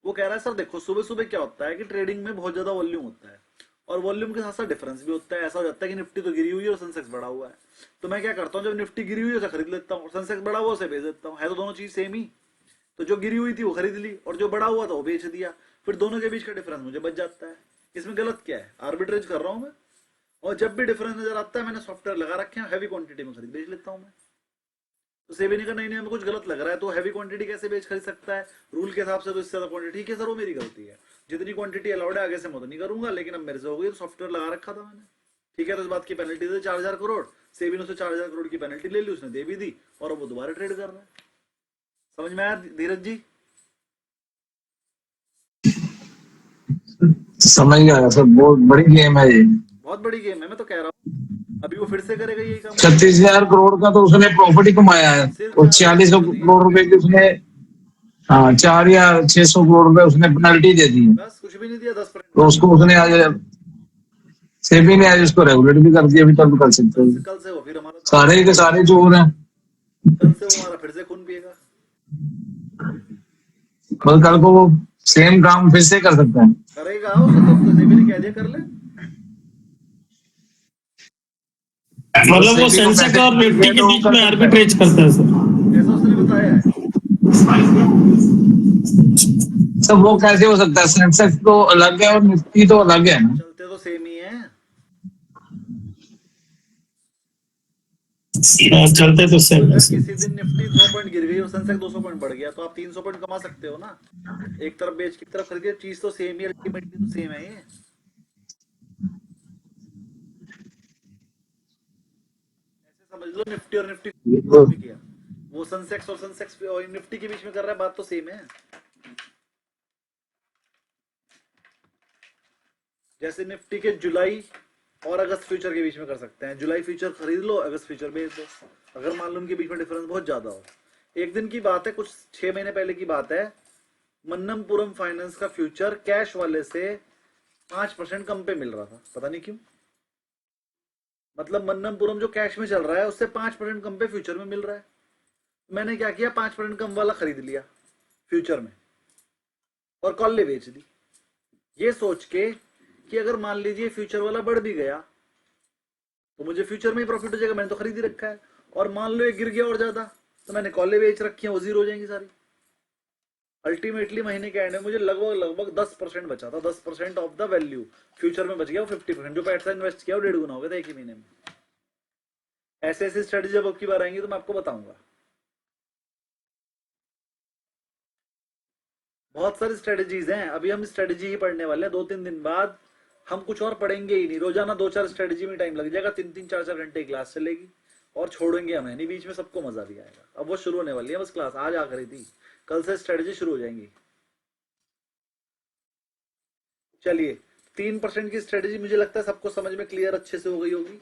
वो कह रहा है सर देखो सुबह सुबह क्या होता है कि ट्रेडिंग में बहुत ज्यादा वॉल्यूम होता है, और वॉल्यूम के साथ साथ डिफरेंस भी होता है। ऐसा हो जाता है कि निफ्टी तो गिरी हुई है और सेंसेक्स बढ़ा हुआ है, तो मैं क्या करता हूँ, जब निफ्टी गिरी हुई है उसे खरीद लेता हूँ, और सेंसेक्स बढ़ा हुआ उसे बेच देता हूँ। है तो दोनों चीज सेम ही। तो जो गिरी हुई थी वो खरीद ली, और जो बढ़ा हुआ था वो बेच दिया। फिर दोनों के बीच का डिफरेंस मुझे बच जाता है। इसमें गलत क्या है, आर्बिट्रेज कर रहा हूँ मैं। और जब भी डिफरेंस नजर आता है, मैंने सॉफ्टवेयर लगा रखे हैं, हैवी क्वांटिटी में खरीद बेच लेता हूँ मैं। तो सेबी ने कहा नहीं हमें कुछ गलत लग रहा है, तो हैवी क्वांटिटी कैसे बेच खरीद सकता है रूल के हिसाब से, तो इससे ज्यादा क्वांटिटी। ठीक है सर वो मेरी गलती है, जितनी क्वांटिटी अलाउड है आगे से मैं उतनी करूंगा, लेकिन अब मेरे से हो गई, तो सॉफ्टवेयर लगा रखा था मैंने। ठीक है, तो इस बात की पेनल्टी दे 4000 करोड़। सेबी ने उसे 4000 करोड़ की पेनल्टी ले ली, उसने दे भी दी, और अब वो दोबारा ट्रेड कर रहा है। समझ में आया धीरज जी? समझ गया सर, बहुत बड़ी गेम है ये, बहुत बड़ी गेम है। मैं तो कह रहा हूँ अभी वो फिर से करेगा यही काम। 36,000 करोड़ का तो उसने प्रॉफिट ही कमाया है, और 4600 करोड़ रुपए की उसने, हाँ 4 या 600 करोड़ रुपए उसने पेनल्टी दे दी है। बस कुछ भी नहीं दिया, 10%। तो उसको उसने आज सेबी ने आज उसको रेगुलेट भी कर दिया, अभी तब कर सकते हैं। कल से वो फिर हमारा सारे के सारे चोर हैं। कल से वो हमारा फिर से खून पिएगा। कल को वो सेम काम फिर से कर सकता है। करेगा उसे, तो सेबी ने कह दिया कर ले। मतलब वो सेंसेक्स और निफ्टी के बीच में आर्बिट्रेज करता है सर, ऐसा उसने बताया है। सब वो कैसे हो सकता है, सेंसेक्स तो अलग है और निफ्टी तो अलग है ना। चलते तो सेम ही है। चलते तो सेम है। किसी दिन निफ्टी 100 पॉइंट गिर गई और सेंसेक्स 200 पॉइंट बढ़ गया, तो आप 300 पॉइंट कमा सकते हो ना। एक तरफ बेच की तरफ खरीदिए, चीज तो सेम ही, अल्टीमेटली तो सेम है ये। ऐसे समझ लो निफ्टी और निफ्टी किया, वो सेंसेक्स और सेंसेक्स और निफ्टी के बीच में कर रहा है, बात तो सेम है। जैसे निफ्टी के जुलाई और अगस्त फ्यूचर के बीच में कर सकते हैं। जुलाई फ्यूचर खरीद लो, अगस्त फ्यूचर बेच दो, अगर मान लो उनके बीच में डिफरेंस बहुत ज्यादा हो। एक दिन की बात है, कुछ 6 महीने पहले की बात है, मन्नमपुरम फाइनेंस का फ्यूचर कैश वाले से 5% कम पे मिल रहा था, पता नहीं क्यों। मतलब मन्नमपुरम जो कैश में चल रहा है उससे 5% कम पे फ्यूचर में मिल रहा है। मैंने क्या किया, 5% कम वाला खरीद लिया फ्यूचर में, और कॉल बेच दी, ये सोच के कि अगर मान लीजिए फ्यूचर वाला बढ़ भी गया तो मुझे फ्यूचर में ही प्रॉफिट हो जाएगा, मैंने तो खरीद ही रखा है। और मान लो ये गिर गया और ज्यादा, तो मैंने कॉलें बेच रखी हैं, वो जीरो हो जाएंगी सारी। अल्टीमेटली महीने के एंड में मुझे लगभग 10% बचा था। 10% ऑफ द वैल्यू फ्यूचर में बच गया, वो 50%। जो पैसा इन्वेस्ट किया वो 1.5 गुना हो गया था एक ही महीने में। ऐसे ऐसी स्ट्रेटेजी जब अब की बार आएंगी तो मैं आपको बताऊंगा। बहुत सारी स्ट्रेटजीज हैं, अभी हम स्ट्रेटजी ही पढ़ने वाले हैं। 2-3 दिन बाद हम कुछ और पढ़ेंगे ही नहीं, रोजाना 2-4 स्ट्रेटजी में टाइम लग जाएगा, 3-3 4-4 घंटे की क्लास चलेगी और छोड़ेंगे हमें नहीं, बीच में सबको मजा भी आएगा। अब वो शुरू होने वाली है बस क्लास, आज आ करी थी, कल से स्ट्रेटजी शुरू हो जाएंगी। चलिए 3% की स्ट्रेटजी मुझे लगता है सबको समझ में क्लियर अच्छे से हो गई होगी,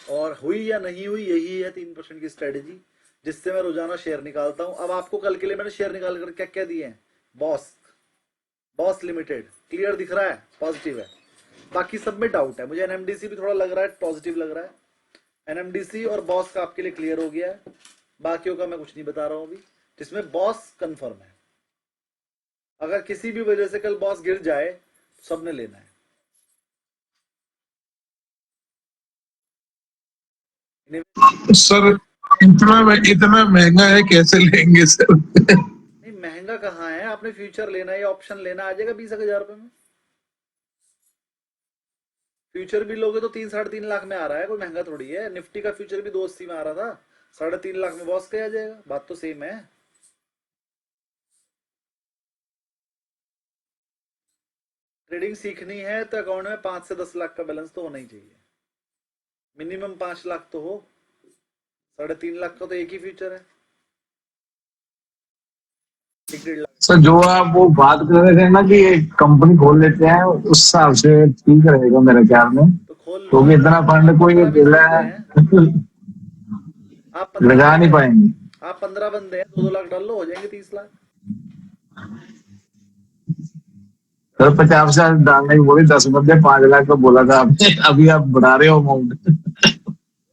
और हुई या नहीं हुई यही है 3% की स्ट्रेटजी, जिससे मैं रोजाना शेयर निकालता हूं। अब आपको कल के लिए मैंने शेयर निकाल कर क्या क्या दिए हैं, बॉस लिमिटेड क्लियर दिख रहा है, पॉजिटिव है, बाकी सब में डाउट है। मुझे एनएमडीसी भी थोड़ा लग रहा है पॉजिटिव लग रहा है, एनएमडीसी और बॉस का आपके लिए क्लियर हो गया है, बाकियों का मैं कुछ नहीं बता रहा हूं अभी, जिसमें बॉस कंफर्म है। अगर किसी भी वजह से कल बॉस गिर जाए तो सबने लेना है। सर इतना महंगा है, कैसे लेंगे सर? नहीं महंगा कहाँ है, आपने फ्यूचर लेना है या ऑप्शन लेना, आ जाएगा 20,000 रुपए में। फ्यूचर भी लोगे तो 3-3.5 लाख में आ रहा है, कोई महंगा थोड़ी है। निफ्टी का फ्यूचर भी 280 में आ रहा था, 3.5 लाख में बॉस का आ जाएगा, बात तो सेम है। ट्रेडिंग सीखनी है तो अकाउंट में 5 से 10 लाख का बैलेंस तो होना ही चाहिए, मिनिमम 5 लाख तो हो, 3.5 लाख का तो एक ही फ्यूचर है, 1-1.5 लाख। सर जो आप वो बात कर रहे थे ना कि एक कंपनी खोल लेते हैं, उस हिसाब से ठीक रहेगा मेरे ख्याल में, तो खोल लो, क्योंकि इतना फंड कोई 15-20 अकेला बंदे हैं, आप 15 लगा बंदे नहीं हैं, पाएंगे। आप 15 बंदे हैं, 2-2 लाख डाल लो, हो जाएंगे 30 लाख। सर 50,000 डालने की बोली, 10 बंदे 5 लाख का बोला था आपने, अभी आप बढ़ा रहे हो अमाउंट।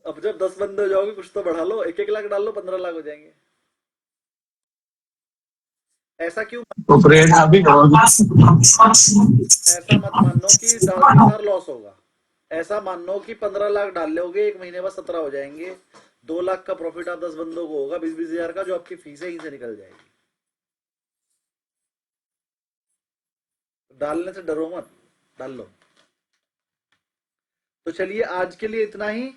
अब जब 10 बंदे हो जाओगे कुछ तो बढ़ा लो, 1-1 लाख डाल लो, 15 लाख हो जाएंगे। ऐसा क्यों, ऑपरेट अभी ऐसा मत मानो कि डालते सार लॉस होगा, ऐसा मानो कि 15 लाख डाल लोगे, एक महीने बाद 17 हो जाएंगे, 2 लाख का प्रॉफिट आप 10 बंदों को होगा, 20-20 हजार का, जो आपकी फीस है यहीं से निकल जाएगी। डालने से डरो मत, डाल लो। तो चलिए आज के लिए इतना ही,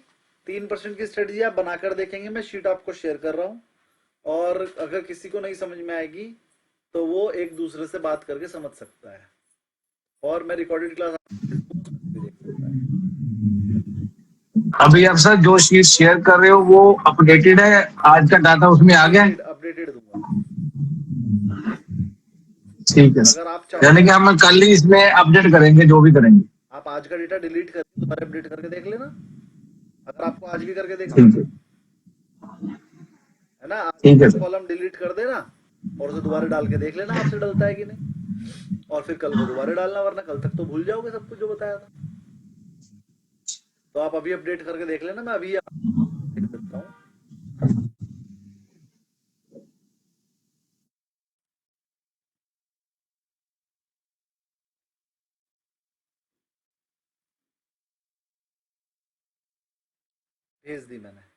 3% की स्ट्रेटजी आप बनाकर देखेंगे, मैं शीट आपको शेयर कर रहा हूं, और अगर किसी को नहीं समझ में आएगी तो वो एक दूसरे से बात करके समझ सकता है, और मैं रिकॉर्डेड क्लास भी देख सकता है। अभी आप सर जो शीट शेयर कर रहे हो वो अपडेटेड है, आज का डाटा उसमें आ गया है? अपडेटेड दूंगा, ठीक है अगर आप सर, यानी चाहो कि हम कल ही इसमें अपडेट करेंगे जो भी करेंगे। आप आज का डेटा डिलीट करके दोबारा अपडेट करके देख लेना, अगर आपको आज भी करके देखना ठीक है, है ना, आज ठीक है का सर। कॉलम डिलीट कर देना और उसे दोबारा डाल के देख लेना आपसे डलता है कि नहीं, और फिर कल को दोबारा डालना, वरना कल तक तो भूल जाओगे सब कुछ जो बताया था। तो आप अभी अपडेट करके देख लेना, मैं अभी देख देता हूँ। भेज दी मैंने।